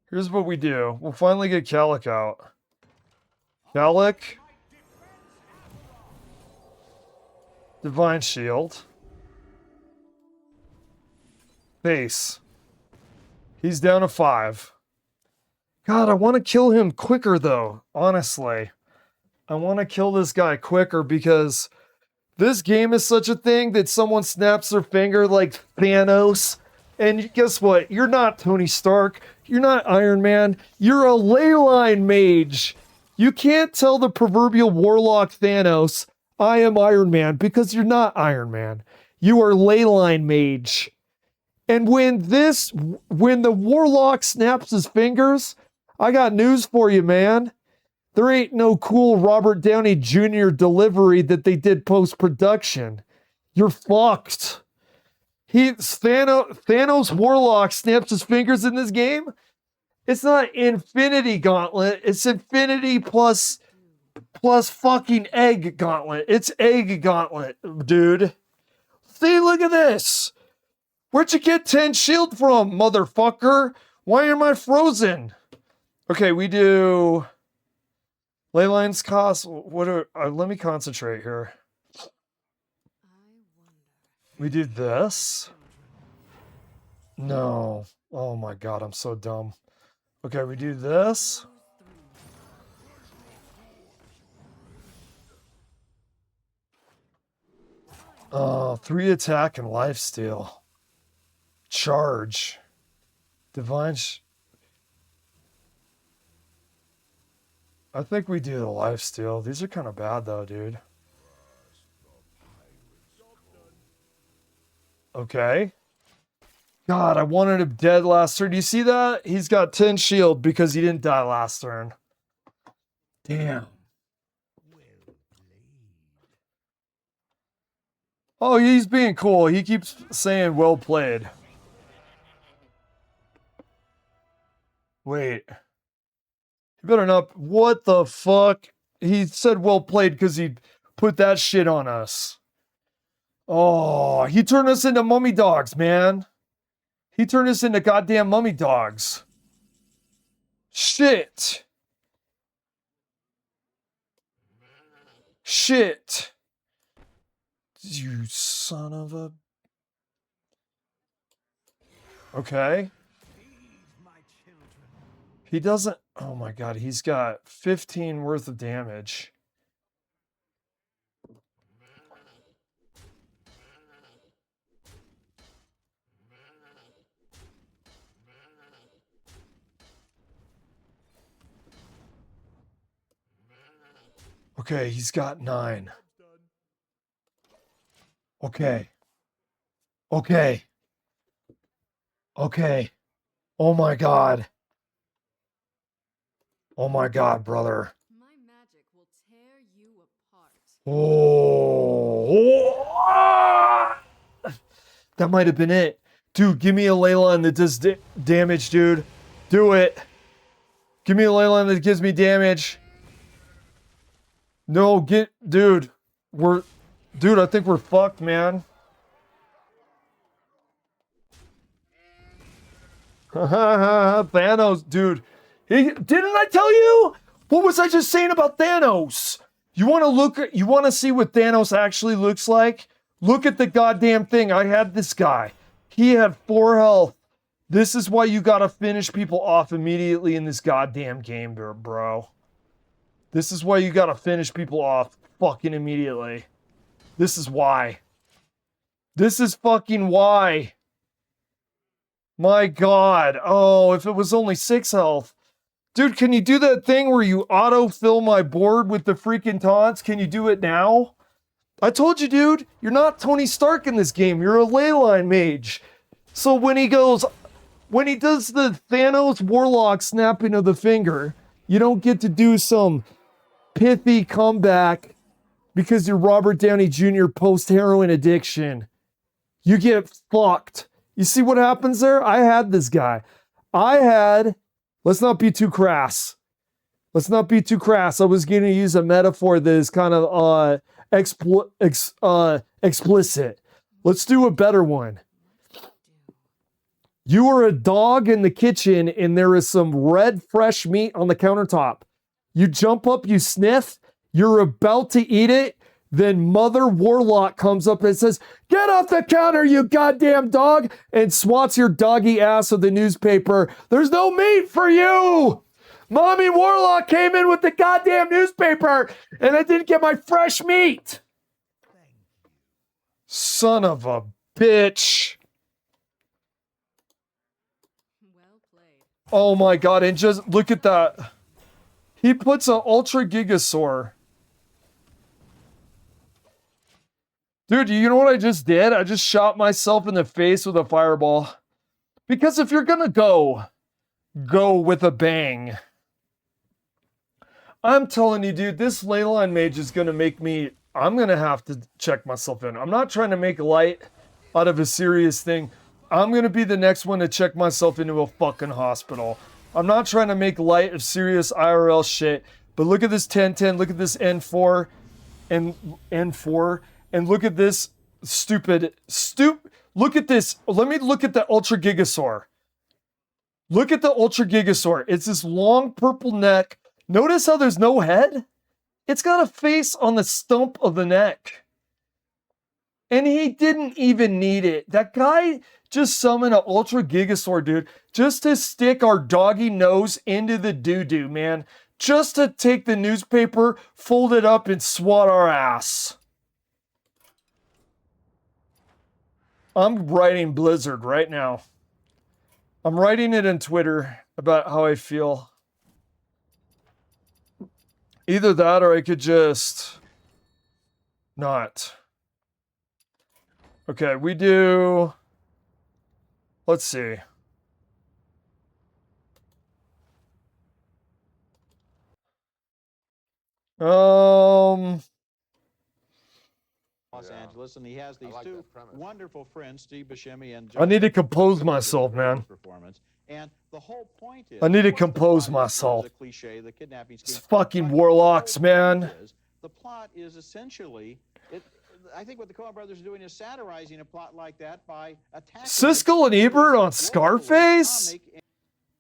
Here's what we do. We'll finally get Calic out. Calic. Divine Shield. Face. He's down to 5. God, I want to kill him quicker, though. Honestly. I want to kill this guy quicker because this game is such a thing that someone snaps their finger like Thanos. And guess what? You're not Tony Stark. You're not Iron Man. You're a leyline mage. You can't tell the proverbial warlock Thanos, I am Iron Man, because you're not Iron Man. You are leyline mage. And when the warlock snaps his fingers, I got news for you, man. There ain't no cool Robert Downey Jr. delivery that they did post-production. You're fucked. Thanos Warlock snaps his fingers in this game. It's not Infinity Gauntlet. It's Infinity plus fucking Egg Gauntlet. It's Egg Gauntlet, dude. See, look at this. Where'd you get 10 shield from, motherfucker? Why am I frozen? Okay, we do... Leylines cost... let me concentrate here. We do this. No. Oh my god, I'm so dumb. Okay, we do this. Oh, 3 attack and lifesteal. Charge. Divine... I think we do the lifesteal. These are kind of bad though, dude. Okay. God, I wanted him dead last turn. Do you see that? He's got 10 shield because he didn't die last turn. Damn. Oh, he's being cool. He keeps saying well played. Wait. You better not... What the fuck? He said well played because he put that shit on us. Oh, he turned us into mummy dogs, man. He turned us into goddamn mummy dogs. Shit. Shit. You son of a... Okay. He doesn't... Oh my god, he's got 15 worth of damage. Okay, he's got 9. Okay. Okay. Okay. Oh my god. Oh my god, brother. My magic will tear you apart. Oh. That might have been it. Dude, give me a ley line that does damage, dude. Do it. Give me a ley line that gives me damage. No, dude. Dude, I think we're fucked, man. Thanos, dude. Didn't I tell you? What was I just saying about Thanos? You want to see what Thanos actually looks like? Look at the goddamn thing. I had this guy. He had 4 health. This is why you gotta finish people off immediately in this goddamn game, bro. This is why you gotta finish people off fucking immediately. This is why. This is fucking why. My god. Oh, if it was only 6 health. Dude, can you do that thing where you auto-fill my board with the freaking taunts? Can you do it now? I told you, dude, you're not Tony Stark in this game. You're a ley line mage. So when he does the Thanos Warlock snapping of the finger, you don't get to do some pithy comeback because you're Robert Downey Jr. post-heroin addiction. You get fucked. You see what happens there? I had this guy. Let's not be too crass. I was going to use a metaphor that is kind of explicit. Let's do a better one. You are a dog in the kitchen and there is some red fresh meat on the countertop. You jump up, you sniff, you're about to eat it, then Mother Warlock comes up and says, "Get off the counter, you goddamn dog," and swats your doggy ass with the newspaper. "There's no meat for you! Mommy Warlock came in with the goddamn newspaper and I didn't get my fresh meat." Son of a bitch. Well played. Oh my god, and just look at that. He puts an Ultra Gigasaur. Dude, you know what I just did? I just shot myself in the face with a fireball. Because if you're gonna go with a bang. I'm telling you, dude, this Leyline Mage is gonna make me... I'm gonna have to check myself in. I'm not trying to make light out of a serious thing. I'm gonna be the next one to check myself into a fucking hospital. I'm not trying to make light of serious IRL shit, but look at this 1010, look at this N4 and N4, and look at this look at this. Let me look at the Ultra Gigasaur. Look at the Ultra Gigasaur. It's this long purple neck. Notice how there's no head? It's got a face on the stump of the neck. And he didn't even need it. That guy just summoned an Ultra Gigasaur, dude, just to stick our doggy nose into the doo-doo, man. Just to take the newspaper, fold it up, and swat our ass. I'm writing Blizzard right now. I'm writing it in Twitter about how I feel. Either that or I could just not. Okay, we do... Let's see. Los Angeles, and he has these like two that premise. wonderful friends, Steve Buscemi and I need to Joseph, compose who myself, did man. performance. And the whole point is, I need to of course, the compose plot is myself. a cliche, the kidnapping scheme. It's fucking but warlocks, the whole point man. is, the plot is essentially I think what the Coen brothers are doing is satirizing a plot like that by attacking Siskel and Ebert on Scarface?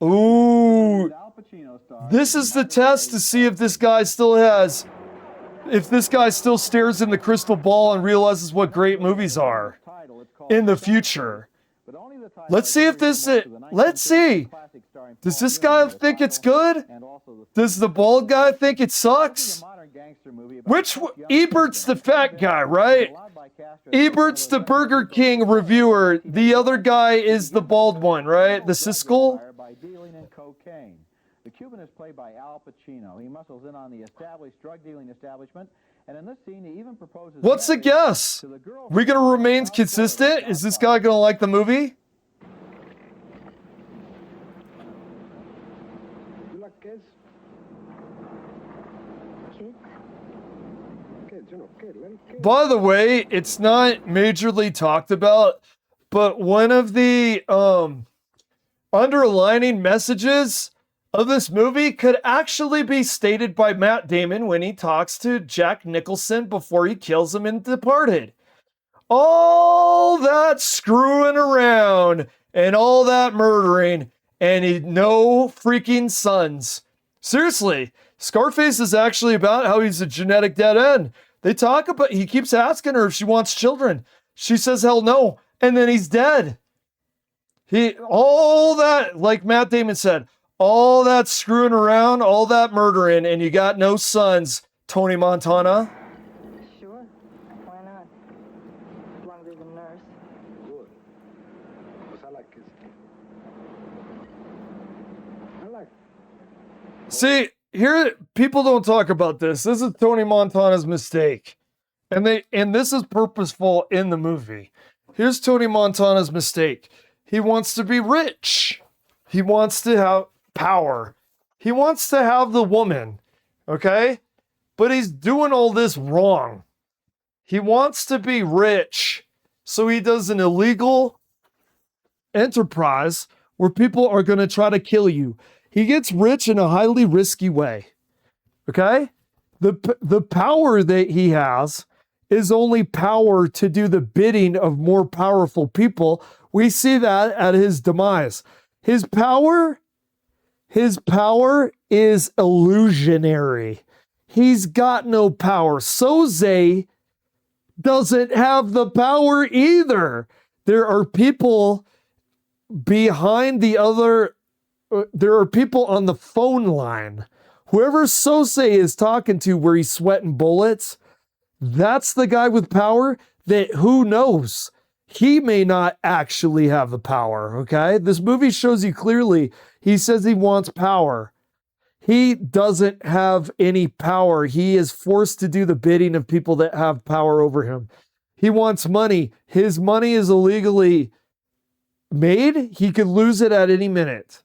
Ooh. This is the test to see if this guy still has, if this guy still stares in the crystal ball and realizes what great movies are in the future. Let's see if this, let's see. Does this guy think it's good? Does the bald guy think it sucks? Ebert's the fat guy, right? Ebert's the Burger King reviewer. The other guy is the bald one, right? The Siskel? By dealing in cocaine. The Cuban is played by Al Pacino. He muscles in on the established drug dealing establishment, and in this scene he even proposes. What's the guess? We gonna remain consistent? Is this guy gonna like the movie? You like kids? Kids? Kids, you know, little kids. By the way, it's not majorly talked about, but one of the underlining messages of this movie could actually be stated by Matt Damon when he talks to Jack Nicholson before he kills him in Departed. All that screwing around and all that murdering and no freaking sons. Seriously, Scarface is actually about how he's a genetic dead end. They talk about, he keeps asking her if she wants children. She says, hell no. And then he's dead. All that, like Matt Damon said, all that screwing around, all that murdering, and you got no sons, Tony Montana. Sure. Why not? As long as he's a nurse. Good. Because I like kids. I like. See, here, people don't talk about this. This is Tony Montana's mistake. And this is purposeful in the movie. Here's Tony Montana's mistake. He wants to be rich. He wants to have power. He wants to have the woman. Okay? But he's doing all this wrong. He wants to be rich. So he does an illegal enterprise where people are going to try to kill you. He gets rich in a highly risky way. Okay? The power that he has is only power to do the bidding of more powerful people. We see that at his demise. His power is illusionary. He's got no power. Soze doesn't have the power either. There are people behind the other, there are people on the phone line. Whoever Soze is talking to where he's sweating bullets, that's the guy with power that, who knows? He may not actually have the power, okay? This movie shows you clearly, he says he wants power. He doesn't have any power. He is forced to do the bidding of people that have power over him. He wants money. His money is illegally made. He could lose it at any minute,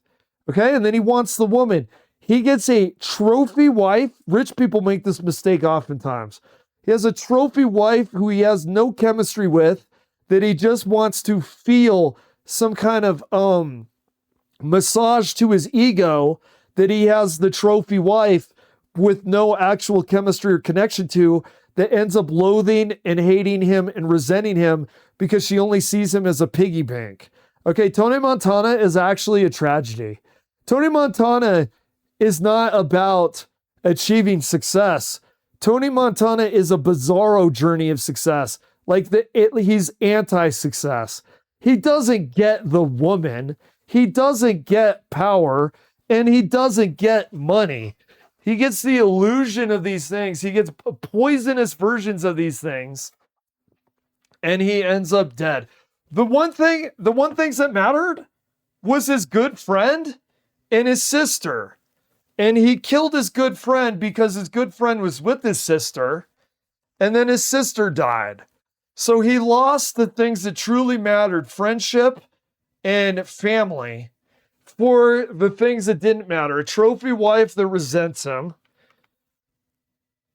okay? And then he wants the woman. He gets a trophy wife. Rich people make this mistake oftentimes. He has a trophy wife who he has no chemistry with, that he just wants to feel some kind of massage to his ego, that he has the trophy wife with no actual chemistry or connection to, that ends up loathing and hating him and resenting him because she only sees him as a piggy bank. Okay, Tony Montana is actually a tragedy. Tony Montana is not about achieving success. Tony Montana is a bizarro journey of success. Like he's anti-success. He doesn't get the woman. He doesn't get power. And he doesn't get money. He gets the illusion of these things. He gets poisonous versions of these things. And he ends up dead. The one things that mattered was his good friend and his sister. And he killed his good friend because his good friend was with his sister. And then his sister died. So he lost the things that truly mattered, friendship and family, for the things that didn't matter. A trophy wife that resents him.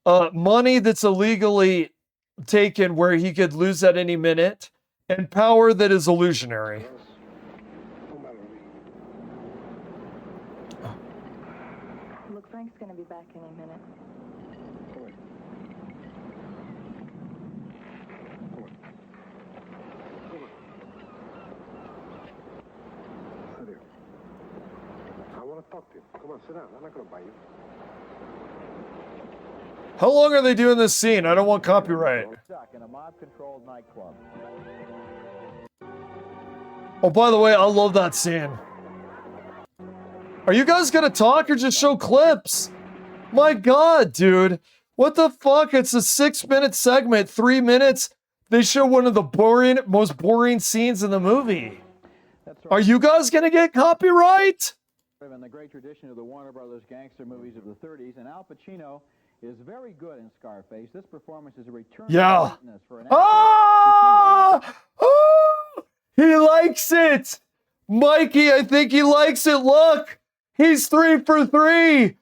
Money that's illegally taken where he could lose at any minute. And power that is illusionary. Look, Frank's gonna be back any minute. sit down. I'm not going to bite you. How long are they doing this scene? I don't want copyright. Stuck in a mob-controlled nightclub. Oh, by the way, I love that scene. Are you guys gonna talk or just show clips? My God, dude. What the fuck? It's a 6-minute segment, 3 minutes. They show one of the most boring scenes in the movie. Are you guys gonna get copyright? In the great tradition of the Warner Brothers gangster movies of the 30s, and Al Pacino is very good in Scarface. This performance is a return to greatness for an actor. Ah! Ah! He likes it! Mikey, I think he likes it. Look! He's 3 for 3!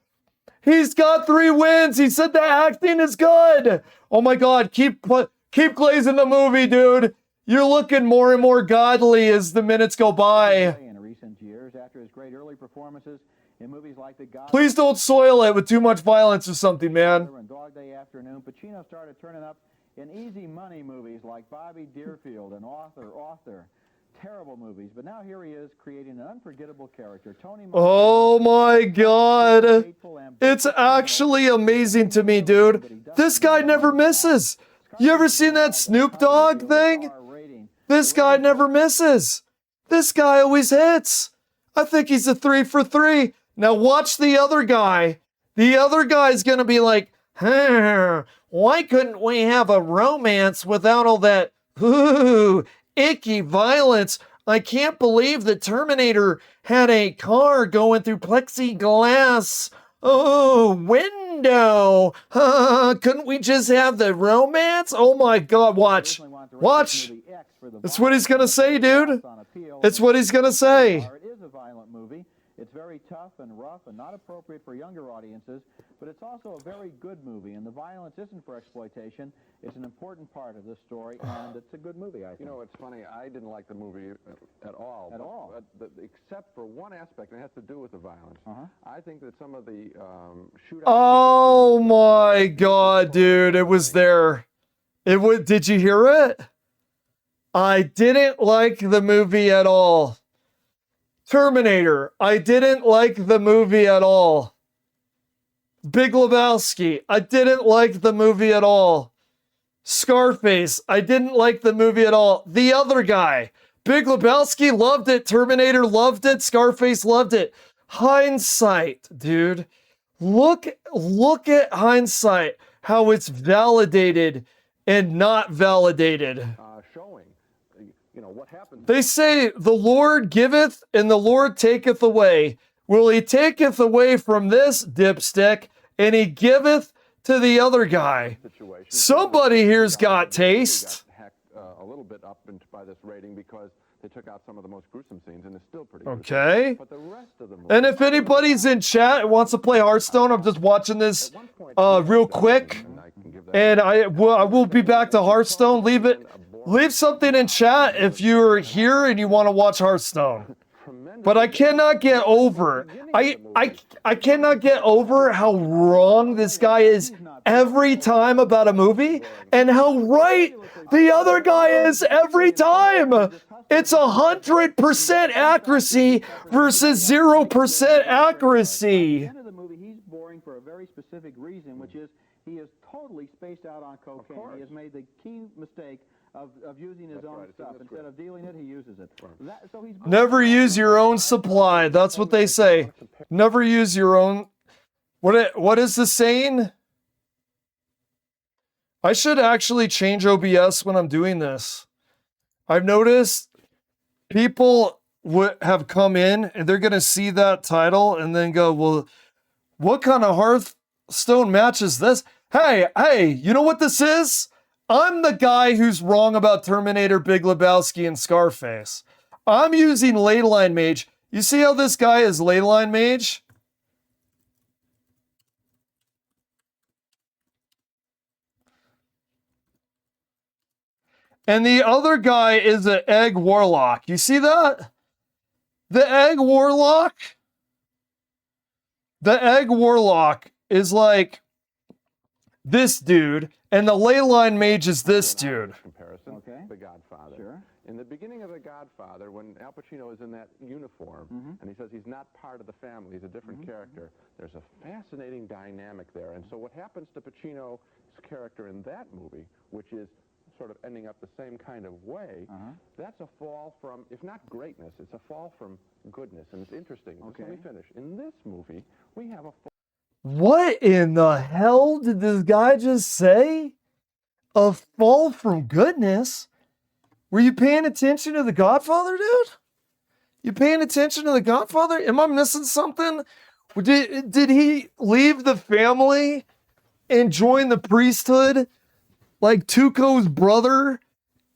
He's got 3 wins! He said the acting is good! Oh my God, keep glazing the movie, dude! You're looking more and more godly as the minutes go by. In recent years, after his great early performances in movies like The Godfather, Please don't soil it with too much violence or something, man. and Dog Day Afternoon, Pacino started turning up in easy money movies like Bobby Deerfield and Author. Terrible movies, but now here he is creating an unforgettable character. Tony. Oh my God. It's actually amazing to me, dude. This guy never misses. You ever seen that Snoop Dogg thing? This guy never misses. This guy always hits. I think he's a 3 for 3. Now watch the other guy. The other guy's gonna be like, why couldn't we have a romance without all that icky violence? I can't believe the Terminator had a car going through plexiglass. Oh, window. Couldn't we just have the romance? Oh my God, watch. Watch. That's what he's gonna say, dude. It's what he's gonna say. It is a violent movie. It's very tough and rough and not appropriate for younger audiences, but it's also a very good movie, and the violence isn't for exploitation. It's an important part of this story, and it's a good movie, I think. You know, it's funny, I didn't like the movie at all. At all? Except for one aspect, and it has to do with the violence. I think that some of the shootouts... Oh my God, dude, it was there. Did you hear it? I didn't like the movie at all. Terminator, I didn't like the movie at all. Big Lebowski, I didn't like the movie at all. Scarface, I didn't like the movie at all. The other guy, Big Lebowski loved it. Terminator loved it. Scarface loved it. Hindsight, dude. Look at hindsight, how it's validated and not validated. Showing, you know, what happened. They say the Lord giveth and the Lord taketh away. Well, he taketh away from this dipstick and he giveth to the other guy. Somebody here's got taste. A little bit up by this rating because they took out some of the most gruesome scenes, and it's still pretty Okay. But the rest of the movie, And if anybody's in chat and wants to play Hearthstone, I'm just watching this real quick. And I will be back to Hearthstone. Leave something in chat if you're here and you want to watch Hearthstone. But I cannot get over. I cannot get over how wrong this guy is every time about a movie and how right the other guy is every time. It's 100% accuracy versus 0% accuracy. At the end of the movie, he's boring for a very specific reason, which is he is totally spaced out on cocaine. He has made the key mistake of using his own stuff. Instead of dealing it, he uses it. So he's Never use your own supply. That's what they say. Never use your own. What is the saying? I should actually change OBS when I'm doing this. I've noticed people have come in and they're going to see that title and then go, well, what kind of Hearthstone match is this? Hey, you know what this is? I'm the guy who's wrong about Terminator, Big Lebowski, and Scarface. I'm using Leyline Mage. You see how this guy is Leyline Mage? And the other guy is an Egg Warlock. You see that? The Egg Warlock? The Egg Warlock is like this dude, and the ley line mage is this dude. Comparison. Okay. The Godfather. Sure. In the beginning of The Godfather, when Al Pacino is in that uniform, and he says he's not part of the family, he's a different character, there's a fascinating dynamic there. And so what happens to Pacino's character in that movie, which is sort of ending up the same kind of way, that's a fall from, if not greatness, it's a fall from goodness. And it's interesting. Just let me finish. In this movie, we have a fall. What in the hell did this guy just say? A fall from goodness? Were you paying attention to The Godfather, dude? You paying attention to The Godfather? Am I missing something? Did he leave the family and join the priesthood like Tuco's brother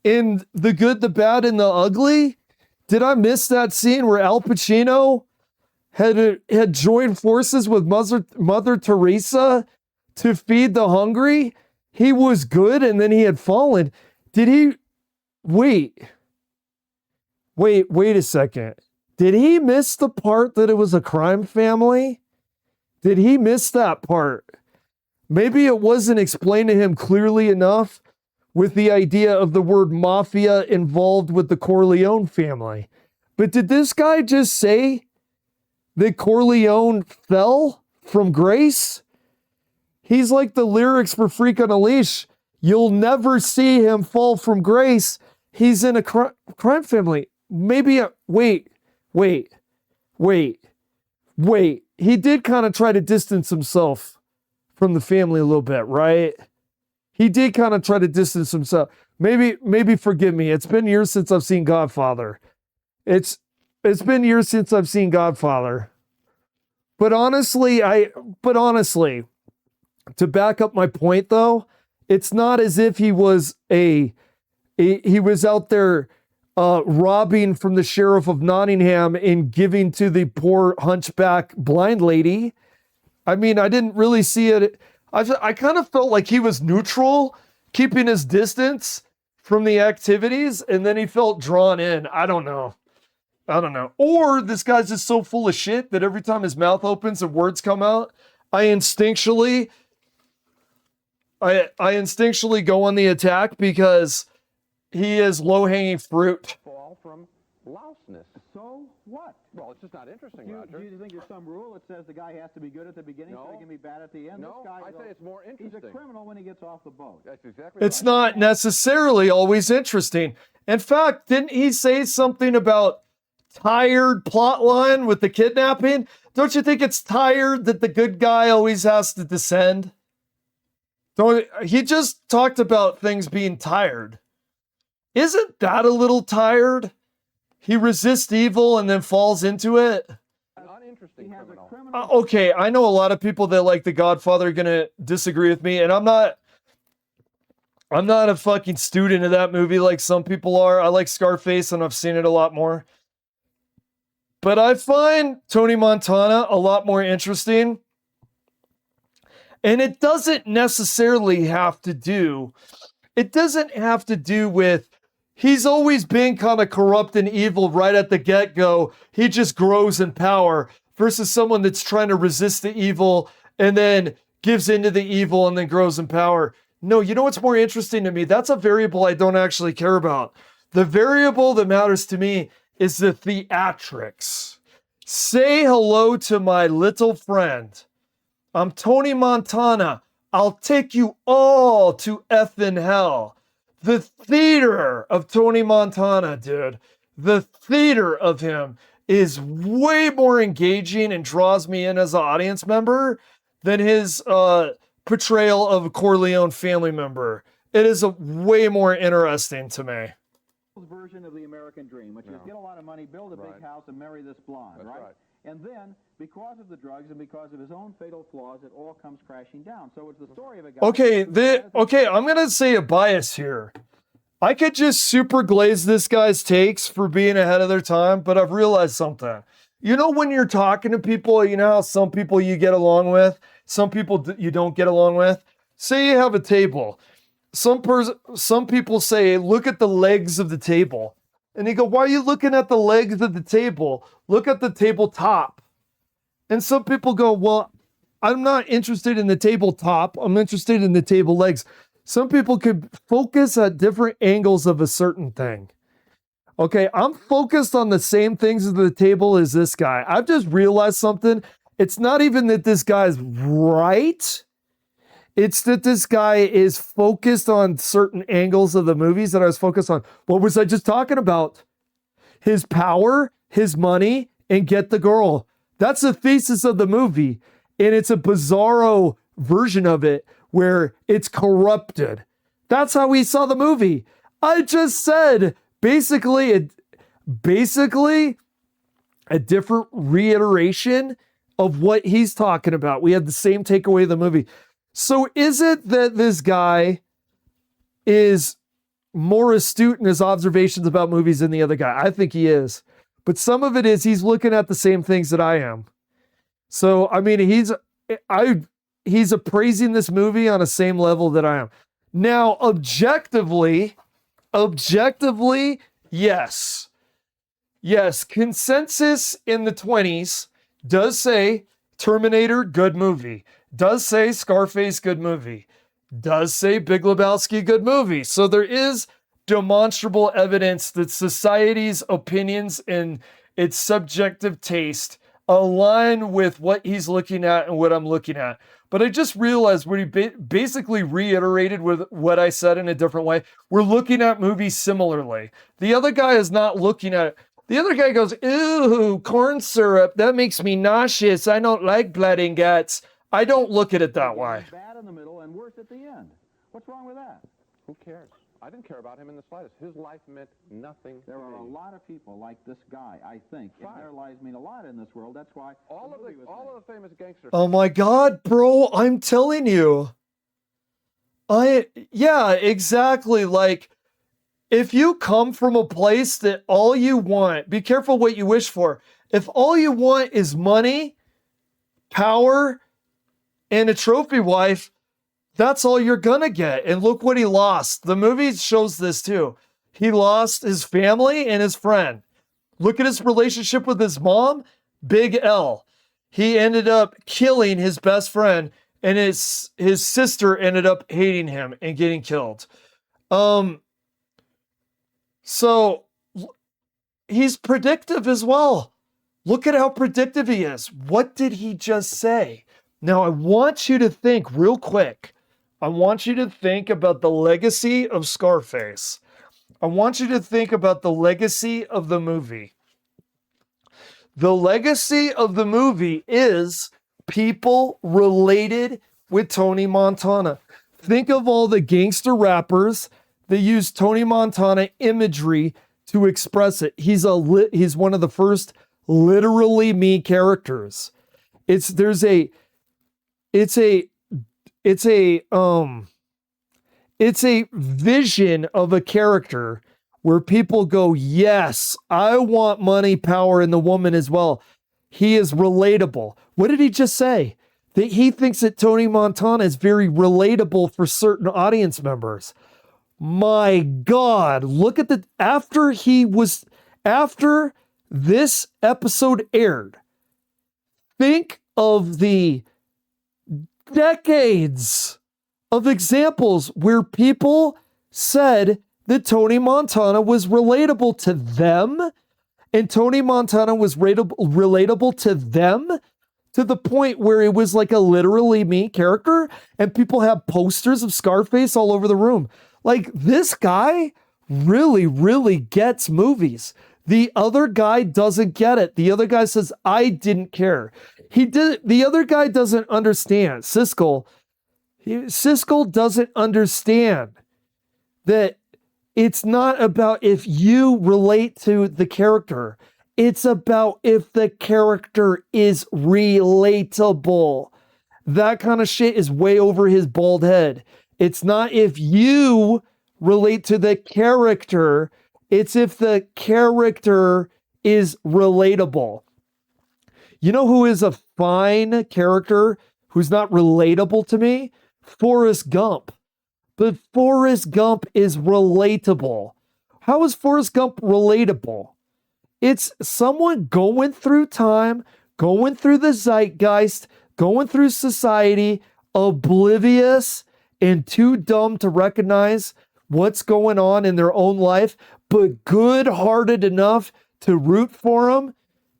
in The Good, the Bad, and the Ugly? Did I miss that scene where Al Pacino had joined forces with Mother Teresa to feed the hungry? He was good and then he had fallen. Did he... Wait a second. Did he miss the part that it was a crime family? Did he miss that part? Maybe it wasn't explained to him clearly enough with the idea of the word mafia involved with the Corleone family. But did this guy just say that Corleone fell from grace? He's like the lyrics for Freak on a Leash. You'll never see him fall from grace. He's in a crime family. Maybe, wait. He did kind of try to distance himself from the family a little bit, right? He did kind of try to distance himself. Maybe forgive me. It's been years since I've seen Godfather. It's been years since I've seen Godfather. But honestly, to back up my point though, it's not as if he was he was out there robbing from the sheriff of Nottingham and giving to the poor hunchback blind lady. I mean, I didn't really see it. I kind of felt like he was neutral, keeping his distance from the activities, and then he felt drawn in. I don't know. Or this guy's just so full of shit that every time his mouth opens and words come out, I instinctually go on the attack because he is low-hanging fruit. Fall from louseness. So what? Well, it's just not interesting, Roger. Do you think there's some rule that says the guy has to be good at the beginning so he can be bad at the end? No, this guy, I say it's more interesting. He's a criminal when he gets off the boat. That's exactly It's not necessarily always interesting. In fact, didn't he say something about tired plot line with the kidnapping? Don't you think it's tired that the good guy always has to descend? He just talked about things being tired. Isn't that a little tired? He resists evil and then falls into it. An uninteresting criminal. Okay, I know a lot of people that like The Godfather are gonna disagree with me, and I'm not a fucking student of that movie like some people are. I like Scarface and I've seen it a lot more. But I find Tony Montana a lot more interesting. And it doesn't necessarily have to do with he's always been kind of corrupt and evil right at the get-go. He just grows in power versus someone that's trying to resist the evil and then gives into the evil and then grows in power. No, you know what's more interesting to me? That's a variable I don't actually care about. The variable that matters to me is the theatrics. Say hello to my little friend. I'm Tony Montana. I'll take you all to effing hell. The theater of Tony Montana, dude. The theater of him is way more engaging and draws me in as an audience member than his portrayal of a Corleone family member. It is way more interesting to me. Version of the American dream, which is get a lot of money, build a big house, and marry this blonde, That's right. And then, because of the drugs and because of his own fatal flaws, it all comes crashing down. So it's the story of a guy... Okay, I'm going to say a bias here. I could just super glaze this guy's takes for being ahead of their time, but I've realized something. You know when you're talking to people, you know how some people you get along with, some people you don't get along with? Say you have a table. Some people say, look at the legs of the table. And you go, why are you looking at the legs of the table? Look at the tabletop. And some people go, well, I'm not interested in the tabletop. I'm interested in the table legs. Some people could focus at different angles of a certain thing. Okay, I'm focused on the same things at the table as this guy. I've just realized something. It's not even that this guy's right. It's that this guy is focused on certain angles of the movies that I was focused on. What was I just talking about? His power, his money, and get the girl. That's the thesis of the movie. And it's a bizarro version of it where it's corrupted. That's how we saw the movie. I just said basically a different reiteration of what he's talking about. We had the same takeaway of the movie. So is it that this guy is more astute in his observations about movies than the other guy? I think he is. But some of it is he's looking at the same things that I am. So, I mean, he's appraising this movie on the same level that I am. Now, objectively, yes. Yes, consensus in the 20s does say Terminator, good movie. Does say Scarface, good movie. Does say Big Lebowski, good movie. So there is demonstrable evidence that society's opinions and its subjective taste align with what he's looking at and what I'm looking at. But I just realized when he basically reiterated with what I said in a different way. We're looking at movies similarly. The other guy is not looking at it. The other guy goes, ooh, corn syrup, that makes me nauseous. I don't like blood and guts. I don't look at it that way. Bad in the middle and worse at the end. What's wrong with that? Who cares? I didn't care about him in the slightest. His life meant nothing to There are a me. lot of people like this guy, I think. And their lives mean a lot in this world. That's why All of the famous gangsters. Oh my God, bro, I'm telling you. Yeah, exactly. Like, if you come from a place that all you want, be careful what you wish for. If all you want is money, power, and a trophy wife, that's all you're gonna get. And look what he lost. The movie shows this too. He lost his family and his friend. Look at his relationship with his mom, big L. He ended up killing his best friend, and his sister ended up hating him and getting killed. So he's predictive as well. Look at how predictive he is. What did he just say? Now, I want you to think real quick. I want you to think about the legacy of Scarface. I want you to think about the legacy of the movie. The legacy of the movie is people related with Tony Montana. Think of all the gangster rappers that use Tony Montana imagery to express it. He's one of the first literally me characters. It's a vision of a character where people go, yes, I want money, power, and the woman as well. He is relatable. What did he just say? That he thinks that Tony Montana is very relatable for certain audience members. My God, look at after this episode aired, think of the decades of examples where people said that Tony Montana was relatable to them, and Tony Montana was relatable to them to the point where it was like a literally me character, and people have posters of Scarface all over the room. Like, this guy really, really gets movies. The other guy doesn't get it. The other guy says, I didn't care. The other guy doesn't understand. Siskel doesn't understand that it's not about if you relate to the character. It's about if the character is relatable. That kind of shit is way over his bald head. It's not if you relate to the character. It's if the character is relatable. You know who is a fine character who's not relatable to me? Forrest Gump. But Forrest Gump is relatable. How is Forrest Gump relatable? It's someone going through time, going through the zeitgeist going through society, oblivious and too dumb to recognize what's going on in their own life, but good-hearted enough to root for them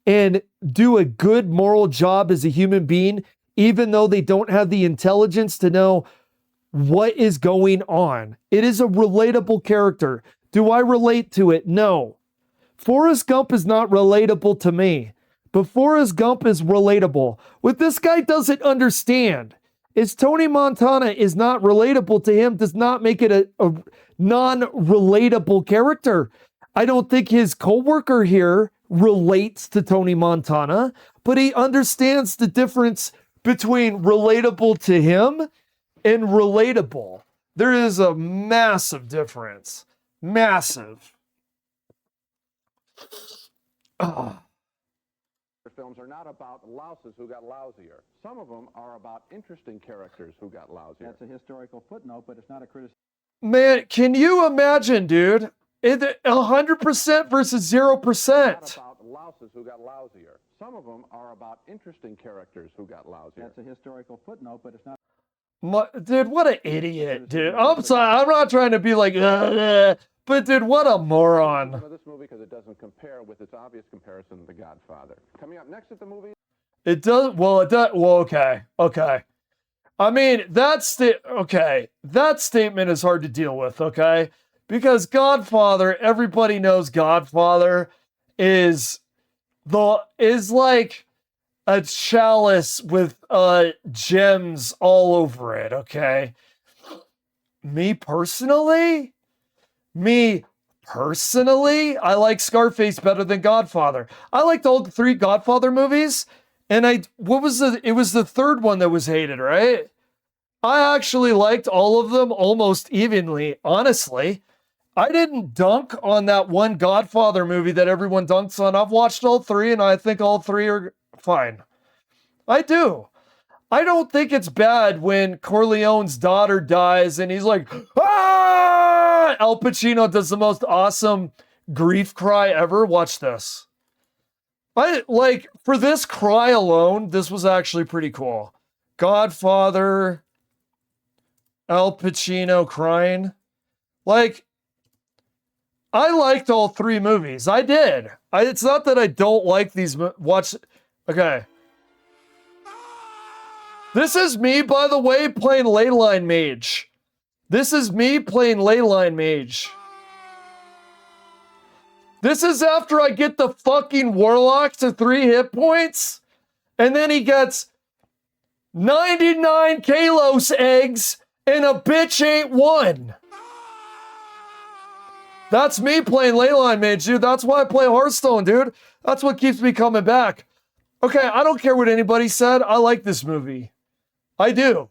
and do a good moral job as a human being, even though they don't have the intelligence to know what is going on. It is a relatable character. Do I relate to it? No. Forrest Gump is not relatable to me, but Forrest Gump is relatable. What this guy doesn't understand is Tony Montana is not relatable to him, does not make it a non-relatable character. I don't think his coworker here relates to Tony Montana, but he understands the difference between relatable to him and relatable. There is a massive difference. Massive. Films are not about louses who got lousier. Some of them are about interesting characters who got lousier. That's a historical footnote, but it's not a criticism. Man, can you imagine, dude? 100% versus 0%. Not about louses who got lousier. Some of them are about interesting characters who got lousier. That's a historical footnote, but it's not. Dude, what an idiot, dude. I'm sorry, I'm not trying to be like, but dude, what a moron. This movie because it doesn't compare with its obvious comparison to The Godfather. Coming up next at the movie. It does. Well, okay. I mean, that statement is hard to deal with, okay? Because Godfather, everybody knows Godfather is like a chalice with gems all over it, okay? Me personally, I like Scarface better than Godfather. I liked all 3 Godfather movies, and it was the third one that was hated, right? I actually liked all of them almost evenly, honestly. I didn't dunk on that one Godfather movie that everyone dunks on. I've watched all 3, and I think all 3 are fine. I do. I don't think it's bad when Corleone's daughter dies and he's like, ah! Al Pacino does the most awesome grief cry ever. Watch this. For this cry alone, this was actually pretty cool. Godfather, Al Pacino crying. I liked all 3 movies. I did. It's not that I don't like these. Okay. This is me, by the way, playing Leyline Mage. This is after I get the fucking Warlock to 3 hit points, and then he gets 99 Kalos eggs, and a bitch ain't one. That's me playing Leyline Mage, dude. That's why I play Hearthstone, dude. That's what keeps me coming back. Okay, I don't care what anybody said. I like this movie. I do.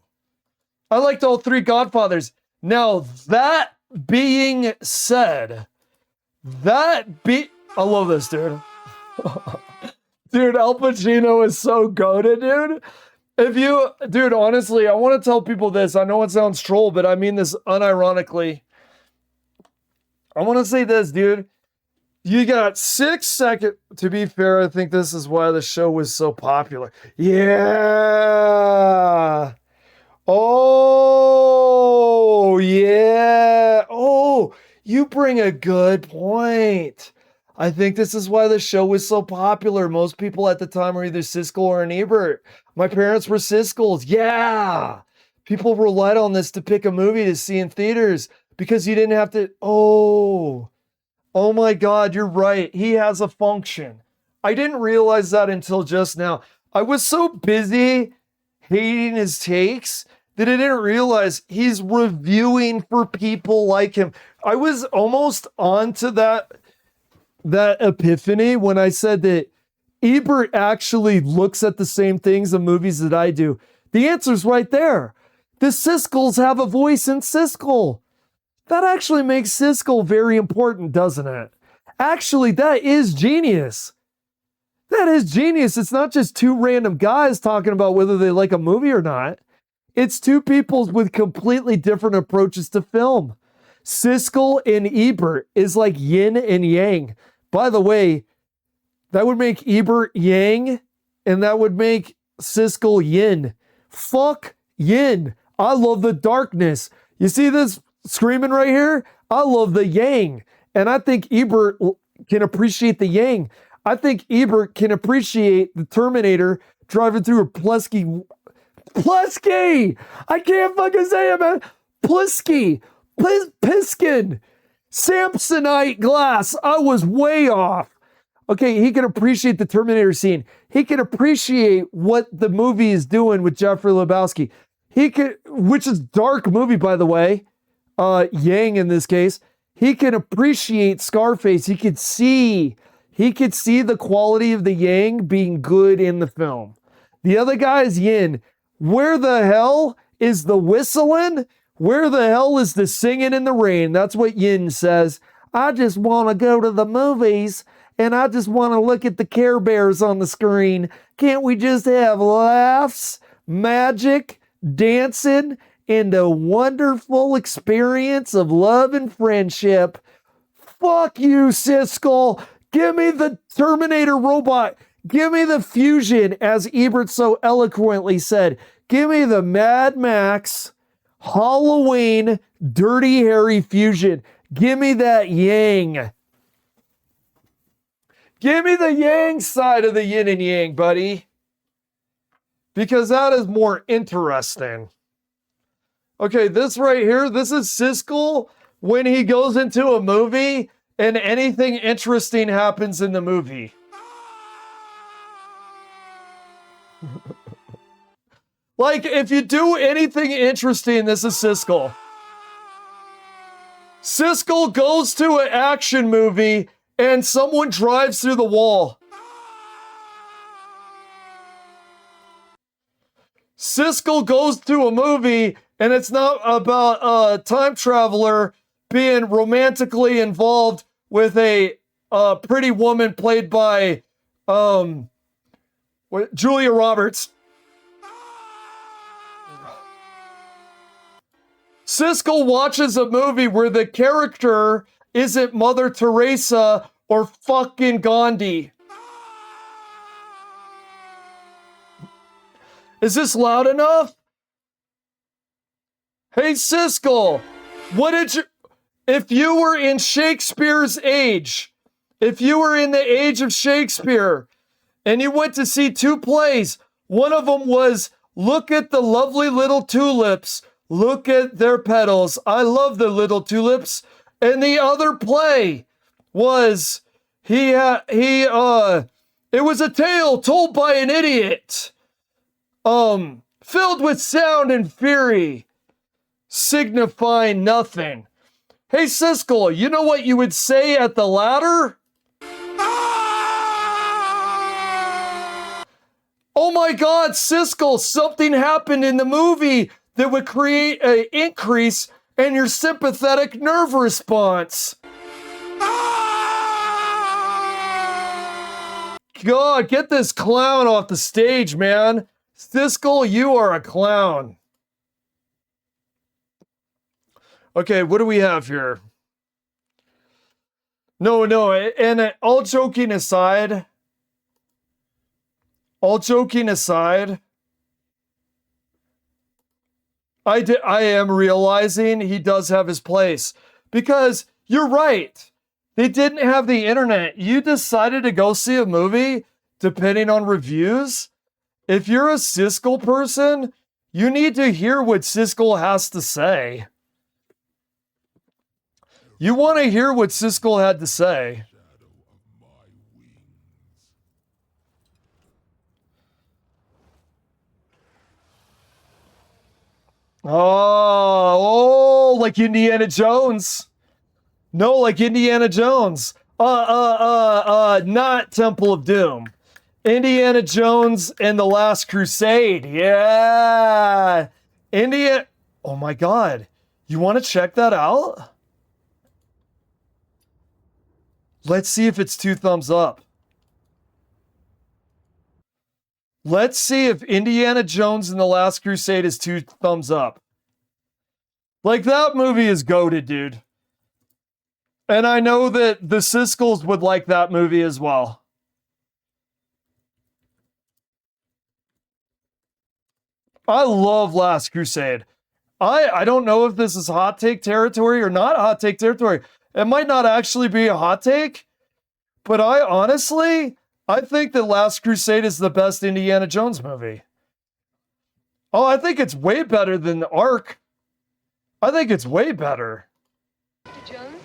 I liked all 3 Godfathers. Now, that being said, I love this, dude. Dude, Al Pacino is so goated, dude. Dude, honestly, I want to tell people this. I know it sounds troll, but I mean this unironically. I want to say this, dude. You got 6 seconds. To be fair, I think this is why the show was so popular. Yeah. Oh, yeah. Oh, you bring a good point. I think this is why the show was so popular. Most people at the time were either Siskel or an Ebert. My parents were Siskel's. Yeah. People relied on this to pick a movie to see in theaters because you didn't have to. Oh my God, you're right. He has a function. I didn't realize that until just now. I was so busy hating his takes that I didn't realize he's reviewing for people like him. I was almost onto that epiphany when I said that Ebert actually looks at the same things in movies that I do. The answer's right there. The Siskels have a voice in Siskel. That actually makes Siskel very important, doesn't it? Actually, that is genius. That is genius. It's not just 2 random guys talking about whether they like a movie or not. It's 2 people with completely different approaches to film. Siskel and Ebert is like yin and yang. By the way, that would make Ebert yang, and that would make Siskel Yin. Fuck Yin. I love the darkness. You see this screaming right here? I love the yang. And I think Ebert can appreciate the yang. I think Ebert can appreciate the Terminator driving through a Plusky. I can't fucking say it, man. Plisky. Piskin. Samsonite glass. I was way off. Okay, he can appreciate the Terminator scene. He can appreciate what the movie is doing with Jeffrey Lebowski. He could, which is dark movie, by the way. Yang in this case. He can appreciate Scarface. He could see the quality of the Yang being good in the film. The other guy is Yin. Where the hell is the whistling? Where the hell is the singing in the rain? That's what Yin says. I just want to go to the movies and I just want to look at the Care Bears on the screen. Can't we just have laughs, magic, dancing, and a wonderful experience of love and friendship? Fuck you, Siskel. Give me the Terminator robot. Give me the fusion, as Ebert so eloquently said. Give me the Mad Max Halloween Dirty Harry fusion. Give me that yang. Give me the yang side of the yin and yang, buddy. Because that is more interesting. Okay, this right here, this is Siskel when he goes into a movie and anything interesting happens in the movie. Like, if you do anything interesting, this is Siskel. Siskel goes to an action movie and someone drives through the wall. Siskel goes to a movie and it's not about a time traveler being romantically involved with a pretty woman played by Julia Roberts. Siskel watches a movie where the character isn't Mother Teresa or fucking Gandhi. Is this loud enough? Hey Siskel, if you were in Shakespeare's age, if you were in the age of Shakespeare and you went to see two plays, one of them was Look at the Lovely Little Tulips, Look at Their Petals, I Love the Little Tulips, and the other play was it was a tale told by an idiot, filled with sound and fury, signifying nothing. Hey Siskel, you know what you would say at the latter? Oh my God, Siskel, something happened in the movie that would create an increase in your sympathetic nerve response. God, get this clown off the stage, man. Siskel, you are a clown. Okay, what do we have here? No, and all joking aside, I am realizing he does have his place. Because you're right. They didn't have the internet. You decided to go see a movie depending on reviews. If you're a Siskel person, you need to hear what Siskel has to say. You want to hear what Siskel had to say. Oh, like Indiana Jones. No, like Indiana Jones. Not Temple of Doom. Indiana Jones and the Last Crusade. Yeah. Oh my God. You want to check that out? Let's see if it's 2 thumbs up. Let's see if Indiana Jones and the Last Crusade is 2 thumbs up. Like, that movie is goated, dude. And I know that the Siskels would like that movie as well. I love Last Crusade. I don't know if this is hot take territory or not hot take territory. It might not actually be a hot take, but I think that Last Crusade is the best Indiana Jones movie. Oh, I think it's way better than the Ark. I think it's way better. Jones?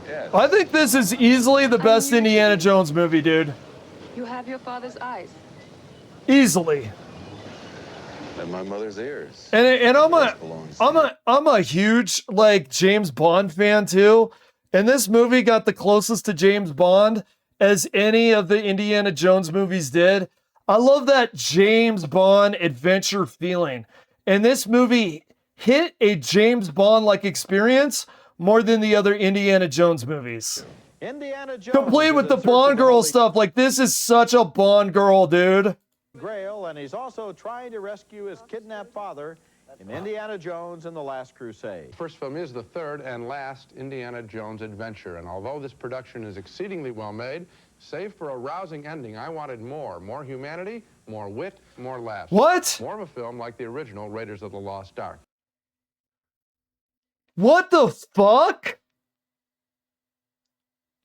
Yes. I think this is easily the best Indiana Jones movie, dude. You have your father's eyes. Easily. And my mother's ears. And I'm a huge like James Bond fan too. And this movie got the closest to James Bond as any of the Indiana Jones movies did. I love that James Bond adventure feeling. And this movie hit a James Bond-like experience more than the other Indiana Jones movies. Indiana Jones Complete with the Bond girl stuff. Like, this is such a Bond girl, dude. Grail, and he's also trying to rescue his kidnapped father in Indiana Jones and the Last Crusade. First film is the third and last Indiana Jones adventure, and although this production is exceedingly well made, save for a rousing ending, I wanted more humanity, more wit, more laughs. What? More of a film like the original Raiders of the Lost Ark. What the fuck?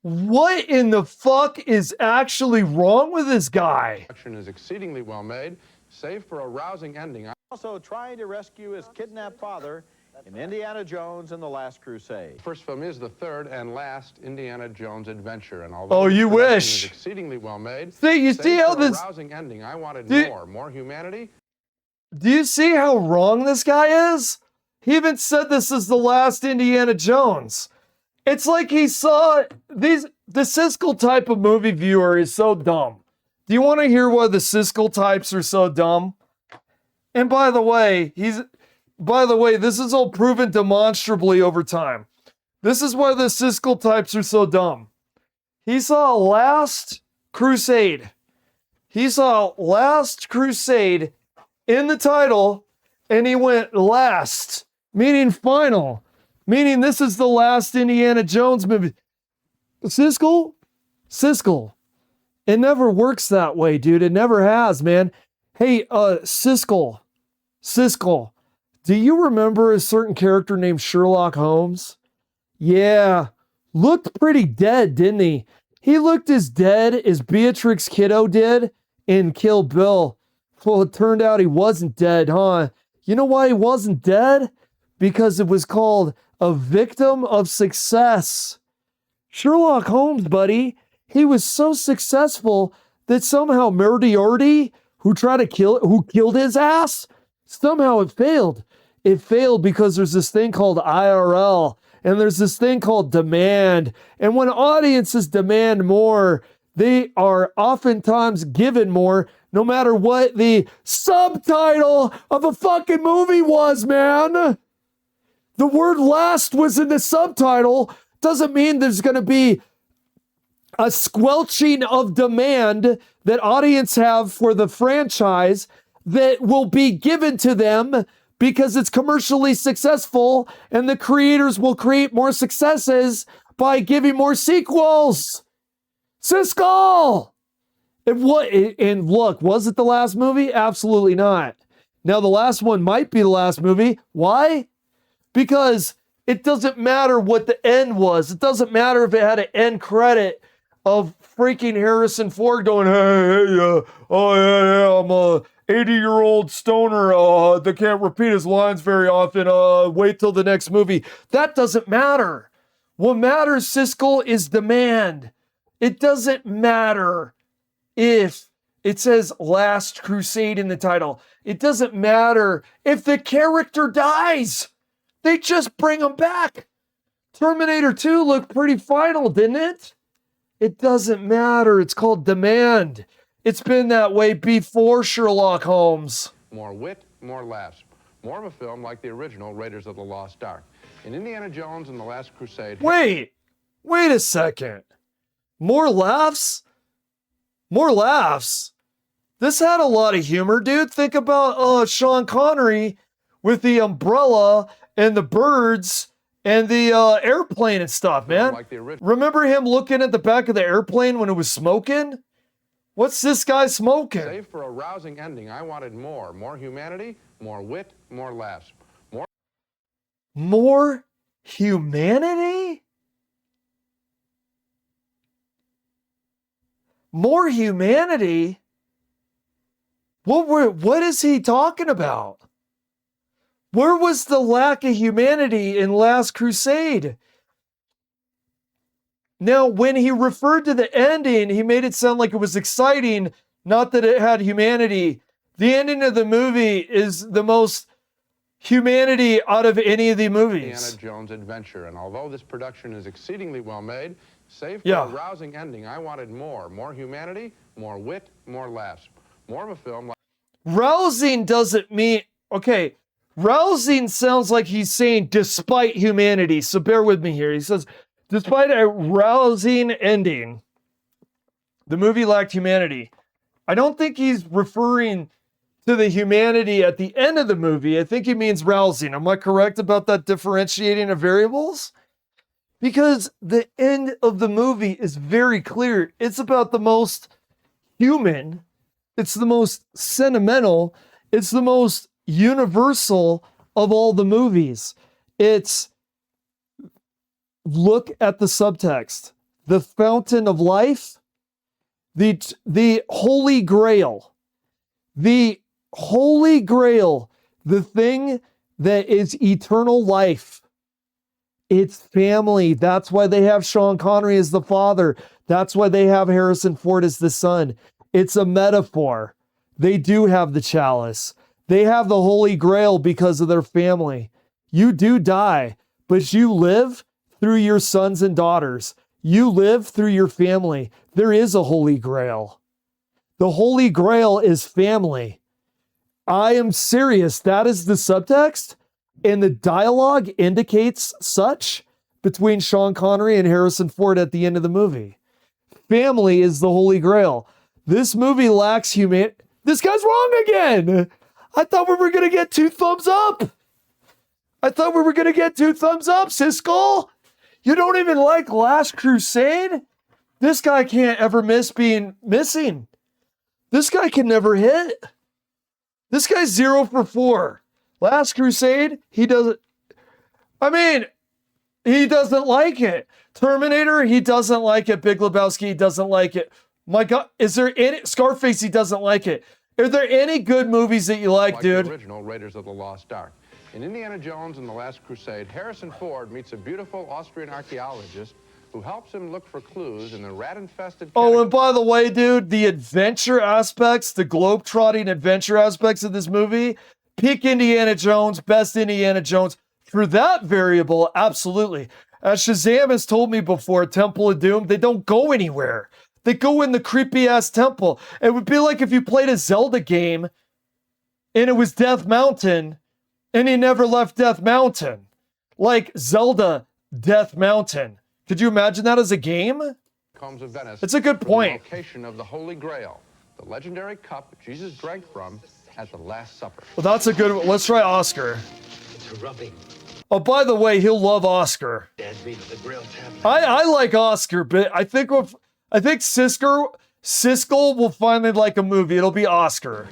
What in the fuck is actually wrong with this guy? Production is exceedingly well made, save for a rousing ending. Also trying to rescue his kidnapped father in Indiana Jones and the Last Crusade. First film is the third and last Indiana Jones adventure, and although Oh, this you production wish. is exceedingly well made, See, you save see how for a this... rousing ending, I wanted Do- more humanity. Do you see how wrong this guy is? He even said this is the last Indiana Jones. It's like he saw these... The Siskel type of movie viewer is so dumb. Do you want to hear why the Siskel types are so dumb? And by the way, this is all proven demonstrably over time. This is why the Siskel types are so dumb. He saw Last Crusade. He saw Last Crusade in the title, and he went last, meaning final, meaning this is the last Indiana Jones movie. Siskel? It never works that way, dude. It never has, man. Hey, Siskel, do you remember a certain character named Sherlock Holmes? Yeah, looked pretty dead, didn't he? He looked as dead as Beatrix Kiddo did in Kill Bill. Well, it turned out he wasn't dead, huh? You know why he wasn't dead? Because it was called a victim of success. Sherlock Holmes, buddy, he was so successful that somehow Moriarty, who killed his ass, somehow it failed. It failed because there's this thing called IRL, and there's this thing called demand. And when audiences demand more, they are oftentimes given more, no matter what the subtitle of a fucking movie was, man. The word last was in the subtitle. Doesn't mean there's going to be a squelching of demand that audience have for the franchise that will be given to them because it's commercially successful, and the creators will create more successes by giving more sequels. Siskel! And look, was it the last movie? Absolutely not. Now, the last one might be the last movie. Why? Because it doesn't matter what the end was. It doesn't matter if it had an end credit of freaking Harrison Ford going, hey, I'm a 80-year-old stoner that can't repeat his lines very often. Wait till the next movie. That doesn't matter. What matters, Siskel, is demand. It doesn't matter if it says Last Crusade in the title. It doesn't matter if the character dies. They just bring him back. Terminator 2 looked pretty final, didn't it? It doesn't matter. It's called demand. It's been that way before Sherlock Holmes. More wit, more laughs. More of a film like the original Raiders of the Lost Ark. In Indiana Jones and the Last Crusade... Wait a second. More laughs? More laughs? This had a lot of humor, dude. Think about Sean Connery with the umbrella and the birds and the airplane and stuff, man. Like the original. Remember him looking at the back of the airplane when it was smoking? What's this guy smoking? Save for a rousing ending, I wanted more. More humanity, more wit, more laughs. More humanity? More humanity? What is he talking about? Where was the lack of humanity in Last Crusade? Now, when he referred to the ending, he made it sound like it was exciting, not that it had humanity. The ending of the movie is the most humanity out of any of the movies. Indiana Jones adventure, and although this production is exceedingly well made, save for a rousing ending, I wanted more. More humanity, more wit, more laughs. More of a film like... Rousing doesn't mean... Okay, rousing sounds like he's saying despite humanity, so bear with me here. He says, despite a rousing ending, the movie lacked humanity. I don't think he's referring to the humanity at the end of the movie. I think he means rousing. Am I correct about that differentiating of variables? Because the end of the movie is very clear. It's about the most human. It's the most sentimental. It's the most universal of all the movies. It's, look at the subtext. The fountain of life, the Holy Grail, the Holy Grail, the thing that is eternal life. It's family. That's why they have Sean Connery as the father. That's why they have Harrison Ford as the son. It's a metaphor. They do have the chalice. They have the Holy Grail because of their family. You do die, but you live through your sons and daughters. You live through your family. There is a Holy Grail. The Holy Grail is family. I am serious. That is the subtext, and the dialogue indicates such between Sean Connery and Harrison Ford at the end of the movie. Family is the Holy Grail. This movie lacks human. This guy's wrong again. I thought we were going to get 2 thumbs up. Siskel. You don't even like Last Crusade? This guy can't ever miss being missing. This guy can never hit. This guy's 0 for 4. Last Crusade, he doesn't. I mean, he doesn't like it. Terminator, he doesn't like it. Big Lebowski, he doesn't like it. My God, is there any... Scarface, he doesn't like it. Are there any good movies that you like, dude? The original Raiders of the Lost Ark. In Indiana Jones and the Last Crusade, Harrison Ford meets a beautiful Austrian archaeologist who helps him look for clues in the rat-infested... Oh, and by the way, dude, the adventure aspects, the globe-trotting adventure aspects of this movie, peak Indiana Jones, best Indiana Jones. For that variable, absolutely. As Shazam has told me before, Temple of Doom, they don't go anywhere. They go in the creepy-ass temple. It would be like if you played a Zelda game and it was Death Mountain and he never left Death Mountain. Like Zelda Death Mountain. Could you imagine that as a game? Combs of Venice. It's a good point. The location of the Holy Grail, the legendary cup Jesus drank from at the Last Supper. Well, that's a good one. Let's try Oscar. It's a rubbing. Oh, by the way, he'll love Oscar. I like Oscar, but I think Siskel will finally like a movie. It'll be Oscar.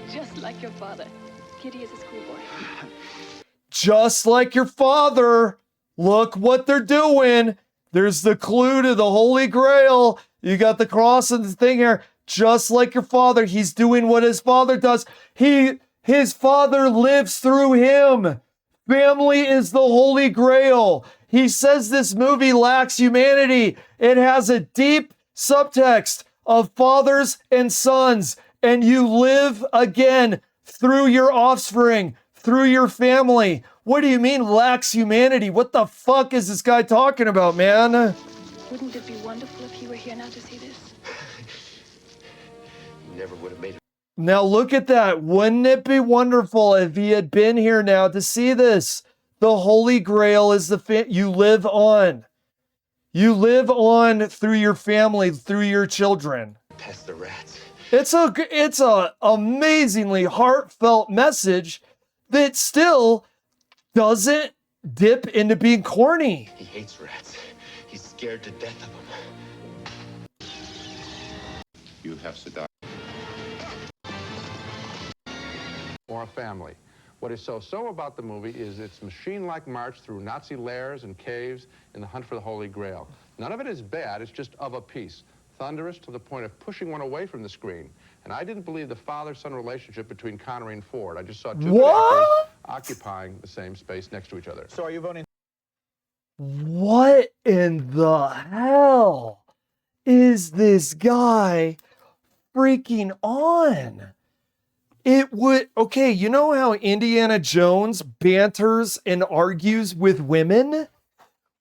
Just like your father. Kitty is a schoolboy. Just like your father. Look what they're doing. There's the clue to the Holy Grail. You got the cross and the thing here. Just like your father. He's doing what his father does. His father lives through him. Family is the Holy Grail. He says this movie lacks humanity. It has a deep subtext of fathers and sons, and you live again through your offspring, through your family. What do you mean lacks humanity? What the fuck is this guy talking about, man? Wouldn't it be wonderful if you were here now to see this? Never would have made it. Now look at that. Wouldn't it be wonderful if he had been here now to see this? The Holy Grail is you live on. You live on through your family, through your children. Past the rats. It's a amazingly heartfelt message that still doesn't dip into being corny. He hates rats. He's scared to death of them. You have Saddam. Or a family. What is so about the movie is its machine-like march through Nazi lairs and caves in the hunt for the Holy Grail. None of it is bad, it's just of a piece. Thunderous to the point of pushing one away from the screen. And I didn't believe the father-son relationship between Connery and Ford. I just saw two good actors occupying the same space next to each other. So are you voting? What in the hell is this guy freaking on? It would, okay, you know how Indiana Jones banters and argues with women?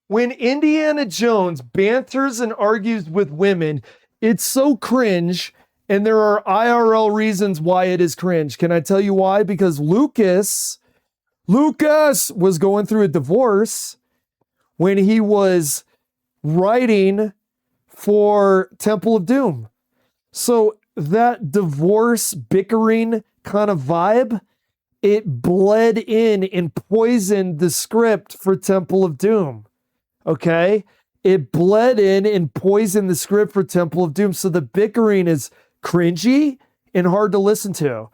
When Indiana Jones banters and argues with women, it's so cringe, and there are IRL reasons why it is cringe. Can I tell you why? Because Lucas was going through a divorce when he was writing for Temple of Doom. So that divorce bickering kind of vibe, it bled in and poisoned the script for Temple of Doom. Okay? It bled in and poisoned the script for Temple of Doom. So the bickering is cringy and hard to listen to.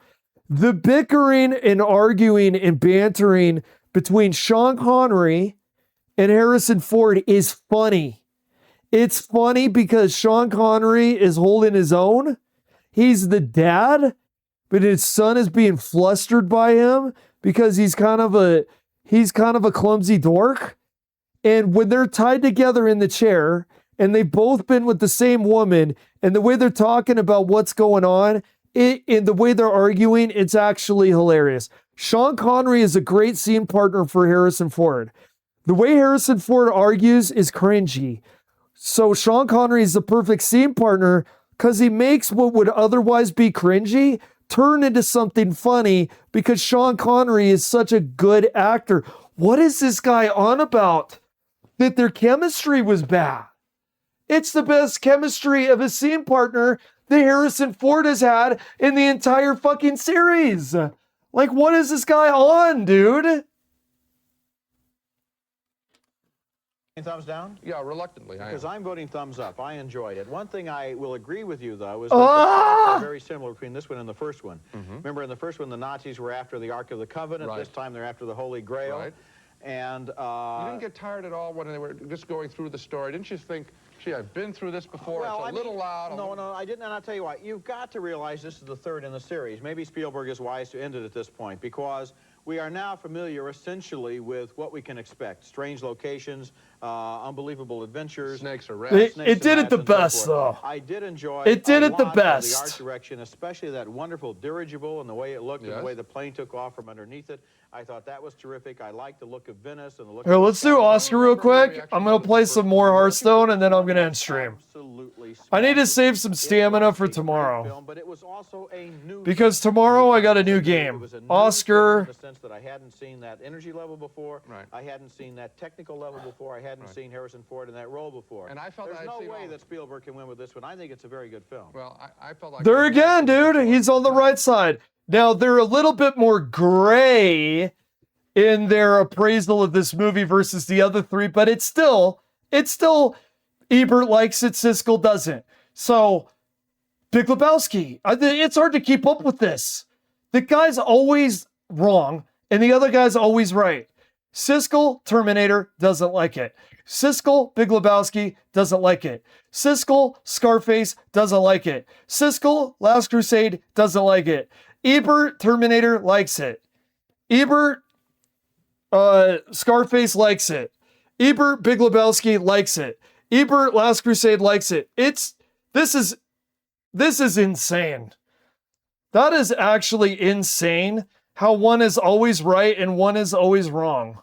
The bickering and arguing and bantering between Sean Connery and Harrison Ford is funny. It's funny because Sean Connery is holding his own. He's the dad, but his son is being flustered by him because he's kind of a clumsy dork. And when they're tied together in the chair and they've both been with the same woman, and the way they're talking about what's going on, and the way they're arguing, it's actually hilarious. Sean Connery is a great scene partner for Harrison Ford. The way Harrison Ford argues is cringy. So Sean Connery is the perfect scene partner because he makes what would otherwise be cringy turn into something funny because Sean Connery is such a good actor. What is this guy on about? That their chemistry was bad. It's the best chemistry of a scene partner that Harrison Ford has had in the entire fucking series. Like, what is this guy on, dude? Thumbs down? Yeah, reluctantly. Because I'm voting thumbs up. I enjoyed it. One thing I will agree with you, though, is that the plots are very similar between this one and the first one. Remember, in the first one, the Nazis were after the Ark of the Covenant. Right. This time, they're after the Holy Grail. Right. And you didn't get tired at all when they were just going through the story. Didn't you think, gee, I've been through this before, well, it's a little loud. No, I didn't. And I'll tell you what, you've got to realize this is the third in the series. Maybe Spielberg is wise to end it at this point, because we are now familiar essentially with what we can expect. Strange locations, unbelievable adventures. Snakes or rats. It did it the best, though. I did enjoy it did it the the art best. direction, especially that wonderful dirigible and the way it looked and the way the plane took off from underneath it. I thought that was terrific. I liked the look of Venice and the look Here, let's do Oscar real quick. I'm going to play some more Hearthstone, and then I'm going to end stream. I need to save some stamina for tomorrow. But it was also a new because tomorrow I got a new game. Oscar. In the sense that I hadn't seen that energy level before. Right. I hadn't seen that technical level before. I hadn't seen Harrison Ford in that role before. And I felt there's I'd no seen way all that Spielberg can win with this one. I think it's a very good film. Well, I felt like... There again, dude. He's on the right side. Now, they're a little bit more gray in their appraisal of this movie versus the other three, but it's still, Ebert likes it, Siskel doesn't. So, Big Lebowski, it's hard to keep up with this. The guy's always wrong, and the other guy's always right. Siskel, Terminator, doesn't like it. Siskel, Big Lebowski, doesn't like it. Siskel, Scarface, doesn't like it. Siskel, Last Crusade, doesn't like it. Ebert, Terminator, likes it. Ebert, Scarface likes it. Ebert, Big Lebowski likes it. Ebert, Last Crusade likes it. This is insane. That is actually insane how one is always right and one is always wrong.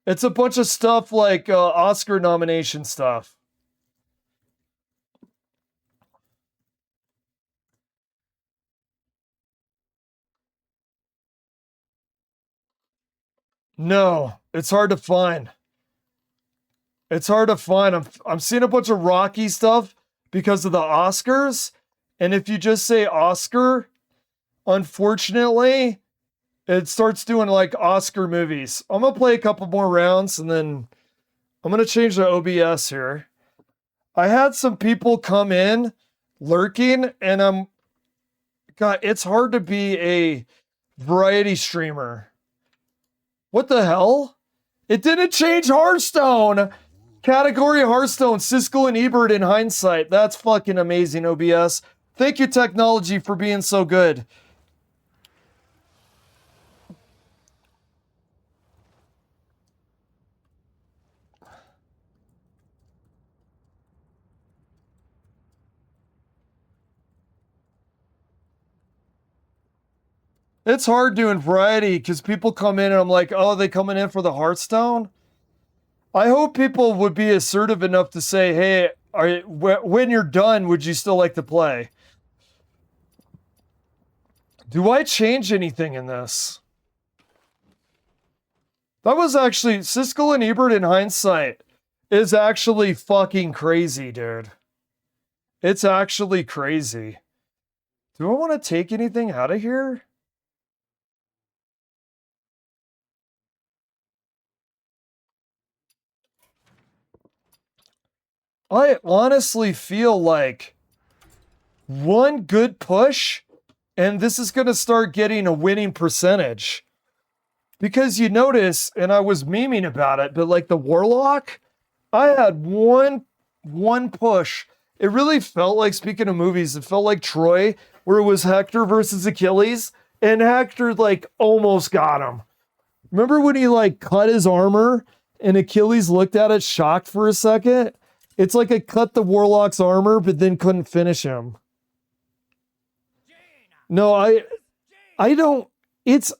It's a bunch of stuff like Oscar nomination stuff. No, it's hard to find. It's hard to find. I'm seeing a bunch of Rocky stuff because of the Oscars. And if you just say Oscar, unfortunately, it starts doing like Oscar movies. I'm going to play a couple more rounds and then I'm going to change the OBS here. I had some people come in lurking, and God, it's hard to be a variety streamer. What the hell? It didn't change Hearthstone. Category Hearthstone, Siskel and Ebert in hindsight. That's fucking amazing, OBS. Thank you, technology, for being so good. It's hard doing variety because people come in and I'm like, oh, they coming in for the Hearthstone? I hope people would be assertive enough to say, hey, when you're done, would you still like to play? Do I change anything in this? That was actually, Siskel and Ebert in hindsight is actually fucking crazy, dude. It's actually crazy. Do I want to take anything out of here? I honestly feel like one good push and this is going to start getting a winning percentage. Because you notice, and I was memeing about it, but like the Warlock, I had one push. It really felt like, speaking of movies, it felt like Troy, where it was Hector versus Achilles, and Hector like almost got him. Remember when he like cut his armor and Achilles looked at it shocked for a second? It's like I cut the Warlock's armor, but then couldn't finish him. No, I don't. It's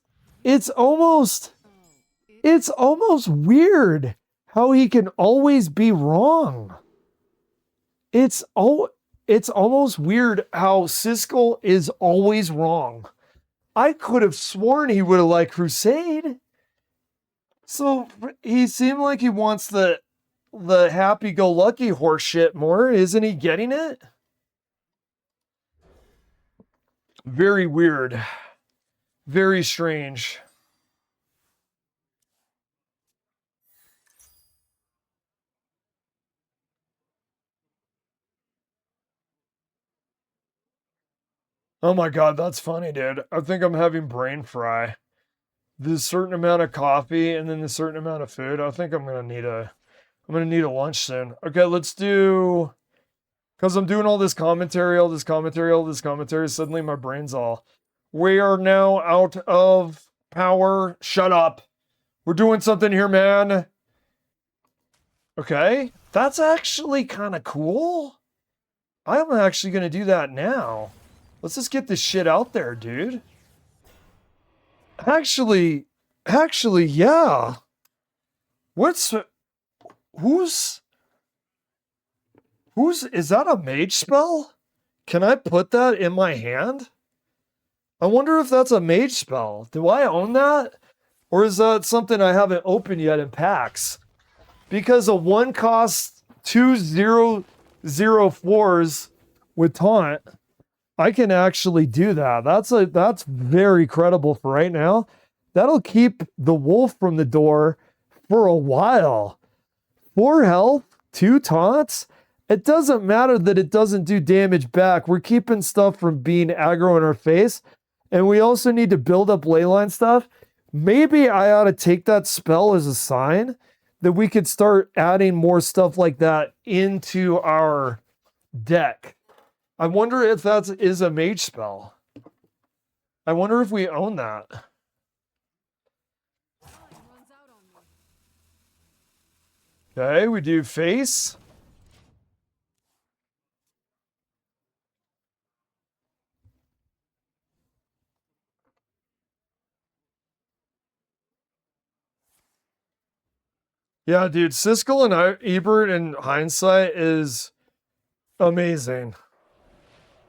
almost weird how he can always be wrong. It's almost weird how Siskel is always wrong. I could have sworn he would have liked Crusade. So he seemed like he wants the happy-go-lucky horse shit more. Isn't he getting it? Very weird. Very strange. Oh my God, that's funny, dude. I think I'm having brain fry. There's a certain amount of coffee and then a certain amount of food. I think I'm gonna need a lunch soon. Okay, let's do, because I'm doing all this commentary. Suddenly my brain's all, we are now out of power. Shut up. We're doing something here, man. Okay, that's actually kind of cool. I'm actually gonna do that now. Let's just get this shit out there, dude. Actually, yeah. Who's, is that a mage spell? Can I put that in my hand? I wonder if that's a mage spell. Do I own that? Or is that something I haven't opened yet in packs? Because a 1 costs 2/0/0/4s with taunt, I can actually do that. That's very credible for right now. That'll keep the wolf from the door for a while. 4 health, 2 taunts. It doesn't matter that it doesn't do damage back. We're keeping stuff from being aggro in our face. And we also need to build up leyline stuff. Maybe I ought to take that spell as a sign that we could start adding more stuff like that into our deck. I wonder if that is a mage spell. I wonder if we own that. Okay, we do face. Yeah, dude, Siskel and Ebert in hindsight is amazing.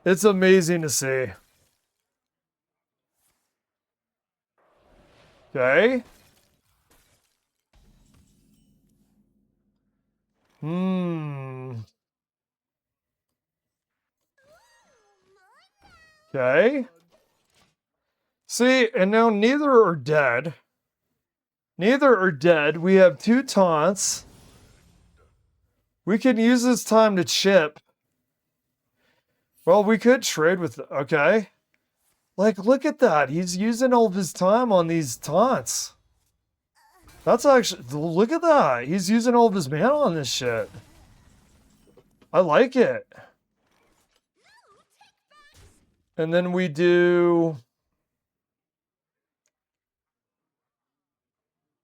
It's amazing to see. Okay. Okay. See, and now neither are dead. We have 2 taunts. We can use this time to chip. Well, we could trade with... Okay. Like, look at that. He's using all of his time on these taunts. That's actually... Look at that. He's using all of his mana on this shit. I like it. And then we do...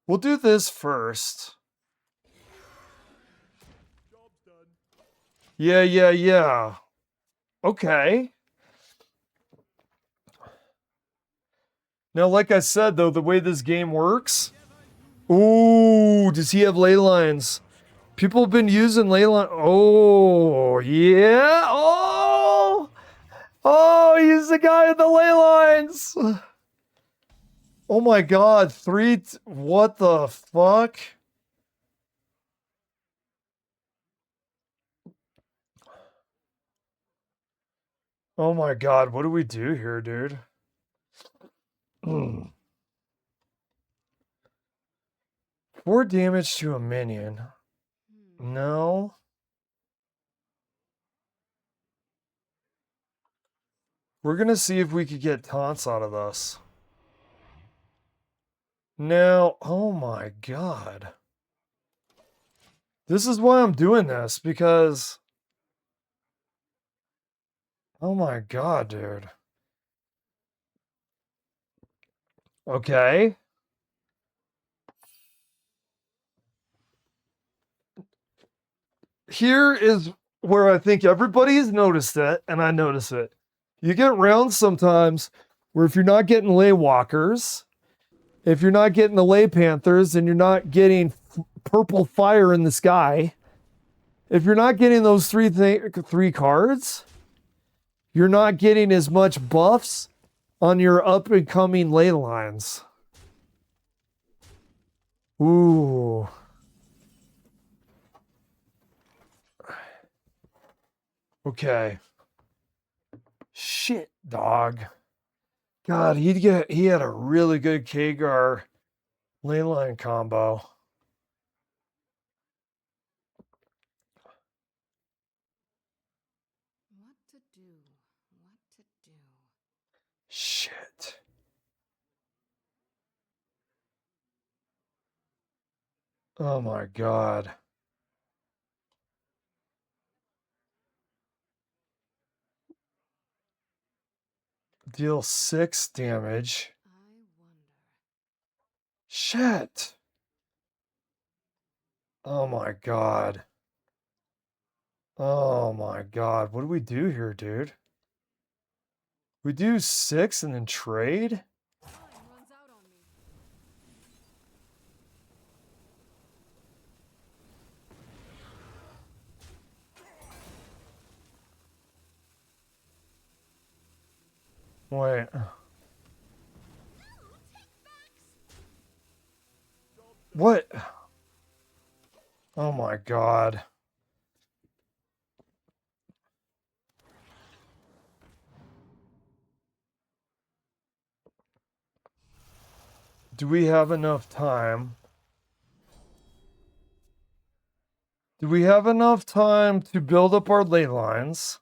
We'll do this first. Yeah. Okay. Now, like I said, though, the way this game works... Ooh, does he have ley lines? People have been using ley line... Oh, yeah. Oh, he's the guy with the ley lines. Oh my god, what the fuck? Oh my god, what do we do here, dude? 4 damage to a minion. No. We're gonna see if we could get taunts out of this. Now, oh my god. This is why I'm doing this, because... Oh my god, dude. Okay. Here is where I think everybody's noticed it, and I notice it. You get rounds sometimes where if you're not getting ley walkers, if you're not getting the ley panthers, and you're not getting purple fire in the sky, if you're not getting those three cards, you're not getting as much buffs on your up and coming ley lines. Ooh. Okay. Shit, dog. God, he had a really good Kagar ley line combo. Shit. Oh my god. Deal 6 damage. Shit. Oh my god. Oh my god. What do we do here, dude? We do 6 and then trade? Wait. What? Oh my god. Do we have enough time? Do we have enough time to build up our ley lines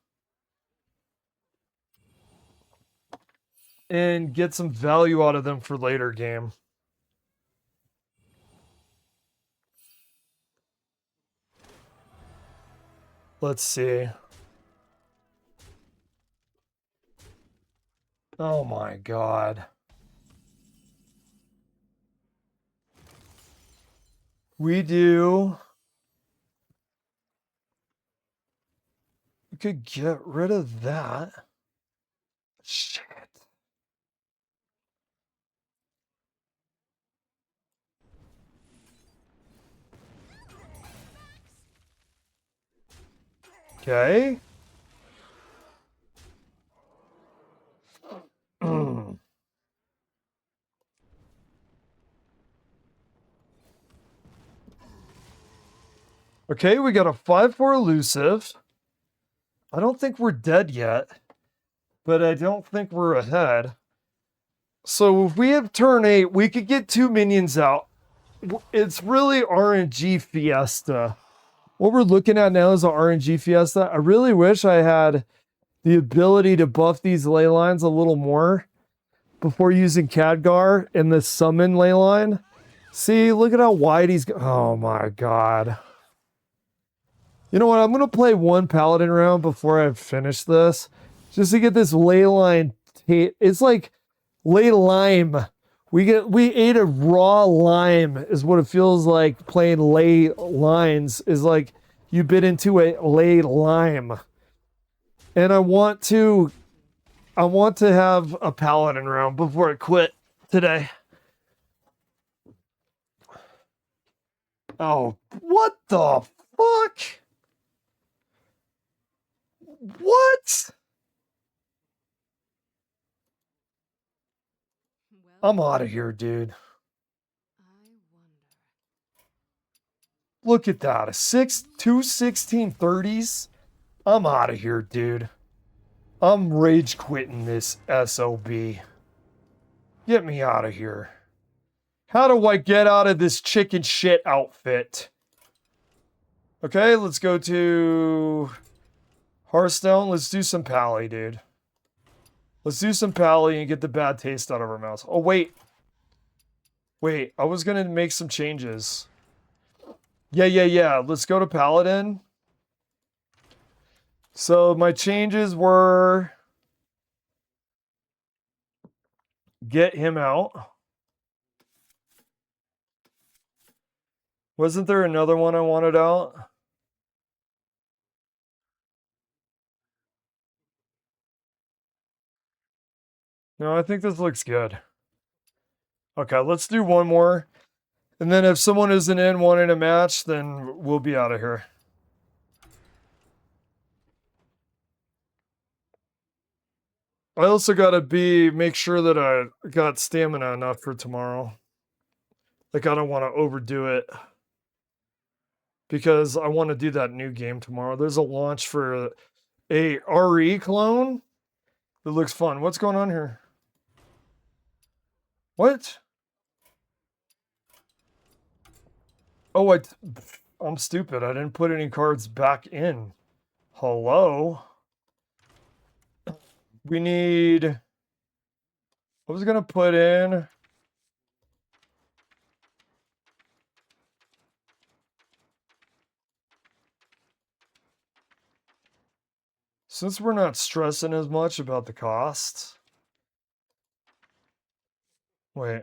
and get some value out of them for later game? Let's see. Oh my god. We could get rid of that. Shit. Okay. Okay, we got a 5/4 elusive. I don't think we're dead yet, but I don't think we're ahead. So if we have turn 8, we could get 2 minions out. It's really RNG fiesta. What we're looking at now is the RNG Fiesta. I really wish I had the ability to buff these ley lines a little more before using Khadgar in the summon ley line. See, look at how wide he's... Oh my god. You know what? I'm going to play one Paladin round before I finish this. Just to get this ley line... It's like ley lime. We ate a raw lime is what it feels like playing ley lines. Is like you bit into a ley lime. And I want to have a Paladin round before I quit today. Oh, what the fuck? What? I'm out of here, dude. Look at that. Two 1630s. I'm out of here, dude. I'm rage quitting this SOB. Get me out of here. How do I get out of this chicken shit outfit? Okay, let's go to Hearthstone. Let's do some Pally, dude. Let's do some Pally and get the bad taste out of our mouths. Oh, wait. Wait, I was going to make some changes. Yeah. Let's go to Paladin. So my changes were... Get him out. Wasn't there another one I wanted out? No, I think this looks good. Okay, let's do one more. And then if someone isn't in wanting a match, then we'll be out of here. I also gotta make sure that I got stamina enough for tomorrow. Like, I don't want to overdo it. Because I want to do that new game tomorrow. There's a launch for a RE clone that looks fun. What's going on here? What? Oh, I'm stupid. I didn't put any cards back in. Hello? We need... I was going to put in... Since we're not stressing as much about the cost... Wait.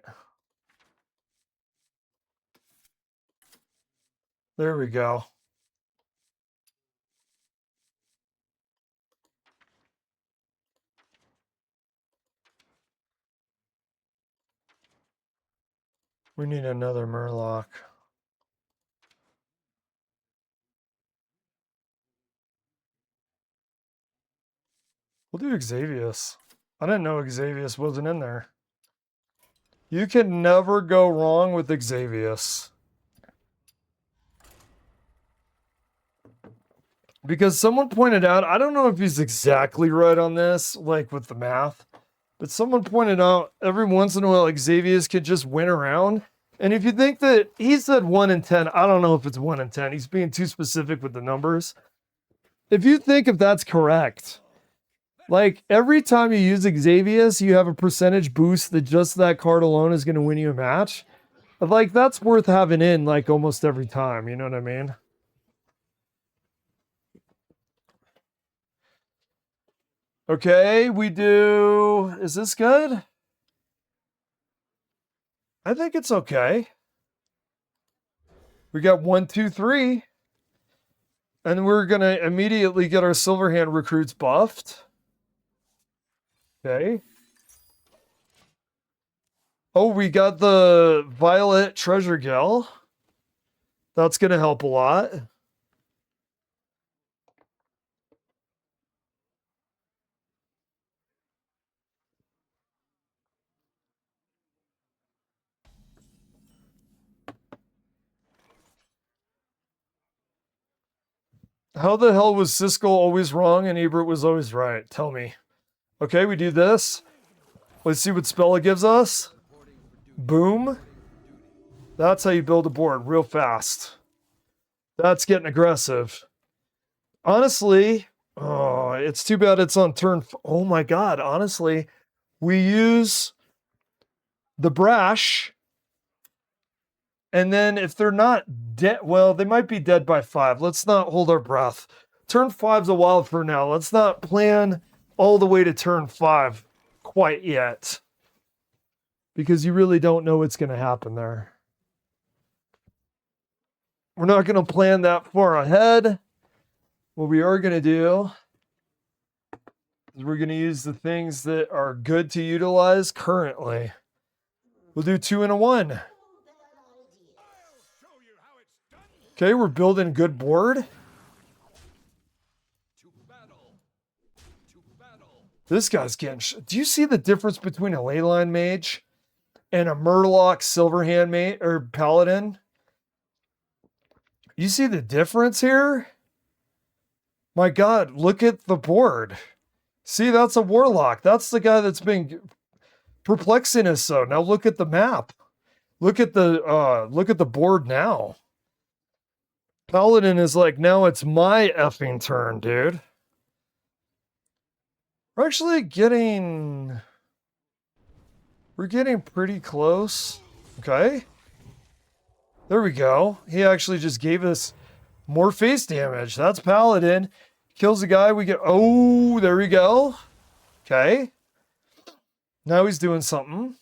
There we go. We need another Murloc. We'll do Xavius. I didn't know Xavius wasn't in there. You can never go wrong with Xavius. Because someone pointed out, I don't know if he's exactly right on this, like with the math, but someone pointed out every once in a while Xavius could just win around. And if you think that he said 1 in 10, I don't know if it's 1 in 10. He's being too specific with the numbers. If you think if that's correct, like every time you use Xavius, you have a percentage boost that just that card alone is going to win you a match. Like that's worth having in like almost every time. You know what I mean? Okay, we do... Is this good? I think it's okay. We got 1, 2, 3. And we're going to immediately get our Silverhand recruits buffed. Okay. Oh, we got the Violet Treasure Gel. That's going to help a lot. How the hell was Siskel always wrong and Ebert was always right? Tell me. Okay, we do this. Let's see what spell it gives us. Boom. That's how you build a board real fast. That's getting aggressive. Honestly, oh, it's too bad it's on turn. Oh my God. Honestly, we use the brash. And then if they're not dead, well, they might be dead by 5. Let's not hold our breath. Turn 5's a while for now. Let's not plan all the way to turn 5 quite yet. Because you really don't know what's going to happen there. We're not going to plan that far ahead. What we are going to do is we're going to use the things that are good to utilize currently. We'll do 2 and a 1. Okay, we're building a good board. This guy's getting... Do you see the difference between a Leyline Mage and a Murloc Silverhand Mage or Paladin? You see the difference here? My God, look at the board. See, that's a Warlock. That's the guy that's been perplexing us so. Now look at the map. Look at the board now. Paladin is like, now it's my effing turn, dude. We're actually getting... We're getting pretty close. Okay. There we go. He actually just gave us more face damage. That's Paladin. Kills the guy. We get... Oh, there we go. Okay. Now he's doing something.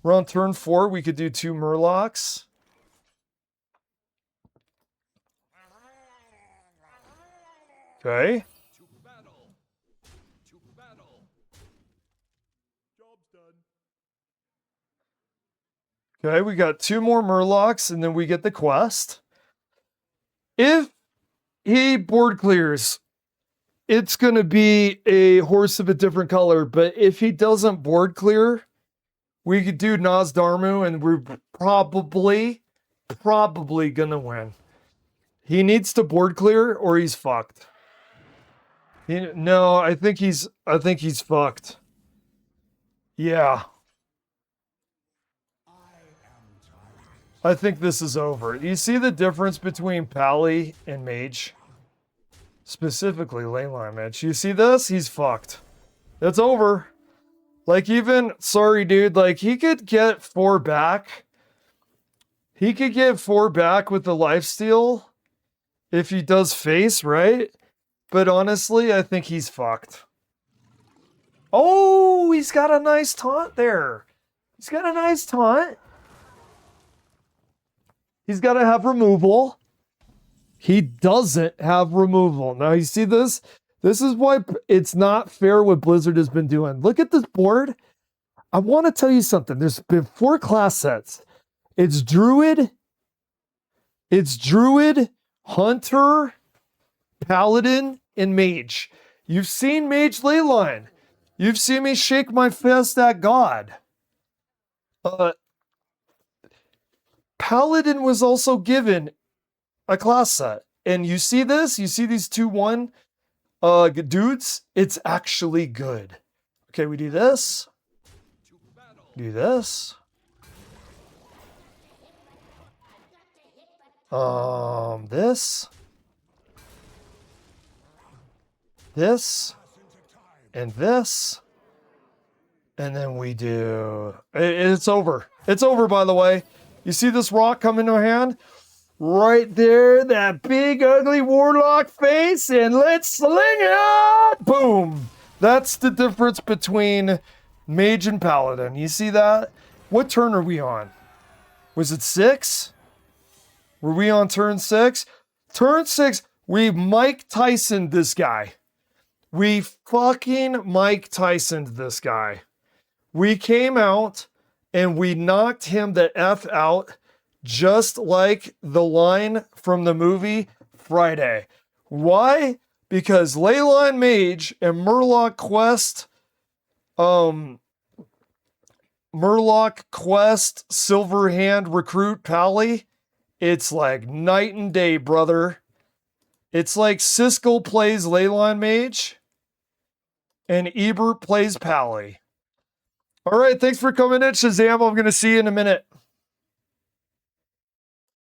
We're on turn 4. We could do 2 Murlocs. Okay. Okay, we got 2 more Murlocs, and then we get the quest. If he board clears, it's going to be a horse of a different color. But if he doesn't board clear, we could do Nosdarmu, and we're probably going to win. He needs to board clear, or he's fucked. No, I think he's fucked. Yeah. I think this is over. You see the difference between Pally and Mage? Specifically Leyline Mage. You see this? He's fucked. It's over. Like even, sorry dude, like he could get 4 back. He could get 4 back with the lifesteal if he does face, right? But honestly, I think he's fucked. Oh, he's got a nice taunt there. He's got a nice taunt. He's got to have removal. He doesn't have removal. Now, you see this? This is why it's not fair what Blizzard has been doing. Look at this board. I want to tell you something. There's been 4 class sets. It's Druid, Hunter, Paladin, and Mage. You've seen Mage Leyline. You've seen me shake my fist at God. Paladin was also given a class set. And you see this? You see these 2-1 dudes? It's actually good. Okay, we do this. Do this. This. This. And this. And then we do... It's over. It's over, by the way. You see this rock come into hand? Right there, that big ugly warlock face, and let's sling it! Boom! That's the difference between Mage and Paladin. You see that? What turn are we on? Was it 6? Were we on turn 6? Turn 6, we Mike Tyson'd this guy. We fucking Mike Tyson'd this guy. We came out and we knocked him the F out, just like the line from the movie Friday. Why? Because Leyline Mage and Murloc Quest Silverhand Recruit Pally, it's like night and day, brother. It's like Siskel plays Leyline Mage and Ebert plays Pally. All right, thanks for coming in, Shazam. I'm going to see you in a minute.